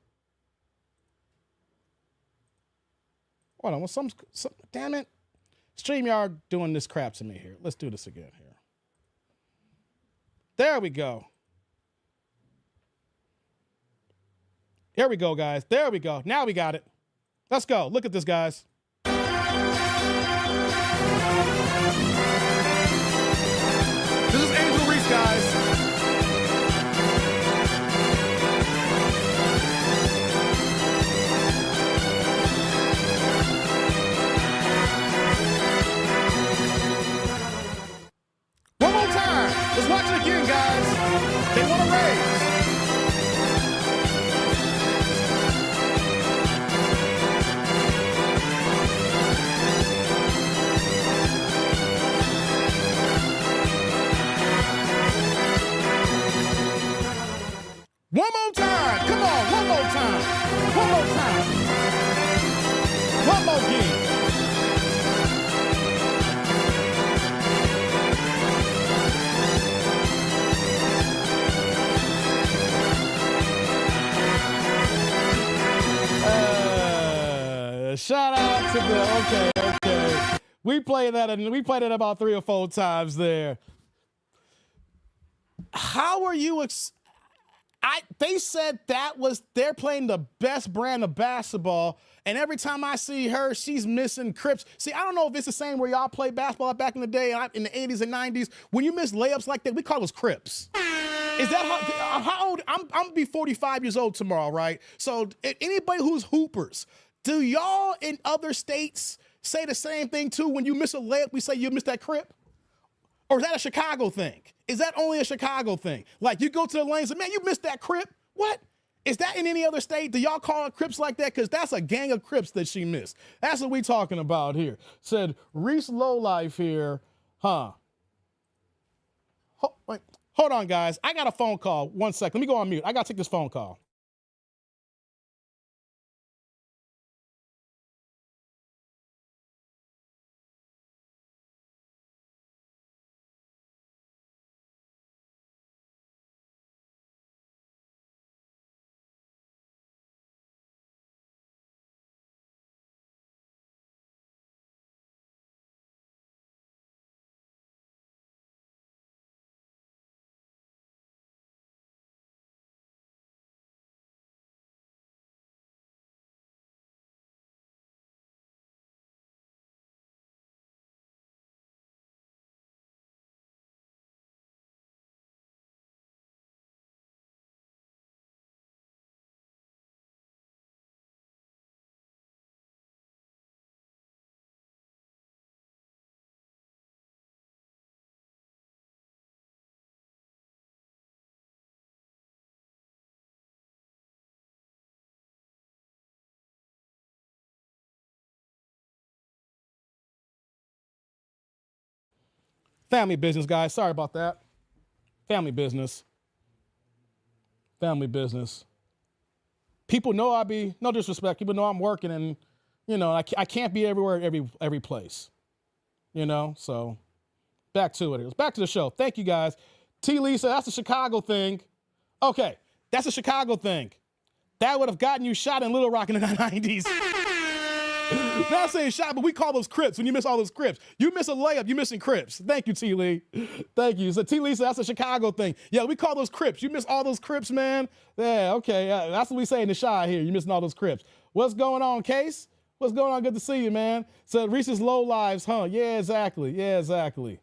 Hold on, damn it. StreamYard doing this crap to me here. Let's do this again here. There we go. Here we go, guys. There we go. Now we got it. Let's go. Look at this, guys. This is Angel Reese, guys. One more time. Let's watch it again, guys. They want to raise. One more time. Come on, one more time. One more time. One more game. Shout out to the okay. We played that about 3 or 4 times there. How are you? They said they're playing the best brand of basketball, and every time I see her, she's missing crips. See, I don't know if it's the same where y'all played basketball back in the day, in the 80s and 90s. When you miss layups like that, we call those crips. Is that how old? I'm gonna be 45 years old tomorrow, right? So anybody who's hoopers, do y'all in other states say the same thing too? When you miss a layup, we say you missed that crip? Or is that a Chicago thing? Is that only a Chicago thing? Like you go to the lane and say, man, you missed that crip? What? Is that in any other state? Do y'all call it crips like that? Because that's a gang of crips that she missed. That's what we talking about here. Said Reese Lowlife here, huh? Wait, hold on, guys. I got a phone call. 1 second. Let me go on mute. I got to take this phone call. Family business, guys. Sorry about that. Family business. Family business. People know no disrespect. People know I'm working, and I can't be everywhere, every place. So back to it. Let's back to the show. Thank you, guys. T. Lisa, that's a Chicago thing. Okay, that's a Chicago thing. That would have gotten you shot in Little Rock in the 90s. Not saying shot, but we call those crips when you miss all those crips. You miss a layup, you missing crips. Thank you, T. Lee. Thank you. So T. Lisa, that's a Chicago thing. Yeah, we call those crips. You miss all those crips, man. Yeah, okay. That's what we say in the shy here. You missing all those crips. What's going on, Case? What's going on? Good to see you, man. So Reese's low lives, huh? Yeah, exactly.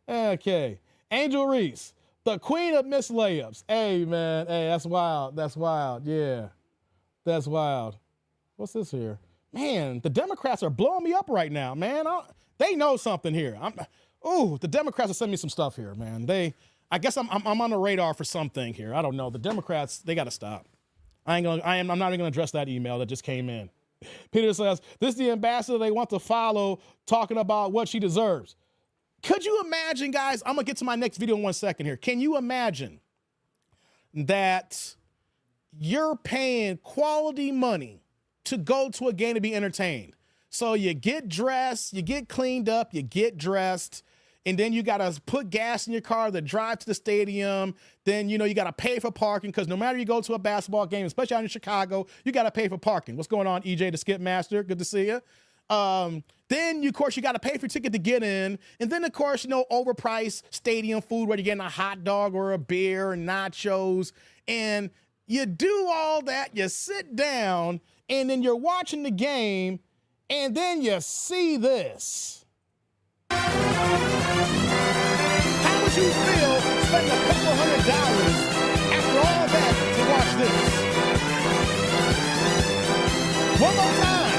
Okay. Angel Reese, the queen of missed layups. Hey, man. Hey, that's wild. Yeah. That's wild. What's this here? Man, the Democrats are blowing me up right now, man. They know something here. The Democrats are sending me some stuff here, man. I guess I'm on the radar for something here. I don't know. The Democrats, they got to stop. I'm not even gonna address that email that just came in. Peter says, this is the ambassador they want to follow, talking about what she deserves. Could you imagine, guys? I'm gonna get to my next video in 1 second here. Can you imagine that you're paying quality money to go to a game to be entertained? So you get dressed, you get cleaned up, you get dressed, and then you got to put gas in your car to drive to the stadium. Then, you got to pay for parking, because no matter you go to a basketball game, especially out in Chicago, you got to pay for parking. What's going on, EJ the Skip Master? Good to see you. Then Then, of course, you got to pay for your ticket to get in. And then, of course, overpriced stadium food where you're getting a hot dog or a beer and nachos. And you do all that, you sit down, and then you're watching the game, and then you see this. How would you feel spending a couple $100 after all that to watch this? One more time.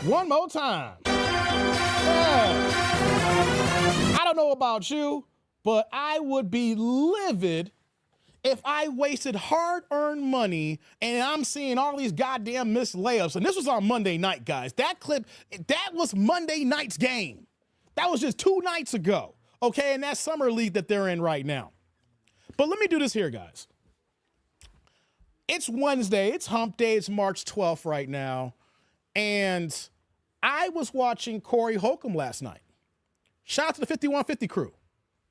One more time. Yeah. I don't know about you, but I would be livid if I wasted hard-earned money and I'm seeing all these goddamn missed layups. And this was on Monday night, guys. That clip, that was Monday night's game. That was just 2 nights ago, okay? And that summer league that they're in right now. But let me do this here, guys. It's Wednesday. It's hump day. It's March 12th right now. And I was watching Corey Holcomb last night. Shout out to the 5150 crew.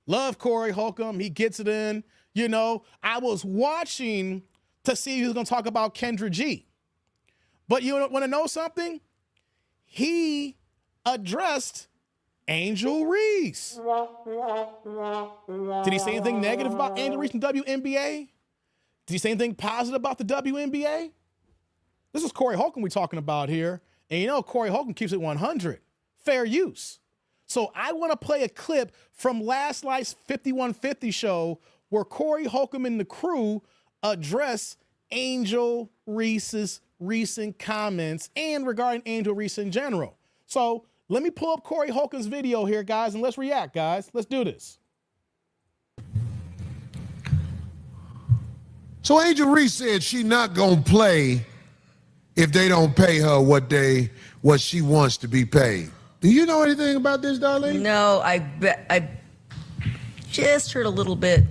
Love Corey Holcomb. He gets it in. I was watching to see who's going to talk about Kendra G. But you want to know something? He addressed Angel Reese. Did he say anything negative about Angel Reese in WNBA? Did he say anything positive about the WNBA? This is Corey Holcomb we're talking about here. And Corey Holcomb keeps it 100. Fair use. So I want to play a clip from last night's 5150 show where Corey Holcomb and the crew address Angel Reese's recent comments and regarding Angel Reese in general. So let me pull up Corey Holcomb's video here, guys, and let's react, guys. Let's do this. So Angel Reese said she not gonna play if they don't pay her what she wants to be paid. Do you know anything about this, Darlene? No, I just heard a little bit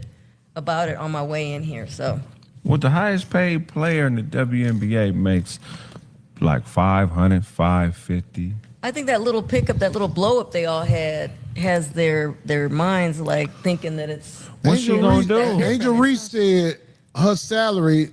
about it on my way in here. So, well, the highest paid player in the WNBA makes like $500, $550. I think that little pickup, that little blow up they all had, has their minds like thinking that it's. What's she gonna do? Angel Reese said her salary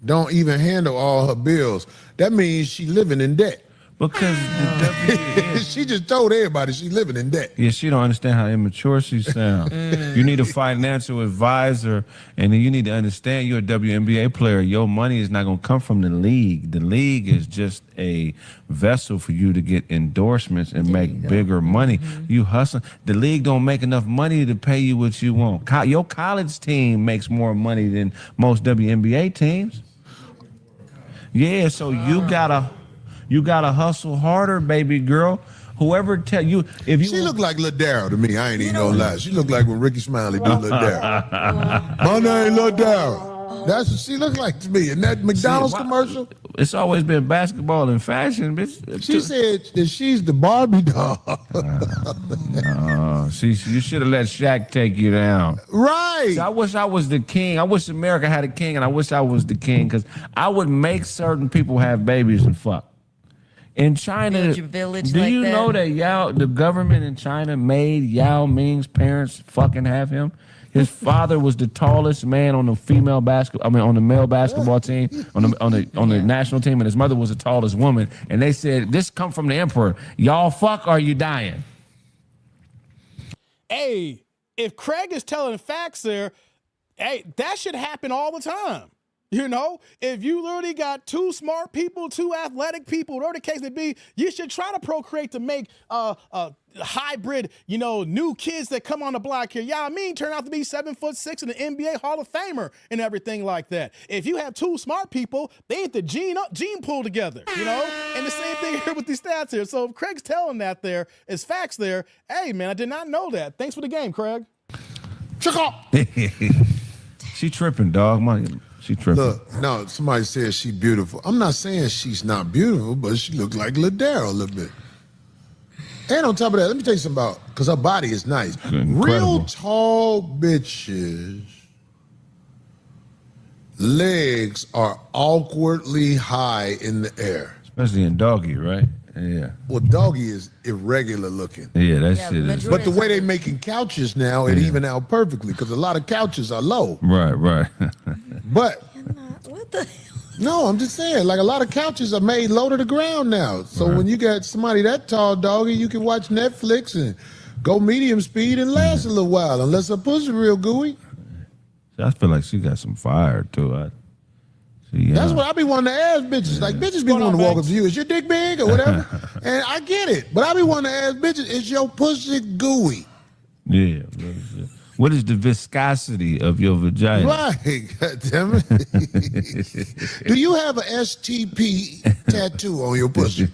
don't even handle all her bills. That means she living in debt. Because the WNBA, she just told everybody she living in debt. Yeah, she don't understand how immature she sounds. You need a financial advisor, and then you need to understand you're a WNBA player. Your money is not going to come from the league. The league is just a vessel for you to get endorsements and make bigger money. You hustle. The league don't make enough money to pay you what you want. Your college team makes more money than most WNBA teams. Yeah, so you gotta hustle harder, baby girl. Whoever tell you, if you she look like Lil Darryl to me. I ain't even gonna lie. She look like when Ricky Smiley do Lil Darryl. My name Lil Darryl. That's what she look like to me. In that McDonald's commercial. It's always been basketball and fashion, bitch. She said that she's the Barbie doll. You should have let Shaq take you down. Right. See, I wish I was the king. I wish America had a king, and I wish I was the king, because I would make certain people have babies and fuck. In China, Build your village do like you that? know that the government in China made Yao Ming's parents fucking have him? His father was the tallest man on the on the male basketball team, on the national team, and his mother was the tallest woman. And they said, "This come from the emperor. Y'all fuck, or are you dying?" Hey, if Craig is telling facts there, hey, that should happen all the time. If you literally got 2 smart people, 2 athletic people, whatever the case may be, you should try to procreate to make hybrid, new kids that come on the block here. Yeah, turn out to be 7'6" and an NBA Hall of Famer and everything like that. If you have 2 smart people, they ain't the gene pool together, And the same thing here with these stats here. So if Craig's telling that there is facts there, hey man, I did not know that. Thanks for the game, Craig. Check off. She tripping, dog. She tripping. Look, no, somebody says she's beautiful. I'm not saying she's not beautiful, but she looked like Lil Darryl a little bit. And on top of that, let me tell you something about, because her body is nice. Incredible. Real tall bitches' legs are awkwardly high in the air. Especially in doggy, right? Yeah. Well, doggy is irregular looking. Yeah, that shit is. But the way they making couches now, it even out perfectly, because a lot of couches are low. Right. But what the hell? No, I'm just saying, like a lot of couches are made low to the ground now. So when you got somebody that tall, doggy, you can watch Netflix and go medium speed and last a little while, unless her pussy real gooey. I feel like she got some fire too. That's what I be wanting to ask bitches. Like bitches be wanting to walk up to you. Is your dick big or whatever? And I get it, but I be wanting to ask bitches, is your pussy gooey? Yeah. What is the viscosity of your vagina? Right, goddammit. Do you have a STP tattoo on your pussy?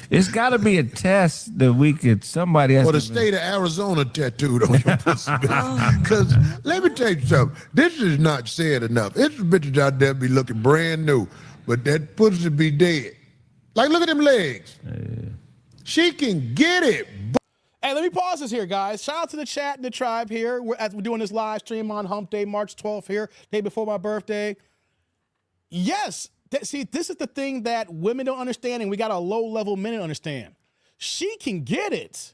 It's got to be a test that somebody has or the to state of Arizona tattooed on your pussy. Because let me tell you something. This is not said enough. It's bitches out there be looking brand new, but that pussy be dead. Like, look at them legs. Yeah. She can get it. Hey, let me pause this here, guys. Shout out to the chat and the tribe here. We're doing this live stream on Hump Day, March 12th here, day before my birthday. Yes, see, this is the thing that women don't understand, and we got a low-level men to understand. She can get it.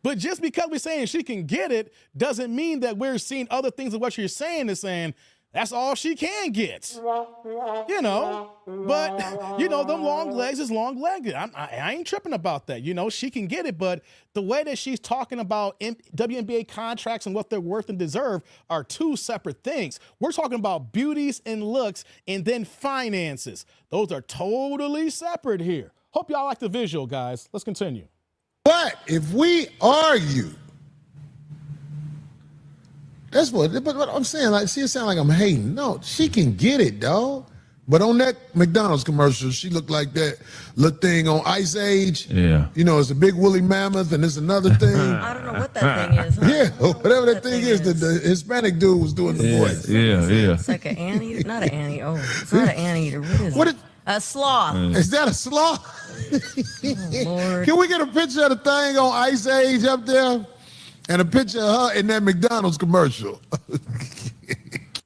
But just because we're saying she can get it doesn't mean that we're seeing other things of what you're saying is saying, that's all she can get, you know. But, you know, them long legs is long-legged. I ain't tripping about that. You know, she can get it, but the way that she's talking about WNBA contracts and what they're worth and deserve are two separate things. We're talking about beauties and looks and then finances. Those are totally separate here. Hope y'all like the visual, guys. Let's continue. But if we argue, that's what I'm saying. Like, see, it sound like I'm hating. No, she can get it, dog. But on that McDonald's commercial, she looked like that little thing on Ice Age. Yeah. You know, it's a big woolly mammoth and it's another thing. I don't know what that thing is. Huh? Yeah, whatever that thing is. The Hispanic dude was doing the voice. Yeah. It's like an anteater. Not an anteater. Oh, it's not an anteater. What is it? A sloth. Is that a sloth? Oh, Lord. Can we get a picture of the thing on Ice Age up there? And a picture of her in that McDonald's commercial.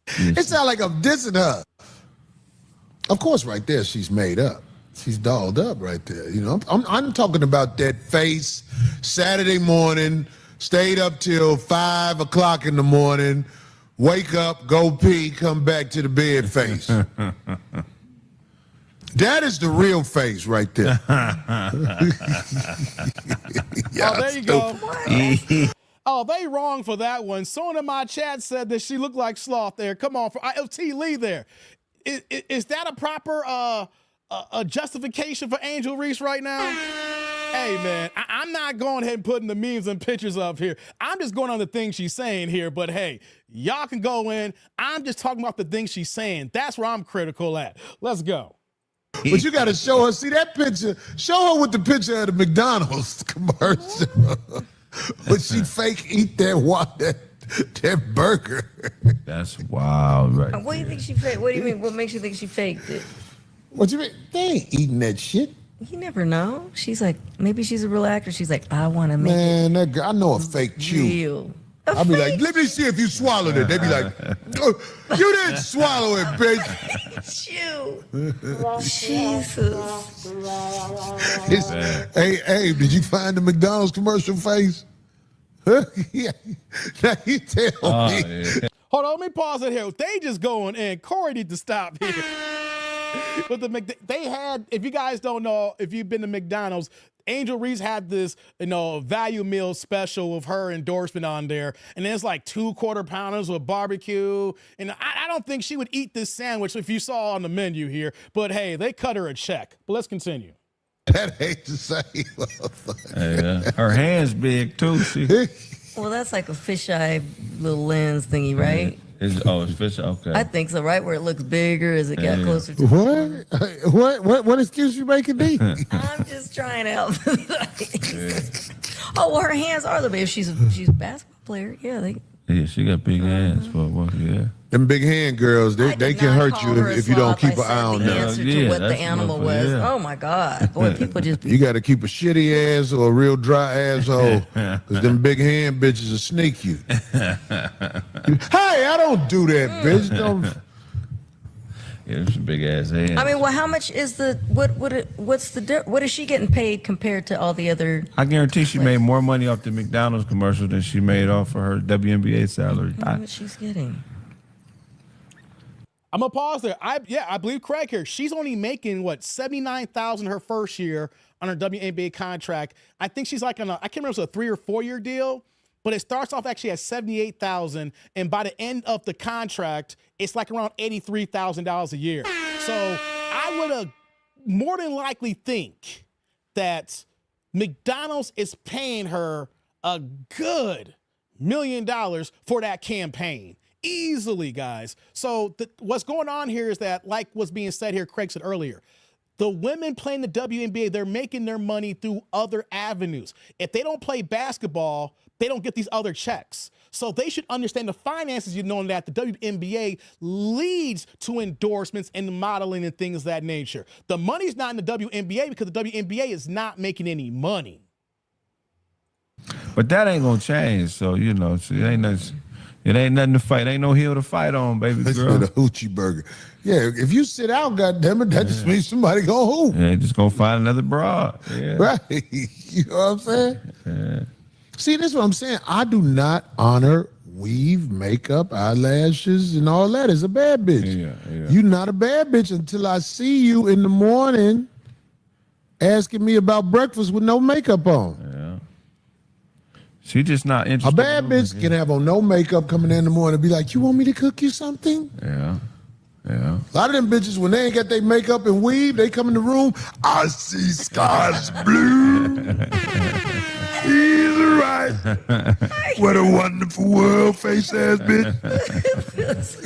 It sounds like I'm dissing her. Of course, right there, she's made up. She's dolled up right there. You know, I'm talking about that face, Saturday morning, stayed up till 5 o'clock in the morning, wake up, go pee, come back to the bed face. That is the real face right there. Oh, there you go. Oh, they wrong for that one. Someone in my chat said that she looked like sloth there. Come on, for ILT Lee there. Is that a proper a justification for Angel Reese right now? Hey, man, I'm not going ahead and putting the memes and pictures up here. I'm just going on the things she's saying here. But, hey, y'all can go in. I'm just talking about the things she's saying. That's where I'm critical at. Let's go. But you got to show her. See that picture? Show her with the picture of the McDonald's commercial. But she fake eat that burger. That's wild, right? What do you think she faked? What do you mean? What makes you think she faked it? What you mean? They ain't eating that shit. You never know. She's like, maybe she's a real actor. She's like, I want to make it. That girl, I know a fake chew. Real. I'll be like, let me see if you swallowed it. They be like, oh, you didn't swallow it, bitch. Chew. Jesus. Hey, did you find the McDonald's commercial face? Yeah. Now you tell me. Yeah. Hold on, let me pause it here. They just going in. Corey need to stop here. But they had, if you guys don't know, if you've been to McDonald's, Angel Reese had this, value meal special with her endorsement on there. And there's like 2 quarter pounders with barbecue. And I don't think she would eat this sandwich if you saw on the menu here. But hey, they cut her a check. But let's continue. That ain't the same. Yeah. Her hand's big too. Well, that's like a fisheye little lens thingy, right? It's fish. Okay. I think so, right? Where it looks bigger as it got closer to What excuse you making me? I'm just trying to help. Oh, well, her hands are the big. If she's a basketball player, yeah, she got big hands for what? Yeah. Them big hand girls, they can hurt you if you don't keep an eye on them. Answer to what the animal was. Yeah. Oh my God, boy, people just. You got to keep a shitty ass or a real dry asshole, because them big hand bitches will sneak you. Hey, I don't do that, bitch. Don't. Yeah, there's some big ass hands. I mean, well, how much is what is she getting paid compared to all the other? I guarantee she made more money off the McDonald's commercial than she made off of her WNBA salary. I don't know what she's getting. I'm gonna pause there. I believe Craig here. She's only making what, $79,000 her first year on her WNBA contract. I think she's like on I can't remember if it was a 3 or 4 year deal, but it starts off actually at $78,000, and by the end of the contract, it's like around $83,000 a year. So I would more than likely think that McDonald's is paying her a good $1 million for that campaign. Easily, guys. So what's going on here is that, like what's being said here, Craig said earlier, the women playing the WNBA, they're making their money through other avenues. If they don't play basketball, they don't get these other checks. So they should understand the finances, knowing that the WNBA leads to endorsements and modeling and things of that nature. The money's not in the WNBA because the WNBA is not making any money. But that ain't gonna change. So it ain't nothing to fight. Ain't no hill to fight on, baby girl. The hoochie burger. Yeah, if you sit out, goddammit, that just means somebody go hoop. Yeah, just gonna find another broad. Yeah. Right. You know what I'm saying? Yeah. See, this is what I'm saying. I do not honor weave, makeup, eyelashes, and all that as a bad bitch. Yeah. You're not a bad bitch until I see you in the morning asking me about breakfast with no makeup on. Yeah. She just not interested. A bad bitch can have on no makeup coming in the morning and be like, you want me to cook you something? Yeah. A lot of them bitches, when they ain't got their makeup and weave, they come in the room, I see skies blue. He's right. What a wonderful world, face ass bitch.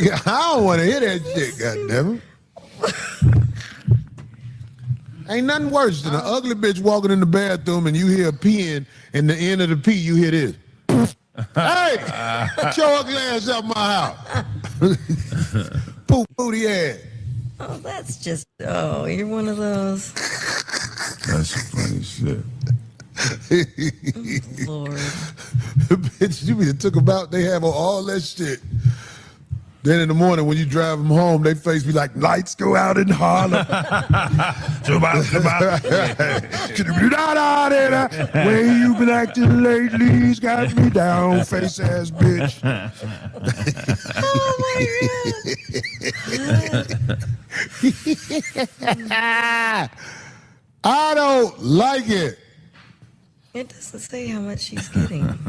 Yeah, I don't want to hear that shit, goddammit. Ain't nothing worse than an ugly bitch walking in the bathroom and you hear a peeing, and the end of the pee, you hear this. Hey, get your ugly ass out my house. Poop booty ass. Oh, that's just, you're one of those. That's funny shit. Lord. Bitch, you be took them out, they have all that shit. Then in the morning when you drive them home, they face be like, lights go out in Harlem. Where you been acting lately's got me down, face ass bitch. Oh my God. I don't like it. It doesn't say how much she's getting.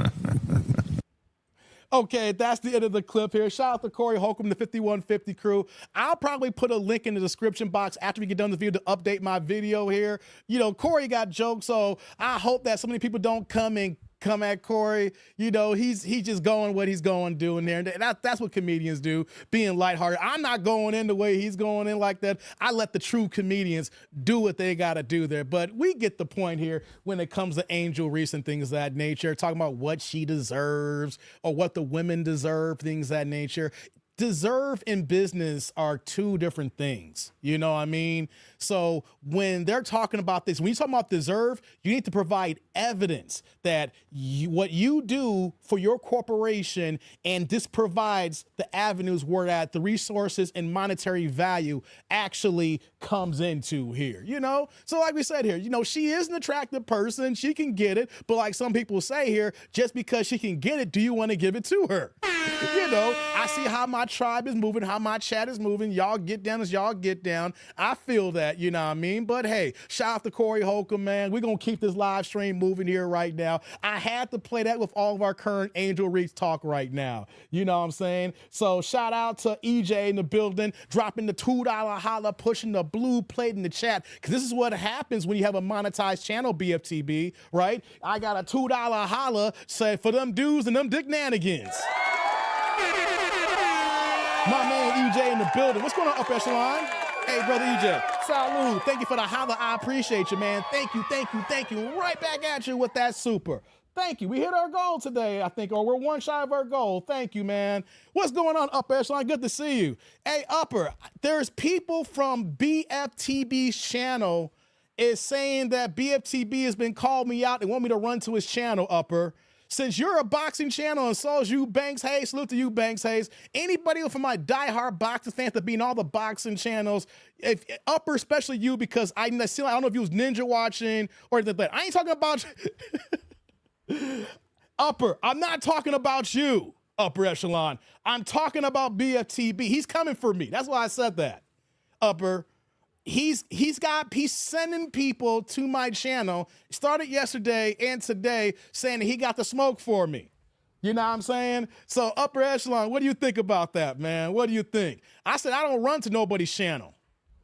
Okay, that's the end of the clip here. Shout out to Corey Holcomb, the 5150 crew. I'll probably put a link in the description box after we get done with the video to update my video here. Corey got jokes, so I hope that so many people don't come at Corey. He's just going what he's going doing there. And that's what comedians do, being lighthearted. I'm not going in the way he's going in like that. I let the true comedians do what they got to do there. But we get the point here when it comes to Angel Reese and things of that nature, talking about what she deserves or what the women deserve, things of that nature. Deserve and business are two different things. You know what I mean? So when they're talking about this, when you talk about deserve, you need to provide evidence that what you do for your corporation, and this provides the avenues where that the resources and monetary value actually comes into here, So like we said here, she is an attractive person. She can get it. But like some people say here, just because she can get it, do you want to give it to her? I see how my tribe is moving, how my chat is moving. Y'all get down as y'all get down. I feel that, you know what I mean? But hey, shout out to Corey Holcomb, man. We're going to keep this live stream moving here right now. I had to play that with all of our current Angel Reese talk right now. You know what I'm saying? So shout out to EJ in the building, dropping the $2 holla, pushing the blue plate in the chat. Because this is what happens when you have a monetized channel, BFTB, right? I got a $2 holla said for them dudes and them dick nanigans. My man EJ in the building. What's going on, Upper Echelon? Hey, brother EJ. Salud. Thank you for the holla. I appreciate you, man. Thank you. Right back at you with that super. Thank you. We hit our goal today, I think, or we're one shy of our goal. Thank you, man. What's going on, Upper Echelon? Good to see you. Hey, Upper, there's people from BFTB's channel is saying that BFTB has been calling me out and want me to run to his channel, Upper. Since you're a boxing channel and so is you, Banks Hayes, salute to you, Banks Hayes. Anybody from my diehard boxing fans that be in all the boxing channels, Upper, especially you, because I don't know if you was ninja watching or anything like that. I ain't talking about Upper. I'm not talking about you. upper echelon. I'm talking about BFTB. He's coming for me. That's why I said that. Upper. He's sending people to my channel. Started yesterday and today saying that he got the smoke for me. You know what I'm saying? So upper echelon, what do you think about that, man? What do you think? I said I don't run to nobody's channel.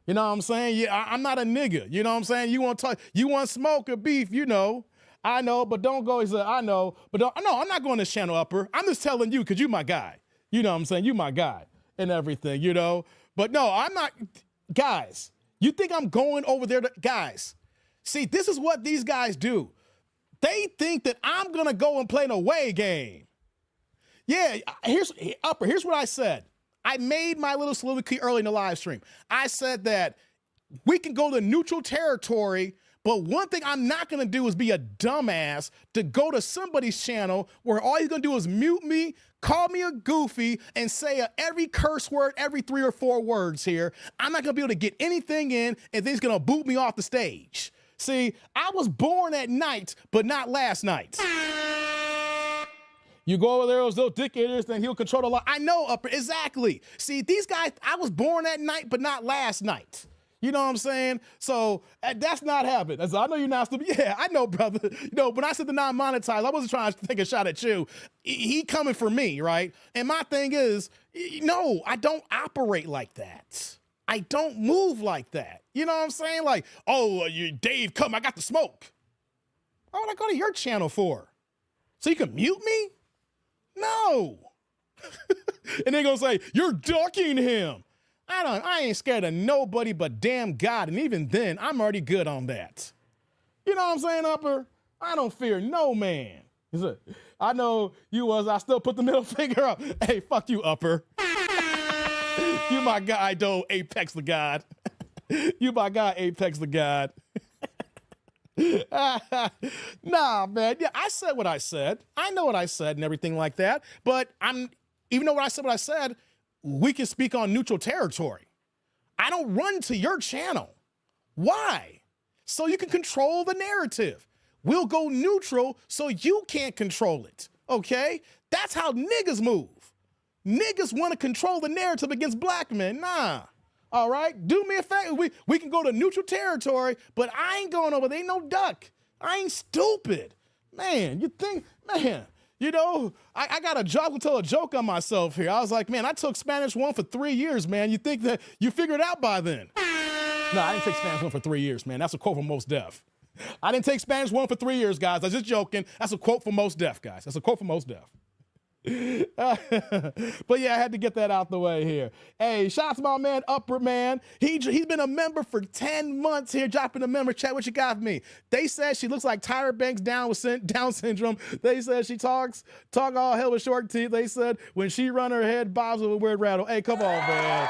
You know what I'm saying? Yeah, I'm not a nigga. You know what I'm saying? You want to talk? You want smoke or beef? You know. I know, but don't go. He said, I know, but don't. No, I'm not going to this channel, upper. I'm just telling you because you my guy. You know what I'm saying? You my guy and everything. You know. But no, I'm not. Guys, you think I'm going over there to guys? See, this is what these guys do. They think that I'm gonna go and play an away game. Yeah, here's what I said. I made my little soliloquy early in the live stream. I said that we can go to neutral territory, but one thing I'm not gonna do is be a dumbass to go to somebody's channel where all he's gonna do is mute me, call me a goofy, and say every curse word every 3 or 4 words here. I'm not gonna be able to get anything in, and then he's gonna boot me off the stage. See, I was born at night, but not last night. You go over there, those little dictators, then he'll control the law. I know, upper, exactly. See, these guys, I was born at night, but not last night. You know what I'm saying? So that's not happening. I know you're not stupid. Yeah, I know, brother. You know, when I said the non-monetized, I wasn't trying to take a shot at you. He coming for me, right? And my thing is, no, I don't operate like that. I don't move like that. You know what I'm saying? Like, oh, Dave, come, I got the smoke. What would I go to your channel for? So you can mute me? No. And they're gonna say, you're ducking him. I ain't scared of nobody but damn God. And even then, I'm already good on that. You know what I'm saying, upper? I don't fear no man. I know you was, I still put the middle finger up. Hey, fuck you, upper. You my guy, though, Apex the God. You my guy, Apex the God. Nah, man. Yeah, I said what I said. I know what I said and everything like that. But even though what I said, we can speak on neutral territory. I don't run to your channel. Why? So you can control the narrative. We'll go neutral so you can't control it. Okay? That's how niggas move. Niggas want to control the narrative against black men. Nah. All right? Do me a favor. We can go to neutral territory, but I ain't going over there. Ain't no duck. I ain't stupid. Man, you think, man, you know, I got a job to tell a joke on myself here. I was like, man, I took Spanish 1 for 3 years, man. You think that you figured it out by then? No, I didn't take Spanish 1 for 3 years, man. That's a quote from Mos Def. I didn't take Spanish 1 for 3 years, guys. I was just joking. That's a quote from Mos Def, guys. That's a quote from Mos Def. But yeah, I had to get that out the way here. Hey, shout out to my man, Upper Man. He's been a member for 10 months here, dropping a member chat. What you got for me? They said she looks like Tyra Banks Down syndrome. They said she talk all hell with short teeth. They said when she run her head, bobs with a weird rattle. Hey, come on, man.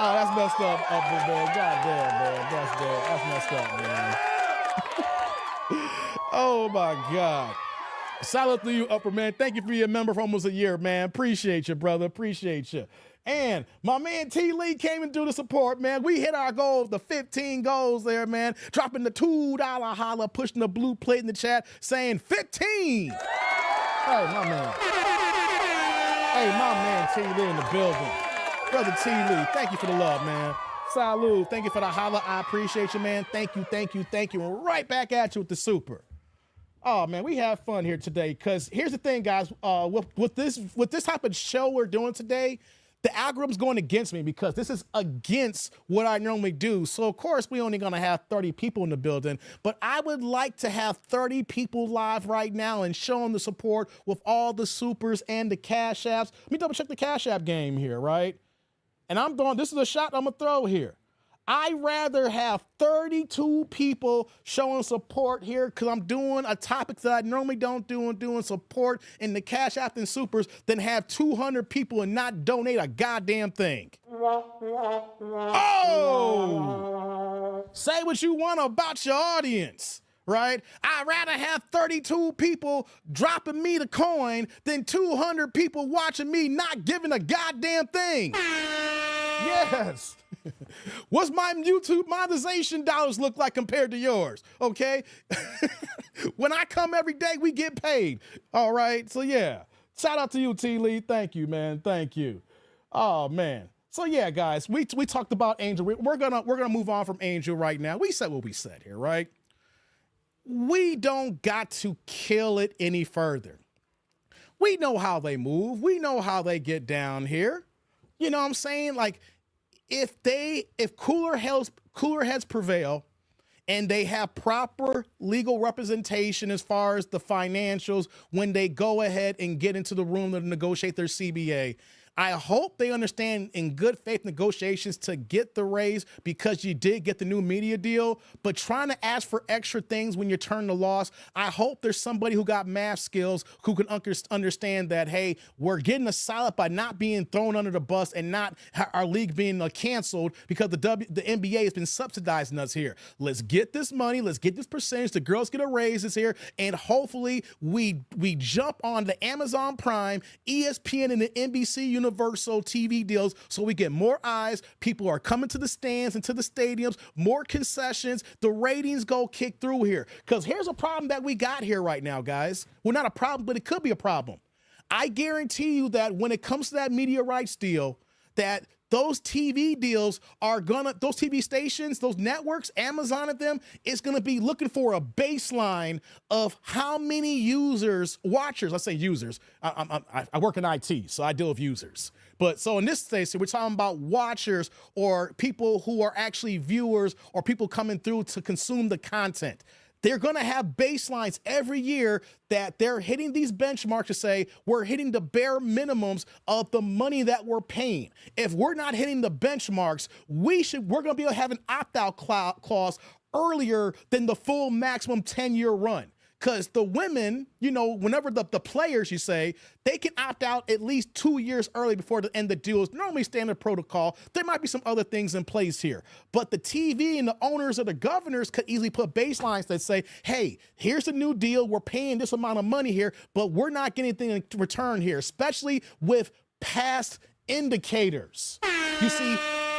Oh, that's messed up, Upper Man. God damn, man. That's messed up, man. Oh my God. Salute to you, Upper Man. Thank you for your member for almost a year, man. Appreciate you, brother. Appreciate you. And my man T. Lee came and do the support, man. We hit our goals, the 15 goals there, man. Dropping the $2 holla, pushing the blue plate in the chat, saying 15. Hey, my man. Hey, my man T. Lee in the building. Brother T. Lee, thank you for the love, man. Salute. Thank you for the holla. I appreciate you, man. Thank you. And right back at you with the super. Oh man, we have fun here today because here's the thing, guys. With this type of show we're doing today, the algorithm's going against me because this is against what I normally do. So of course we only gonna have 30 people in the building, but I would like to have 30 people live right now and show them the support with all the supers and the cash apps. Let me double check the cash app game here, right? And I'm throwing, this is a shot I'm gonna throw here. I'd rather have 32 people showing support here because I'm doing a topic that I normally don't do and doing support in the Cash App and Supers than have 200 people and not donate a goddamn thing. Oh! Say what you want about your audience, right? I'd rather have 32 people dropping me the coin than 200 people watching me not giving a goddamn thing. Yes. What's my YouTube monetization dollars look like compared to yours? Okay. When I come every day, we get paid. All right. So yeah. Shout out to you, T. Lee. Thank you, man. Thank you. Oh man. So yeah, guys, we talked about Angel. We're gonna move on from Angel right now. We said what we said here, right? We don't got to kill it any further. We know how they move. We know how they get down here. You know what I'm saying? Like, if cooler heads prevail and they have proper legal representation as far as the financials when they go ahead and get into the room to negotiate their CBA, I hope they understand in good faith negotiations to get the raise because you did get the new media deal, but trying to ask for extra things when you turn the loss, I hope there's somebody who got math skills who can understand that, hey, we're getting a solid by not being thrown under the bus and not our league being canceled because the NBA has been subsidizing us here. Let's get this money. Let's get this percentage. The girls get a raise this here. And hopefully we jump on the Amazon Prime, ESPN, and the NBC Universal TV deals so we get more eyes. People are coming to the stands and to the stadiums, more concessions. The ratings go kick through here. Because here's a problem that we got here right now, guys. Well, not a problem, but it could be a problem. I guarantee you that when it comes to that media rights deal, that those TV deals are those TV stations, those networks, Amazon and them, is gonna be looking for a baseline of how many watchers, let's say users. I work in IT, so I deal with users. But so in this case, we're talking about watchers or people who are actually viewers or people coming through to consume the content. They're going to have baselines every year that they're hitting these benchmarks to say we're hitting the bare minimums of the money that we're paying. If we're not hitting the benchmarks, we're going to be able to have an opt-out clause earlier than the full maximum 10-year run. Because the women, you know, whenever the players, you say, they can opt out at least 2 years early before the end of the deal is normally standard protocol. There might be some other things in place here. But the TV and the owners or the governors could easily put baselines that say, hey, here's the new deal. We're paying this amount of money here, but we're not getting anything in return here, especially with past indicators. You see,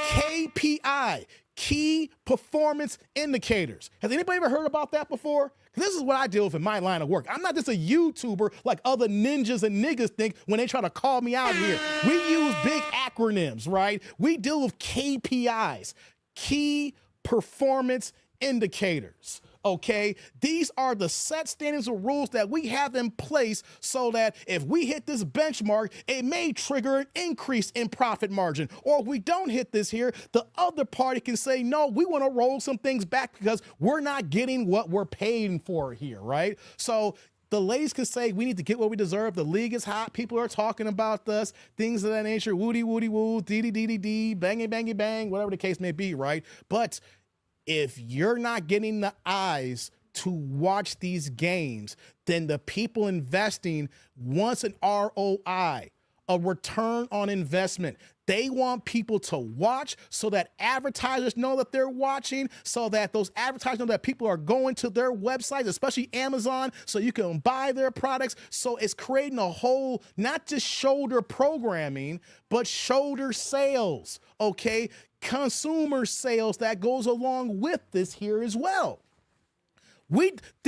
KPI, key performance indicators. Has anybody ever heard about that before? This is what I deal with in my line of work. I'm not just a YouTuber like other ninjas and niggas think when they try to call me out here. We use big acronyms, right? We deal with KPIs, key performance indicators. Okay, these are the set standards of rules that we have in place so that if we hit this benchmark, it may trigger an increase in profit margin. Or if we don't hit this here, the other party can say, no, we want to roll some things back because we're not getting what we're paying for here, right? So the ladies can say, we need to get what we deserve. The league is hot. People are talking about us, things of that nature, woody, woody, woo, dee, dee, dee, dee, bangy, bangy, bang, whatever the case may be, right? But if you're not getting the eyes to watch these games, then the people investing wants an ROI, a return on investment. They want people to watch so that advertisers know that they're watching, so that those advertisers know that people are going to their websites, especially Amazon, so you can buy their products. So it's creating a whole, not just shoulder programming, but shoulder sales, okay? Consumer sales that goes along with this here as well.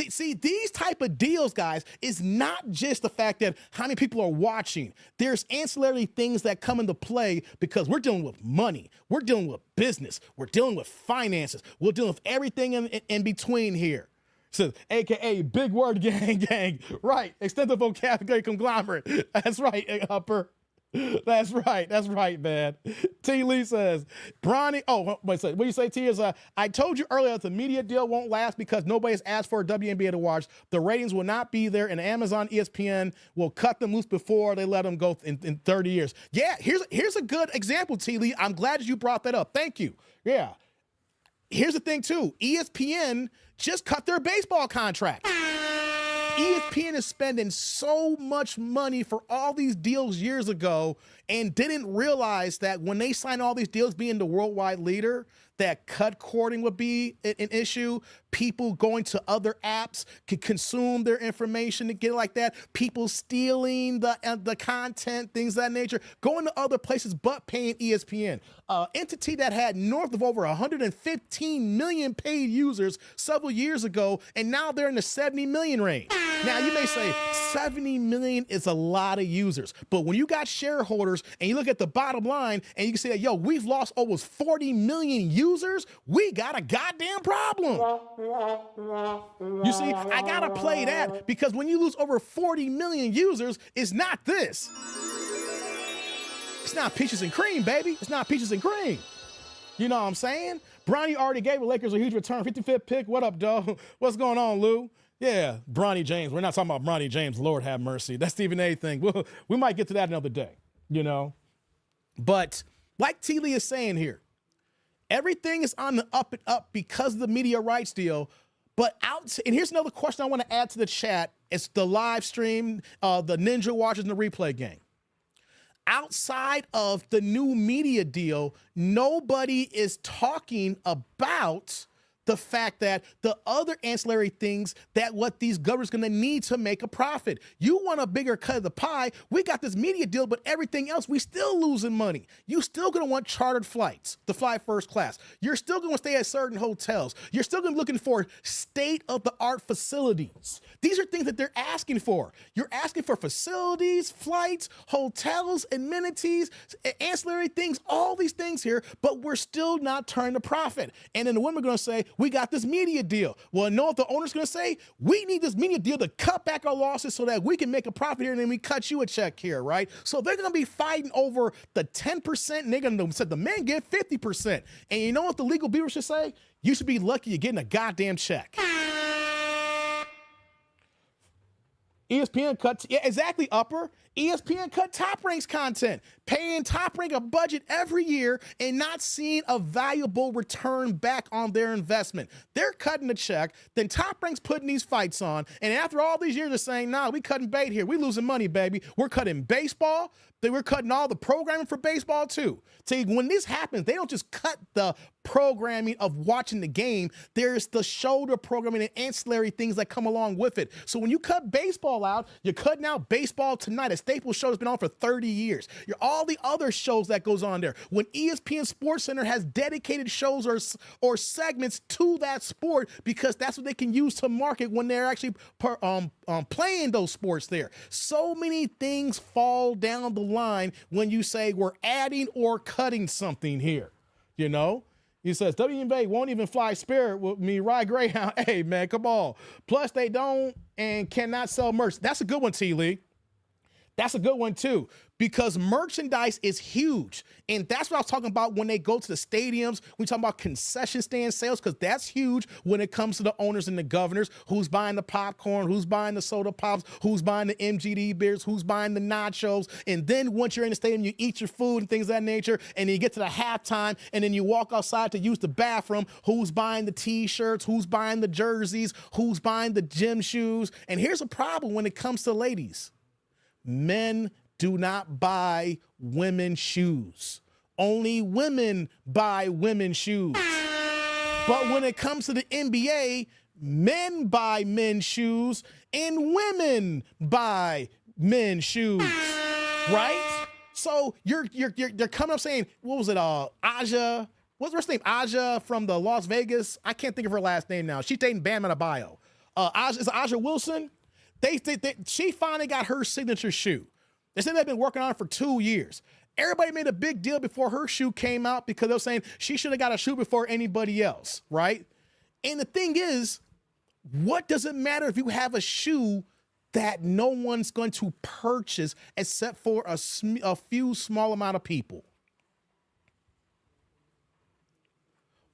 See, these type of deals, guys, is not just the fact that how many people are watching. There's ancillary things that come into play because we're dealing with money. We're dealing with business. We're dealing with finances. We're dealing with everything in between here. So, AKA big word gang. Right. Extensive vocabulary conglomerate. That's right, Upper. That's right, man. T. Lee says, Bronny, what you say, T, is I told you earlier that the media deal won't last because nobody has asked for a WNBA to watch. The ratings will not be there, and Amazon, ESPN will cut them loose before they let them go in 30 years. Yeah, here's a good example, T. Lee. I'm glad you brought that up. Thank you. Yeah. Here's the thing, too. ESPN just cut their baseball contract. ESPN is spending so much money for all these deals years ago and didn't realize that when they signed all these deals being the worldwide leader, that cut cording would be an issue. People going to other apps could consume their information to get it like that. People stealing the content, things of that nature, going to other places but paying ESPN. Entity that had north of over 115 million paid users several years ago, and now they're in the 70 million range. Now, you may say 70 million is a lot of users, but when you got shareholders and you look at the bottom line and you can say that, yo, we've lost almost 40 million users, we got a goddamn problem. You see, I gotta play that because when you lose over 40 million users, it's not this. It's not peaches and cream, baby. It's not peaches and cream. You know what I'm saying? Bronny already gave the Lakers a huge return, 55th pick. What up, dog? What's going on, Lou? Yeah, Bronny James. We're not talking about Bronny James. Lord have mercy. That's Stephen A thing. We might get to that another day, you know? But like T. Lee is saying here, everything is on the up and up because of the media rights deal. But and here's another question I want to add to the chat. It's the live stream, the Ninja Watchers and the replay game. Outside of the new media deal, nobody is talking about the fact that the other ancillary things that what these governors going to need to make a profit. You want a bigger cut of the pie. We got this media deal, but everything else, we still losing money. You still going to want chartered flights to fly first class. You're still going to stay at certain hotels. You're still going to be looking for state-of-the-art facilities. These are things that they're asking for. You're asking for facilities, flights, hotels, amenities, ancillary things, all these things here, but we're still not turning a profit. And then the women are going to say, we got this media deal. Well, know what the owner's going to say? We need this media deal to cut back our losses so that we can make a profit here and then we cut you a check here, right? So they're going to be fighting over the 10% and they're going to say the men get 50%. And you know what the legal beaver should say? You should be lucky you're getting a goddamn check. ESPN cut, yeah, exactly, Upper. ESPN cut Top Rank's content, paying Top Rank a budget every year and not seeing a valuable return back on their investment. They're cutting the check, then Top Rank's putting these fights on, and after all these years, they're saying, nah, we cutting bait here. We losing money, baby. We're cutting baseball. We're cutting all the programming for baseball, too. See, when this happens, they don't just cut the programming of watching the game. There's the shoulder programming and ancillary things that come along with it. So when you cut baseball out, you're cutting out Baseball Tonight, a staple show that's been on for 30 years. You're all the other shows that goes on there. When ESPN SportsCenter has dedicated shows or segments to that sport because that's what they can use to market when they're actually playing those sports there. So many things fall down the line when you say we're adding or cutting something here, you know? He says, WNBA won't even fly Spirit with me, ride Greyhound. Hey, man, come on. Plus, they don't and cannot sell merch. That's a good one, T. Lee. That's a good one, too, because merchandise is huge. And that's what I was talking about when they go to the stadiums. We talk about concession stand sales because that's huge when it comes to the owners and the governors. Who's buying the popcorn? Who's buying the soda pops? Who's buying the MGD beers? Who's buying the nachos? And then once you're in the stadium, you eat your food and things of that nature. And then you get to the halftime and then you walk outside to use the bathroom. Who's buying the T-shirts? Who's buying the jerseys? Who's buying the gym shoes? And here's a problem when it comes to ladies. Men do not buy women's shoes. Only women buy women's shoes. But when it comes to the NBA, men buy men's shoes and women buy men's shoes, right? So you're coming up saying, what was it, Aja? What's her name? Aja from the Las Vegas. I can't think of her last name now. She's dating Bam Adebayo. Is it Aja Wilson? She finally got her signature shoe. They said they've been working on it for 2 years. Everybody made a big deal before her shoe came out because they were saying she should have got a shoe before anybody else, right? And the thing is, what does it matter if you have a shoe that no one's going to purchase except for a few small amount of people?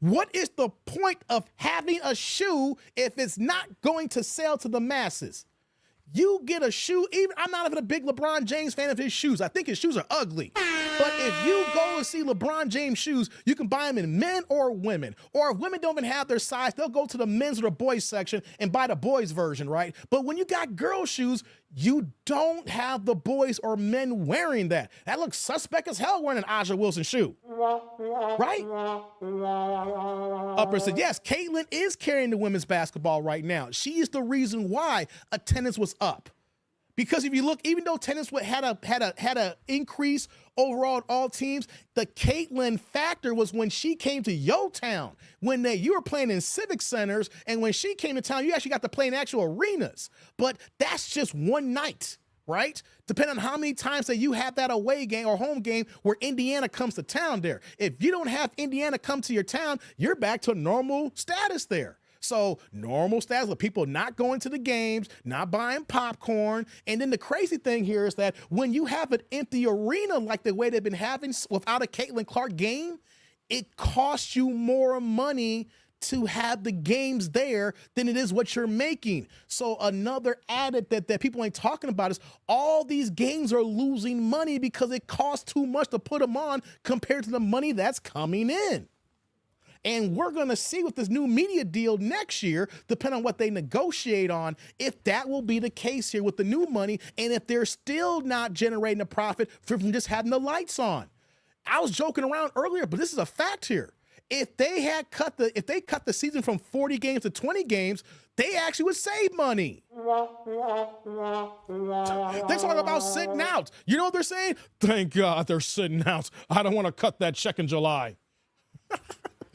What is the point of having a shoe if it's not going to sell to the masses? You get a shoe, I'm not even a big LeBron James fan of his shoes. I think his shoes are ugly. But if you go and see LeBron James shoes, you can buy them in men or women. Or if women don't even have their size, they'll go to the men's or the boys section and buy the boys version, right? But when you got girl shoes, you don't have the boys or men wearing that. That looks suspect as hell wearing an Aja Wilson shoe. Right? Upper said, yes, Caitlin is carrying the women's basketball right now. She is the reason why attendance was up. Because if you look, even though tennis had a increase overall at all teams, the Caitlin factor was when she came to your town, when you were playing in civic centers, and when she came to town, you actually got to play in actual arenas. But that's just one night, right? Depending on how many times that you have that away game or home game where Indiana comes to town there. If you don't have Indiana come to your town, you're back to normal status there. So normal status of people not going to the games, not buying popcorn. And then the crazy thing here is that when you have an empty arena like the way they've been having without a Caitlin Clark game, it costs you more money to have the games there than it is what you're making. So another added that people ain't talking about is all these games are losing money because it costs too much to put them on compared to the money that's coming in. And we're going to see with this new media deal next year, depending on what they negotiate on, if that will be the case here with the new money and if they're still not generating a profit from just having the lights on. I was joking around earlier, but this is a fact here. If they cut the season from 40 games to 20 games, they actually would save money. They talk about sitting out. You know what they're saying? Thank God they're sitting out. I don't want to cut that check in July.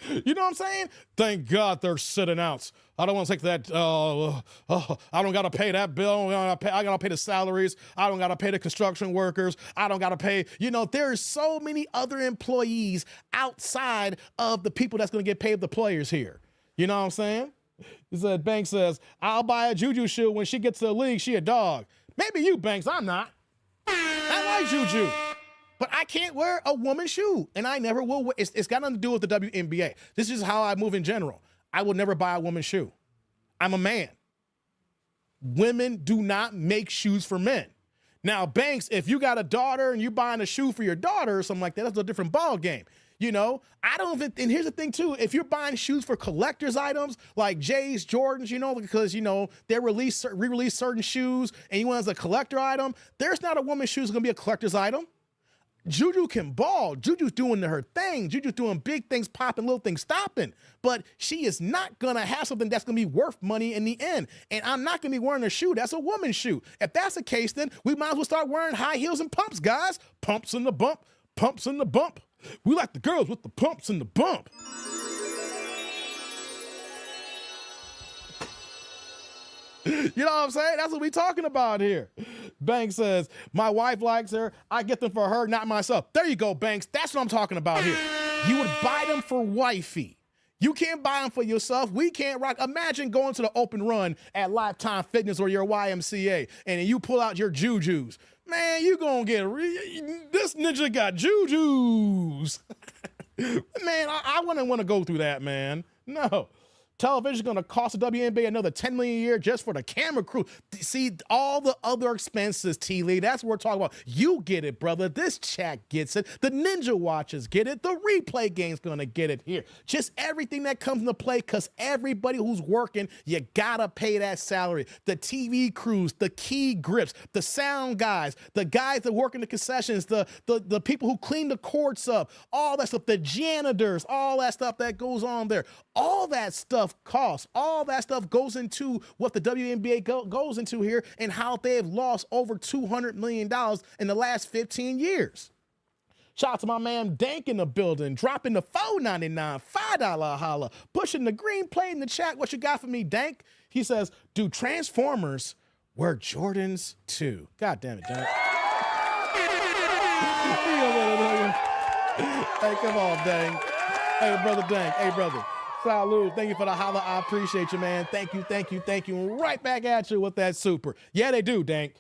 You know what I'm saying? Thank God they're sitting out. I don't want to take that. I don't got to pay that bill. I got to pay the salaries. I don't got to pay the construction workers. I don't got to pay. You know, there's so many other employees outside of the people that's going to get paid, the players here. You know what I'm saying? He said, Banks says, I'll buy a Juju shoe when she gets to the league. She a dog. Maybe you, Banks. I'm not. I like Juju. But I can't wear a woman's shoe, and I never will. It's got nothing to do with the WNBA. This is how I move in general. I will never buy a woman's shoe. I'm a man. Women do not make shoes for men. Now, Banks, if you got a daughter and you're buying a shoe for your daughter or something like that, that's a different ball game. You know, I don't even, and here's the thing too, if you're buying shoes for collector's items like J's, Jordans, you know, because, you know, they re-release certain shoes and you want it as a collector item, there's not a woman's shoe that's going to be a collector's item. Juju can ball. Juju's doing her thing. Juju's doing big things popping, little things stopping. But she is not going to have something that's going to be worth money in the end. And I'm not going to be wearing a shoe that's a woman's shoe. If that's the case, then we might as well start wearing high heels and pumps, guys. Pumps in the bump. Pumps in the bump. We like the girls with the pumps in the bump. You know what I'm saying? That's what we're talking about here. Banks says, my wife likes her. I get them for her, not myself. There you go, Banks. That's what I'm talking about here. You would buy them for wifey. You can't buy them for yourself. We can't rock. Imagine going to the open run at Lifetime Fitness or your YMCA, and then you pull out your Jujus. Man, you gonna get, this ninja got Jujus. Man, I wouldn't want to go through that, man. No. Television is going to cost the WNBA another $10 million a year just for the camera crew. See, all the other expenses, T-Lee, that's what we're talking about. You get it, brother. This chat gets it. The Ninja Watchers get it. The replay game's going to get it here. Just everything that comes into play, because everybody who's working, you got to pay that salary. The TV crews, the key grips, the sound guys, the guys that work in the concessions, the people who clean the courts up, all that stuff, the janitors, all that stuff that goes on there. All that stuff costs. All that stuff goes into what the WNBA goes into here and how they have lost over $200 million in the last 15 years. Shout out to my man Dank in the building, dropping the $4.99, $5 holla, pushing the green plate in the chat. What you got for me, Dank? He says, do Transformers wear Jordans too? God damn it, Dank. Hey, come on, Dank. Hey, brother Dank. Hey, brother. Salud. Thank you for the holla. I appreciate you, man. Thank you, thank you, thank you. And right back at you with that super. Yeah, they do, Dank.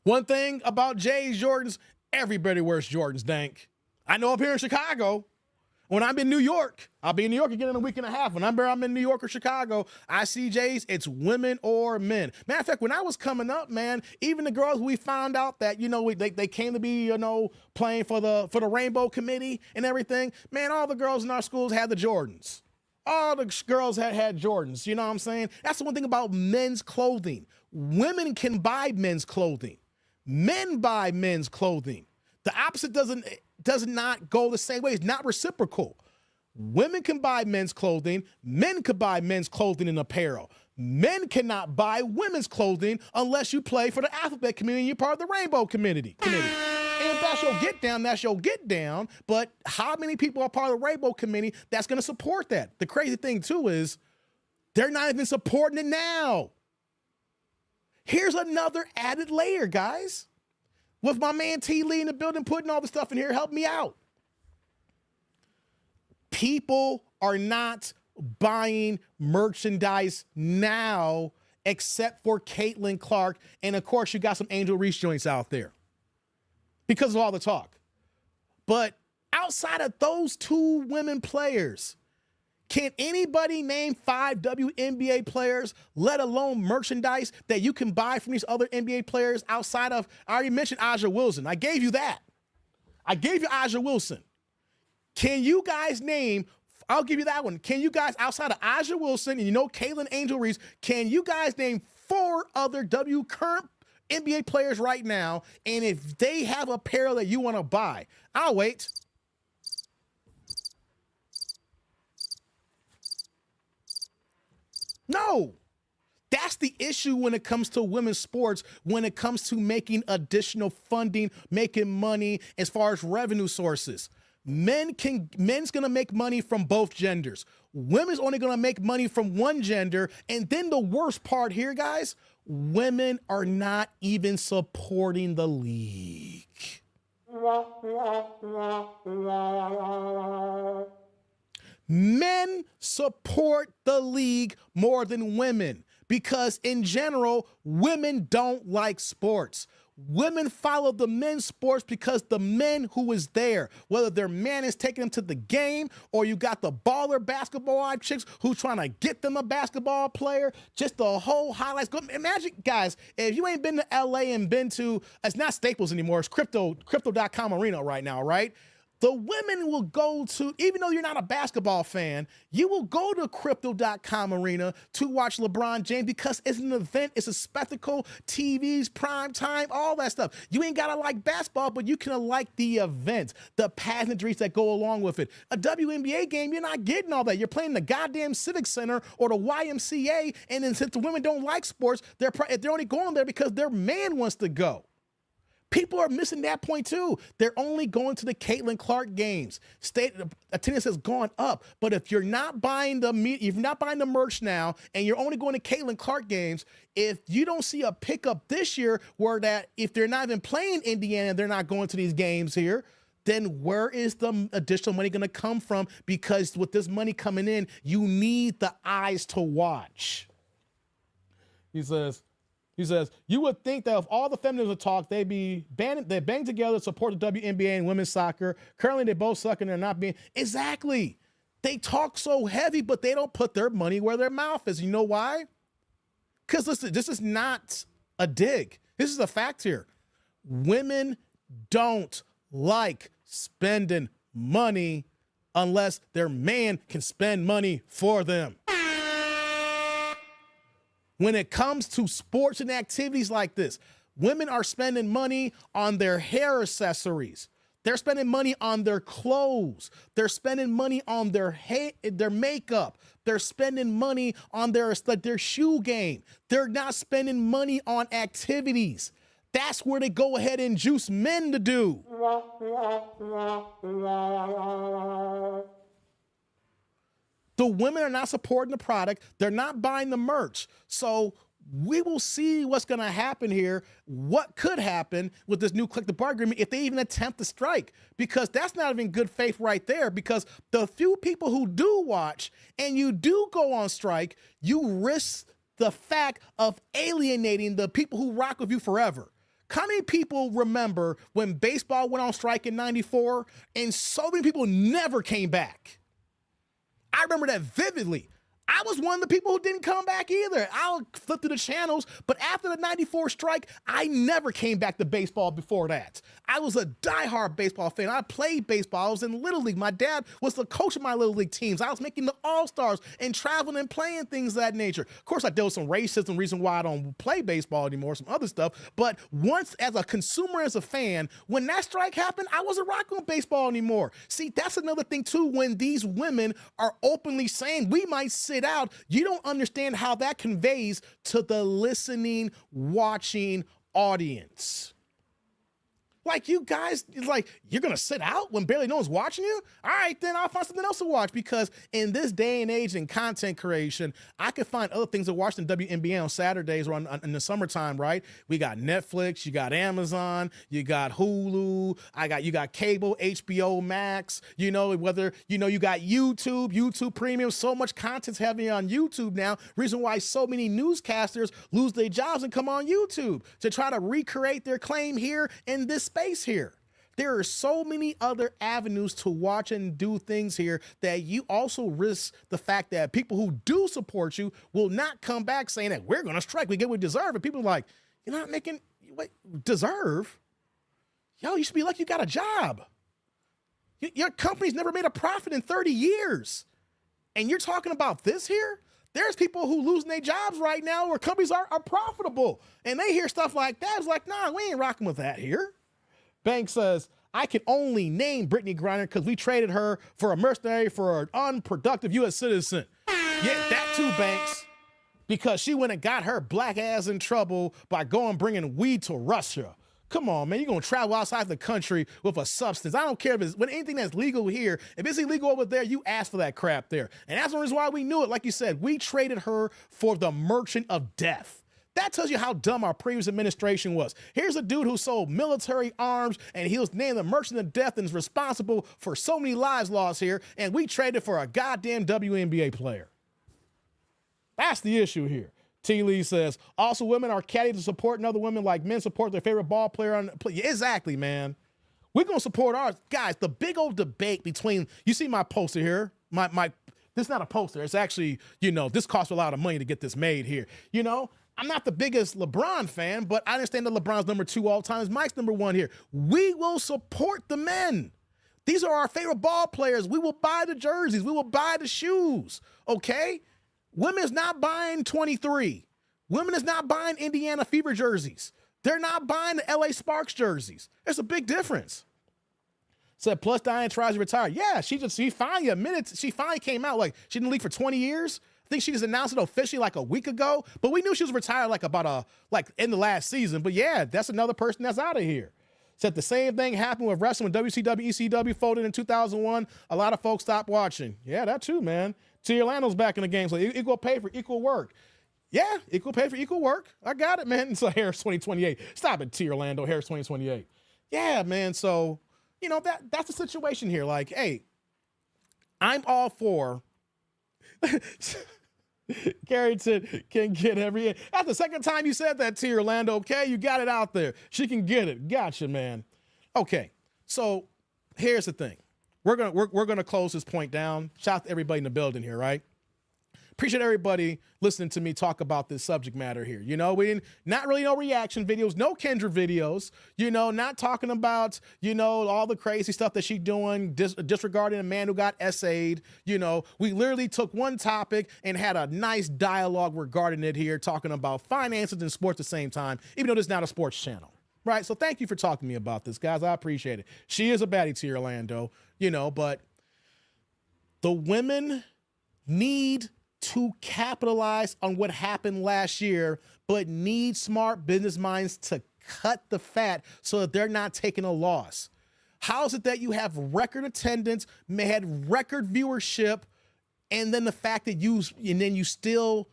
One thing about J's Jordans, everybody wears Jordans, Dank. I know up here in Chicago, When I'm in New York, I'll be in New York again in a week and a half. When I'm in New York or Chicago, I see Jays, it's women or men. Matter of fact, when I was coming up, man, even the girls, we found out that, they came to be, playing for the Rainbow Committee and everything. Man, all the girls in our schools had the Jordans. All the girls had Jordans. You know what I'm saying? That's the one thing about men's clothing. Women can buy men's clothing. Men buy men's clothing. The opposite does not go the same way. It's not reciprocal. Women can buy men's clothing. Men can buy men's clothing and apparel. Men cannot buy women's clothing unless you play for the alphabet community and you're part of the Rainbow community. And if that's your get down, that's your get down. But how many people are part of the Rainbow committee that's going to support that? The crazy thing, too, is they're not even supporting it now. Here's another added layer, guys. With my man T. Lee in the building putting all the stuff in here, help me out. People are not buying merchandise now except for Caitlin Clark. And, of course, you got some Angel Reese joints out there because of all the talk. But outside of those two women players, can anybody name 5 WNBA players, let alone merchandise that you can buy from these other NBA players outside of, I already mentioned Aja Wilson. I gave you that. I gave you Aja Wilson. Can you guys name, I'll give you that one. Can you guys, outside of Aja Wilson and Caitlin Angel Reese, can you guys name 4 other current NBA players right now? And if they have apparel that you want to buy, I'll wait. No, that's the issue when it comes to women's sports, when it comes to making additional funding, making money as far as revenue sources. Men's going to make money from both genders. Women's only going to make money from one gender. And then the worst part here, guys, women are not even supporting the league. Men support the league more than women because, in general, women don't like sports. Women follow the men's sports because the men who is there, whether their man is taking them to the game or you got the baller basketball chicks who's trying to get them a basketball player, just the whole highlights. Imagine, guys, if you ain't been to LA and been to, it's not Staples anymore, it's crypto.com arena right now, right? The women will go to, even though you're not a basketball fan, you will go to crypto.com arena to watch LeBron James because it's an event, it's a spectacle, TVs, prime time, all that stuff. You ain't got to like basketball, but you can like the events, the pageantries that go along with it. A WNBA game, you're not getting all that. You're playing the goddamn Civic Center or the YMCA, and then since the women don't like sports, they're only going there because their man wants to go. People are missing that point too. They're only going to the Caitlin Clark games. State attendance has gone up, but if you're not buying the merch now, and you're only going to Caitlin Clark games, if you don't see a pickup this year, where that if they're not even playing Indiana, they're not going to these games here, then where is the additional money going to come from? Because with this money coming in, you need the eyes to watch. He says, you would think that if all the feminists would talk, they'd bang together to support the WNBA and women's soccer. Currently, they both suck and they're not being. Exactly. They talk so heavy, but they don't put their money where their mouth is. You know why? Because listen, this is not a dig. This is a fact here. Women don't like spending money unless their man can spend money for them. When it comes to sports and activities like this, women are spending money on their hair accessories. They're spending money on their clothes. They're spending money on their makeup. They're spending money on their shoe game. They're not spending money on activities. That's where they go ahead and juice men to do. The women are not supporting the product. They're not buying the merch. So we will see what's going to happen here, what could happen with this new collective bargaining agreement if they even attempt to strike, because that's not even good faith right there, because the few people who do watch and you do go on strike, you risk the fact of alienating the people who rock with you forever. How many people remember when baseball went on strike in 94 and so many people never came back? I remember that vividly. I was one of the people who didn't come back either. I'll flip through the channels, but after the 94 strike, I never came back to baseball before that. I was a diehard baseball fan. I played baseball. I was in Little League. My dad was the coach of my Little League teams. I was making the All-Stars and traveling and playing things of that nature. Of course, I dealt with some racism, reason why I don't play baseball anymore, some other stuff. But once, as a consumer, as a fan, when that strike happened, I wasn't rocking with baseball anymore. See, that's another thing, too, when these women are openly saying, we might sit out, you don't understand how that conveys to the listening, watching audience. Like, you guys, like, you're going to sit out when barely no one's watching you? All right, then I'll find something else to watch, because in this day and age in content creation, I could find other things to watch than WNBA on Saturdays or in the summertime, right? We got Netflix, you got Amazon, you got Hulu, you got cable, HBO Max, you know, whether, you know, you got YouTube Premium, so much content's heavy on YouTube now. Reason why so many newscasters lose their jobs and come on YouTube to try to recreate their claim here in this space here. There are so many other avenues to watch and do things here that you also risk the fact that people who do support you will not come back saying that we're going to strike, we get what we deserve. And people are like, you're not making what deserve? Yo, you should be lucky you got a job. Your company's never made a profit in 30 years. And you're talking about this here? There's people who losing their jobs right now where companies are profitable. And they hear stuff like that. It's like, nah, we ain't rocking with that here. Banks says, I can only name Brittany Griner because we traded her for a mercenary for an unproductive U.S. citizen. Yeah, that too, Banks. Because she went and got her black ass in trouble by bringing weed to Russia. Come on, man. You're going to travel outside the country with a substance. I don't care if it's anything that's legal here. If it's illegal over there, you ask for that crap there. And that's the reason why we knew it. Like you said, we traded her for the merchant of death. That tells you how dumb our previous administration was. Here's a dude who sold military arms, and he was named the merchant of death and is responsible for so many lives lost here, and we traded for a goddamn WNBA player. That's the issue here. T. Lee says, also women are catty to support another women like men support their favorite ball player. Yeah, exactly, man. We're going to support ours. Guys, the big old debate between, you see my poster here, this is not a poster. It's actually, you know, this costs a lot of money to get this made here. You know, I'm not the biggest LeBron fan, but I understand that LeBron's number 2 all time. Mike's number 1 here. We will support the men. These are our favorite ball players. We will buy the jerseys. We will buy the shoes, okay? Women is not buying 23. Women is not buying Indiana Fever jerseys. They're not buying the LA Sparks jerseys. There's a big difference. Said, plus Diane tries to retire. Yeah, she finally admitted, she finally came out. Like, she didn't leak for 20 years. I think she just announced it officially like a week ago, but we knew she was retired in the last season. But yeah, that's another person that's out of here. Said the same thing happened with wrestling when WCW, ECW folded in 2001. A lot of folks stopped watching. Yeah, that too, man. T. Orlando's back in the game. So equal pay for equal work. Yeah, equal pay for equal work. I got it, man. So Harris 2028. Stop it, T. Orlando, Harris 2028. Yeah, man. So, you know, that's the situation here. Like, hey, I'm all for Carrington can get every. That's the second time you said that, T. Orlando. Okay, you got it out there. She can get it. Gotcha, man. Okay, so here's the thing. We're gonna close this point down. Shout out to everybody in the building here, right? Appreciate everybody listening to me talk about this subject matter here. You know, not really no reaction videos, no Kendra videos, you know, not talking about, you know, all the crazy stuff that she's doing, disregarding a man who got essayed. You know, we literally took one topic and had a nice dialogue regarding it here, talking about finances and sports at the same time, even though this is not a sports channel. Right. So thank you for talking to me about this, guys. I appreciate it. She is a baddie to Orlando, you know, but the women need to capitalize on what happened last year, but need smart business minds to cut the fat so that they're not taking a loss. How is it that you have record attendance, had record viewership, and then the fact that you still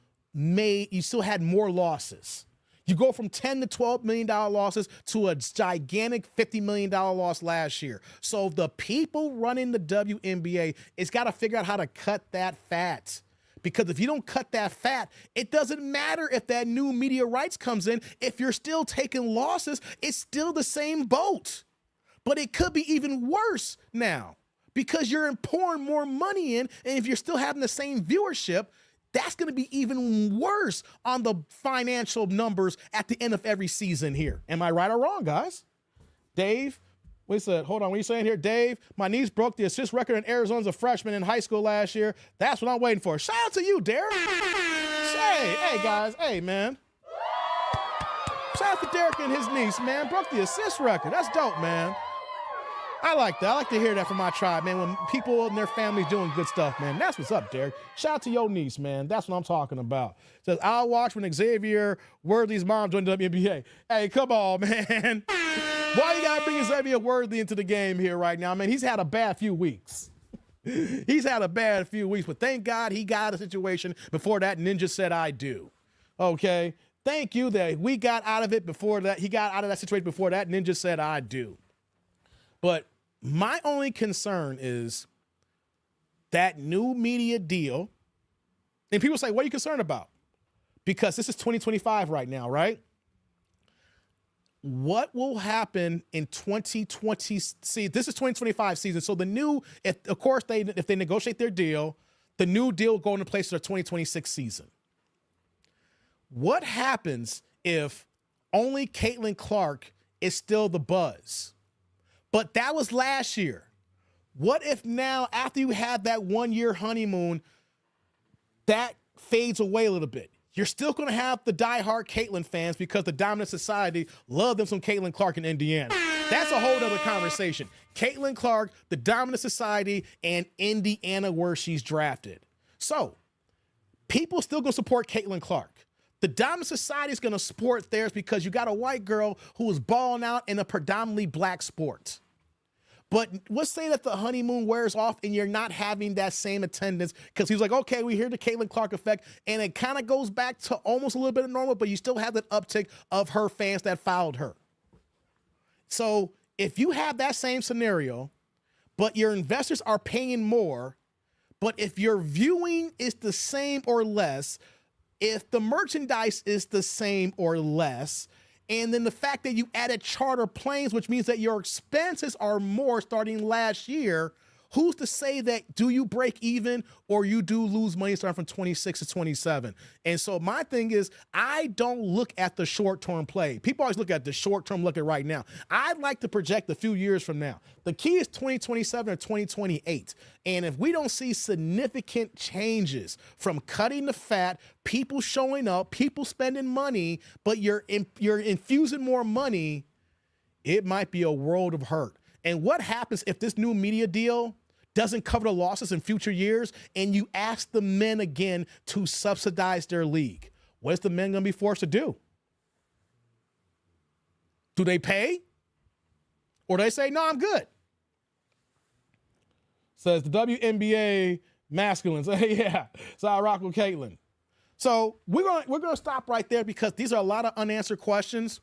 had more losses? You go from $10 to $12 million losses to a gigantic $50 million loss last year. So the people running the WNBA, it's got to figure out how to cut that fat. Because if you don't cut that fat, it doesn't matter if that new media rights comes in. If you're still taking losses, it's still the same boat. But it could be even worse now because you're pouring more money in. And if you're still having the same viewership, that's going to be even worse on the financial numbers at the end of every season here. Am I right or wrong, guys? Dave, hold on. What are you saying here? Dave, my niece broke the assist record in Arizona as a freshman in high school last year. That's what I'm waiting for. Shout out to you, Derek. Hey, guys. Hey, man. Shout out to Derek and his niece, man. Broke the assist record. That's dope, man. I like that. I like to hear that from my tribe, man, when people and their families doing good stuff, man. That's what's up, Derek. Shout out to your niece, man. That's what I'm talking about. Says, I'll watch when Xavier Worthy's mom joined the WNBA. Hey, come on, man. Why you got to bring Xavier Worthy into the game here right now, man? He's had a bad few weeks. But thank God he got a situation before that ninja said I do. Okay? Thank you that we got out of it before that. He got out of that situation before that ninja said I do. But my only concern is that new media deal. And people say, what are you concerned about? Because this is 2025 right now, right? What will happen in 2020? See, this is 2025 season. So if they negotiate their deal, the new deal will go into place for the 2026 season. What happens if only Caitlin Clark is still the buzz? But that was last year. What if now, after you have that 1-year honeymoon, that fades away a little bit? You're still going to have the diehard Caitlin fans because the dominant society love them some Caitlin Clark in Indiana. That's a whole other conversation. Caitlin Clark, the dominant society, and Indiana where she's drafted. So people still going to support Caitlin Clark. The dominant society is going to support theirs because you got a white girl who is balling out in a predominantly black sport. But let's say that the honeymoon wears off and you're not having that same attendance because he's like, okay, we hear the Caitlin Clark effect, and it kind of goes back to almost a little bit of normal, but you still have that uptick of her fans that followed her. So if you have that same scenario, but your investors are paying more, but if your viewing is the same or less, if the merchandise is the same or less, and then the fact that you added charter planes, which means that your expenses are more starting last year, who's to say that do you break even or you do lose money starting from 26 to 27? And so my thing is, I don't look at the short-term play. People always look at the short-term look at right now. I'd like to project a few years from now. The key is 2027 or 2028. And if we don't see significant changes from cutting the fat, people showing up, people spending money, but you're infusing more money, it might be a world of hurt. And what happens if this new media deal doesn't cover the losses in future years and you ask the men again to subsidize their league? What is the men going to be forced to do? Do they pay? Or do they say, no, I'm good? Says the WNBA masculines. Yeah, so I rock with Caitlin. So we're gonna stop right there because these are a lot of unanswered questions.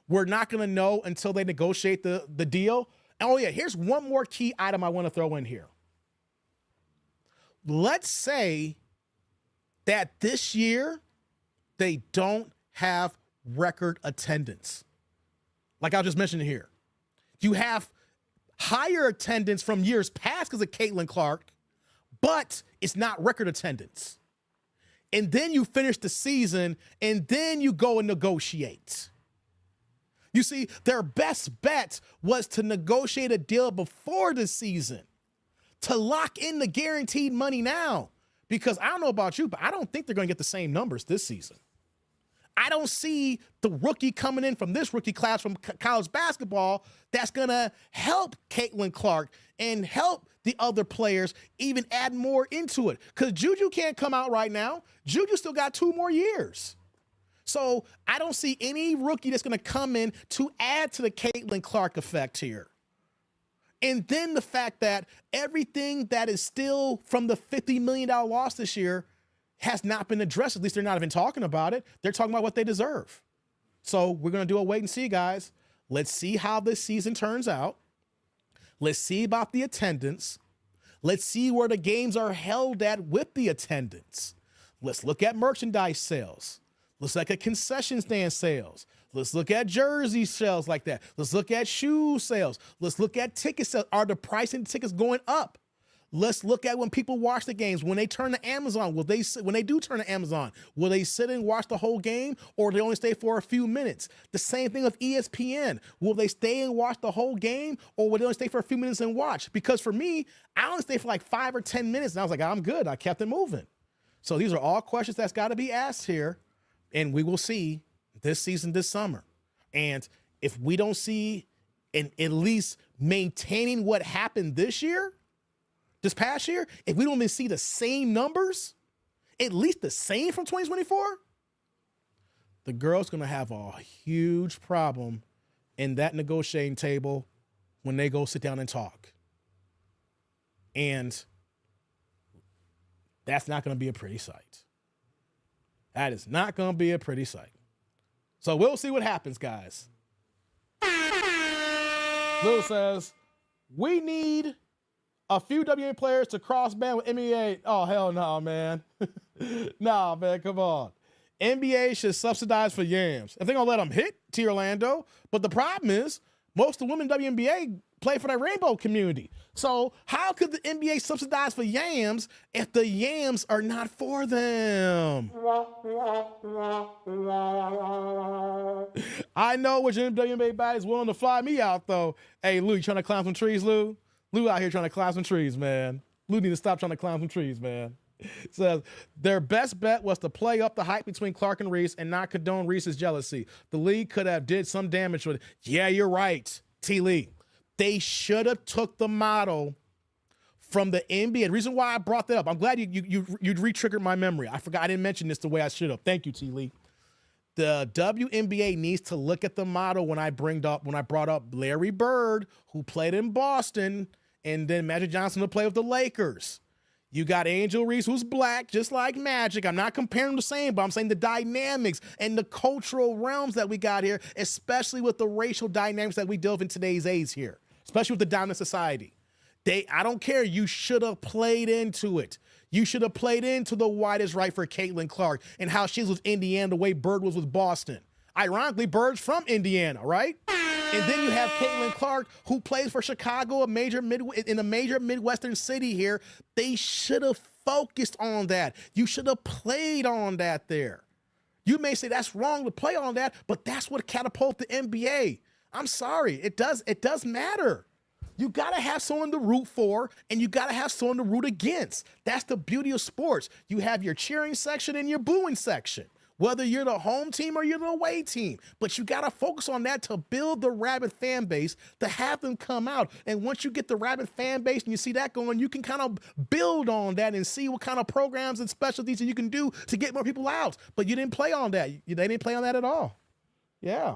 We're not going to know until they negotiate the deal. Oh, yeah, here's one more key item I want to throw in here. Let's say that this year they don't have record attendance. Like I just mentioned here. You have higher attendance from years past because of Caitlin Clark, but it's not record attendance. And then you finish the season, and then you go and negotiate. You see, their best bet was to negotiate a deal before the season to lock in the guaranteed money now. Because I don't know about you, but I don't think they're going to get the same numbers this season. I don't see the rookie coming in from this rookie class from college basketball that's going to help Caitlin Clark and help the other players even add more into it. Because Juju can't come out right now. Juju still got 2 more years. So I don't see any rookie that's going to come in to add to the Caitlin Clark effect here. And then the fact that everything that is still from the $50 million loss this year has not been addressed. At least they're not even talking about it. They're talking about what they deserve. So we're going to do a wait and see, guys. Let's see how this season turns out. Let's see about the attendance. Let's see where the games are held at with the attendance. Let's look at merchandise sales. Let's look at concession stand sales. Let's look at jersey sales like that. Let's look at shoe sales. Let's look at ticket sales. Are the price of tickets going up? Let's look at when people watch the games. When they turn to Amazon, when they do turn to Amazon, will they sit and watch the whole game, or do they only stay for a few minutes? The same thing with ESPN. Will they stay and watch the whole game, or will they only stay for a few minutes and watch? Because for me, I only stayed for like 5 or 10 minutes, and I was like, I'm good. I kept it moving. So these are all questions that's got to be asked here, and we will see this season, this summer. And if we don't see at least maintaining what happened this past year, if we don't even see the same numbers, at least the same from 2024, the girl's going to have a huge problem in that negotiating table when they go sit down and talk. And that's not going to be a pretty sight. That is not going to be a pretty sight. So we'll see what happens, guys. Lou says, we need a few WNBA players to cross band with NBA. Oh, hell no, man. Nah, man, come on. NBA should subsidize for yams. If they're going to let them hit T. Orlando. But the problem is, most of the women in WNBA play for that rainbow community. So how could the NBA subsidize for yams if the yams are not for them? I know which WNBA body is willing to fly me out, though. Hey, Lou, you trying to climb some trees, Lou? Lou out here trying to climb some trees, man. Lou need to stop trying to climb some trees, man. Says their best bet was to play up the hype between Clark and Reese and not condone Reese's jealousy. The league could have did some damage with it. Yeah, you're right, T. Lee. They should have took the model from the NBA. The reason why I brought that up, I'm glad you re-triggered my memory. I forgot I didn't mention this the way I should have. Thank you, T. Lee. The WNBA needs to look at the model when I brought up Larry Bird, who played in Boston, and then Magic Johnson to play with the Lakers. You got Angel Reese, who's black, just like Magic. I'm not comparing them the same, but I'm saying the dynamics and the cultural realms that we got here, especially with the racial dynamics that we deal with in today's age here, especially with the dominant society. I don't care. You should have played into it. You should have played into the white is right for Caitlin Clark and how she was with Indiana the way Bird was with Boston. Ironically, Bird's from Indiana, right? And then you have Caitlin Clark, who plays for Chicago, in a major Midwestern city here. They should have focused on that. You should have played on that there. You may say that's wrong to play on that, but that's what catapulted the NBA. I'm sorry. It does matter. You got to have someone to root for, and you got to have someone to root against. That's the beauty of sports. You have your cheering section and your booing section, whether you're the home team or you're the away team. But you got to focus on that to build the rabid fan base, to have them come out. And once you get the rabid fan base and you see that going, you can kind of build on that and see what kind of programs and specialties that you can do to get more people out. But you didn't play on that. They didn't play on that at all. Yeah.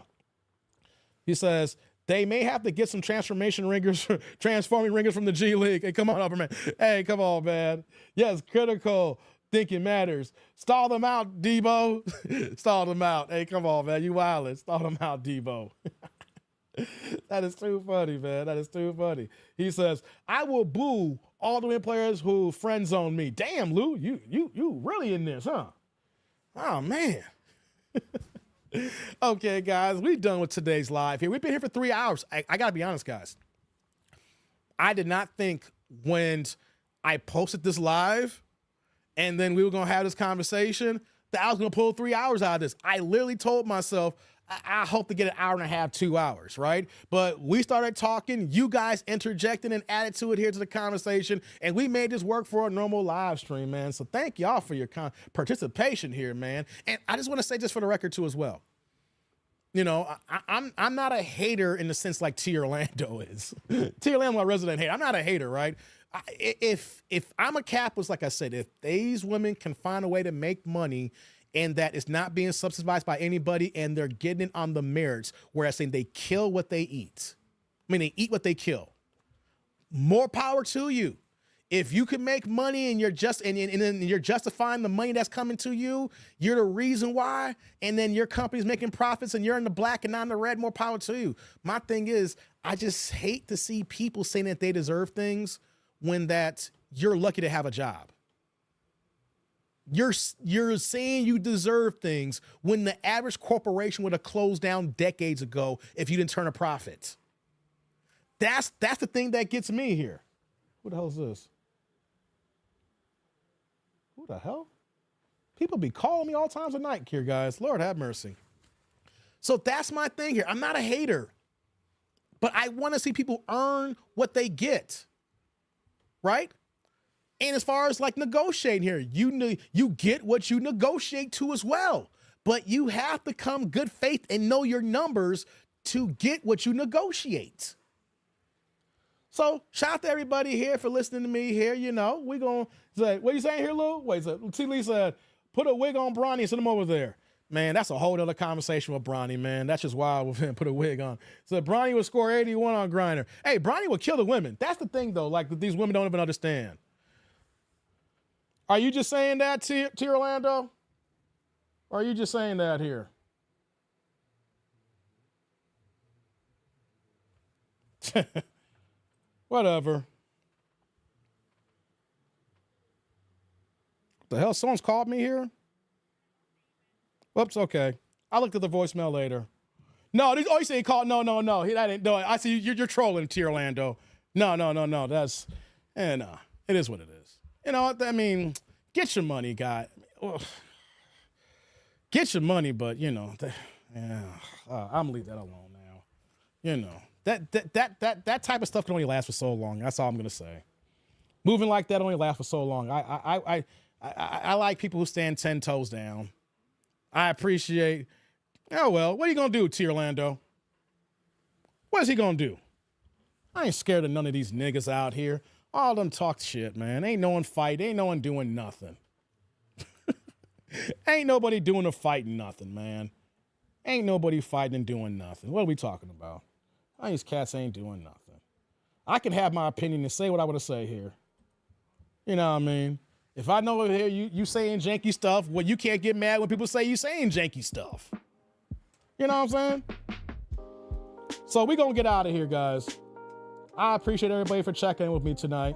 He says, they may have to get some transforming ringers from the G League. Hey, come on, Upperman. Hey, come on, man. Yes, critical thinking matters. Stall them out, Debo. Stall them out. Hey, come on, man. You wildin'. Stall them out, Debo. That is too funny, man. That is too funny. He says, I will boo all the win players who friend zone me. Damn, Lou, you really in this, huh? Oh, man. Okay, guys, we're done with today's live here. We've been here for 3 hours. I got to be honest, guys. I did not think when I posted this live and then we were going to have this conversation that I was going to pull 3 hours out of this. I literally told myself, I hope to get an hour and a half, 2 hours, right? But we started talking. You guys interjected and added to it here to the conversation, and we made this work for a normal live stream, man. So thank y'all for your participation here, man. And I just want to say just for the record, too, as well. You know, I'm not a hater in the sense like T. Orlando is. T. Orlando, my resident hater. I'm not a hater, right? If I'm a capitalist, like I said, if these women can find a way to make money and that it's not being subsidized by anybody and they're getting it on the merits, whereas saying they kill what they eat. I mean, they eat what they kill. More power to you. If you can make money and you're you're justifying the money that's coming to you, you're the reason why, and then your company's making profits and you're in the black and not in the red, more power to you. My thing is, I just hate to see people saying that they deserve things when that you're lucky to have a job. You're saying you deserve things when the average corporation would have closed down decades ago if you didn't turn a profit. That's the thing that gets me here. Who the hell is this? Who the hell? People be calling me all times of night here, guys. Lord have mercy. So that's my thing here. I'm not a hater, but I want to see people earn what they get, right? And as far as like negotiating here, you get what you negotiate to as well. But you have to come good faith and know your numbers to get what you negotiate. So shout out to everybody here for listening to me here. You know, we're going to say, what are you saying here, Lou? Wait, so T. Lee said, put a wig on Bronny and send him over there. Man, that's a whole other conversation with Bronny, man. That's just wild with him, put a wig on. So Bronny would score 81 on Grindr. Hey, Bronny would kill the women. That's the thing, though, like these women don't even understand. Are you just saying that, T. Orlando? Or are you just saying that here? Whatever. What the hell? Someone's called me here? Whoops, okay. I looked at the voicemail later. No, you say he called. No. That ain't. No, I see you're trolling, T. Orlando. No. That's, no. It is what it is. You know, I mean, get your money, guy. Get your money, but you know, I'm gonna leave that alone now. You know, that type of stuff can only last for so long. That's all I'm gonna say. Moving like that only lasts for so long. I like people who stand 10 toes down. I appreciate. Oh well, what are you gonna do, T. Orlando? What is he gonna do? I ain't scared of none of these niggas out here. All of them talk shit, man. Ain't no one fight. Ain't no one doing nothing. Ain't nobody doing a fighting nothing, man. Ain't nobody fighting and doing nothing. What are we talking about? These cats ain't doing nothing. I can have my opinion and say what I want to say here. You know what I mean? If I know over here you saying janky stuff, well, you can't get mad when people say you saying janky stuff. You know what I'm saying? So we gonna get out of here, guys. I appreciate everybody for checking in with me tonight.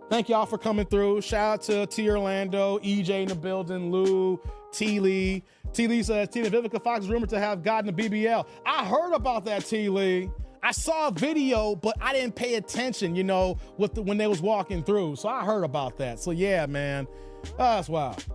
Thank y'all for coming through. Shout out to T. Orlando, EJ in the building, Lou, T. Lee. T. Lee says, Tina Vivica Fox is rumored to have gotten a BBL. I heard about that, T. Lee. I saw a video, but I didn't pay attention, you know, when they was walking through. So I heard about that. So yeah, man, that's wild.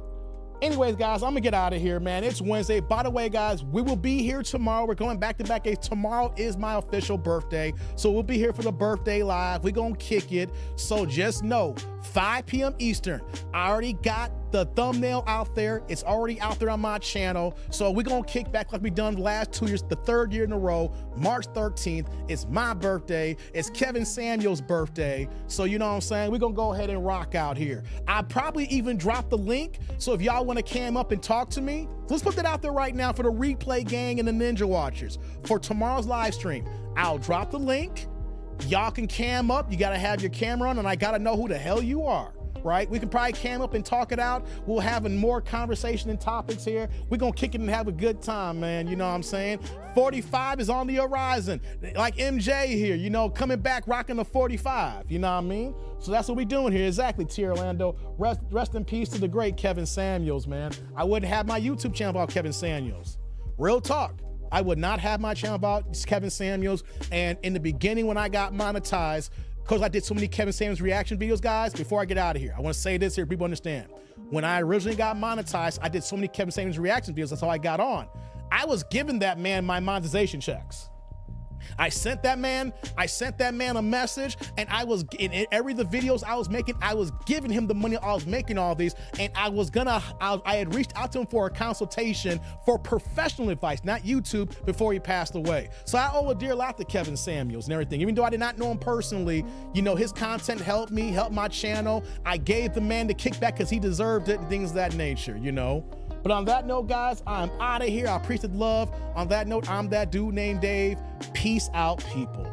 Anyways, guys, I'm gonna get out of here, man. It's Wednesday. By the way, guys, we will be here tomorrow. We're going back-to-back days. Tomorrow is my official birthday. So we'll be here for the birthday live. We're gonna kick it. So just know, 5 p.m. Eastern. I already got the thumbnail out there. It's already out there on my channel. So we're gonna kick back like we've done the last 2 years, the 3rd year in a row, March 13th. It's my birthday. It's Kevin Samuels' birthday. So you know what I'm saying? We're gonna go ahead and rock out here. I probably even dropped the link. So if y'all wanna cam up and talk to me, let's put that out there right now for the replay gang and the Ninja Watchers. For tomorrow's live stream, I'll drop the link. Y'all can cam up. You gotta have your camera on and I gotta know who the hell you are. Right? We can probably cam up and talk it out. We'll have more conversation and topics here. We're going to kick it and have a good time, man. You know what I'm saying? 45 is on the horizon. Like MJ here, you know, coming back rocking the 45. You know what I mean? So that's what we're doing here. Exactly, T. Orlando. Rest in peace to the great Kevin Samuels, man. I wouldn't have my YouTube channel about Kevin Samuels. Real talk. I would not have my channel about Kevin Samuels. And in the beginning when I got monetized, because I did so many Kevin Samuels reaction videos, guys, before I get out of here, I want to say this here, people understand. When I originally got monetized, I did so many Kevin Samuels reaction videos, that's how I got on. I was giving that man my monetization checks. I sent that man a message, and I was in every the videos I was making, I was giving him the money I was making all these, and I had reached out to him for a consultation for professional advice, not YouTube, before he passed away. So I owe a dear lot to Kevin Samuels and everything. Even though I did not know him personally, you know, his content helped me, helped my channel. I gave the man the kickback because he deserved it and things of that nature, you know. But on that note, guys, I'm out of here. I appreciate the love. On that note, I'm that dude named Dave. Peace out, people.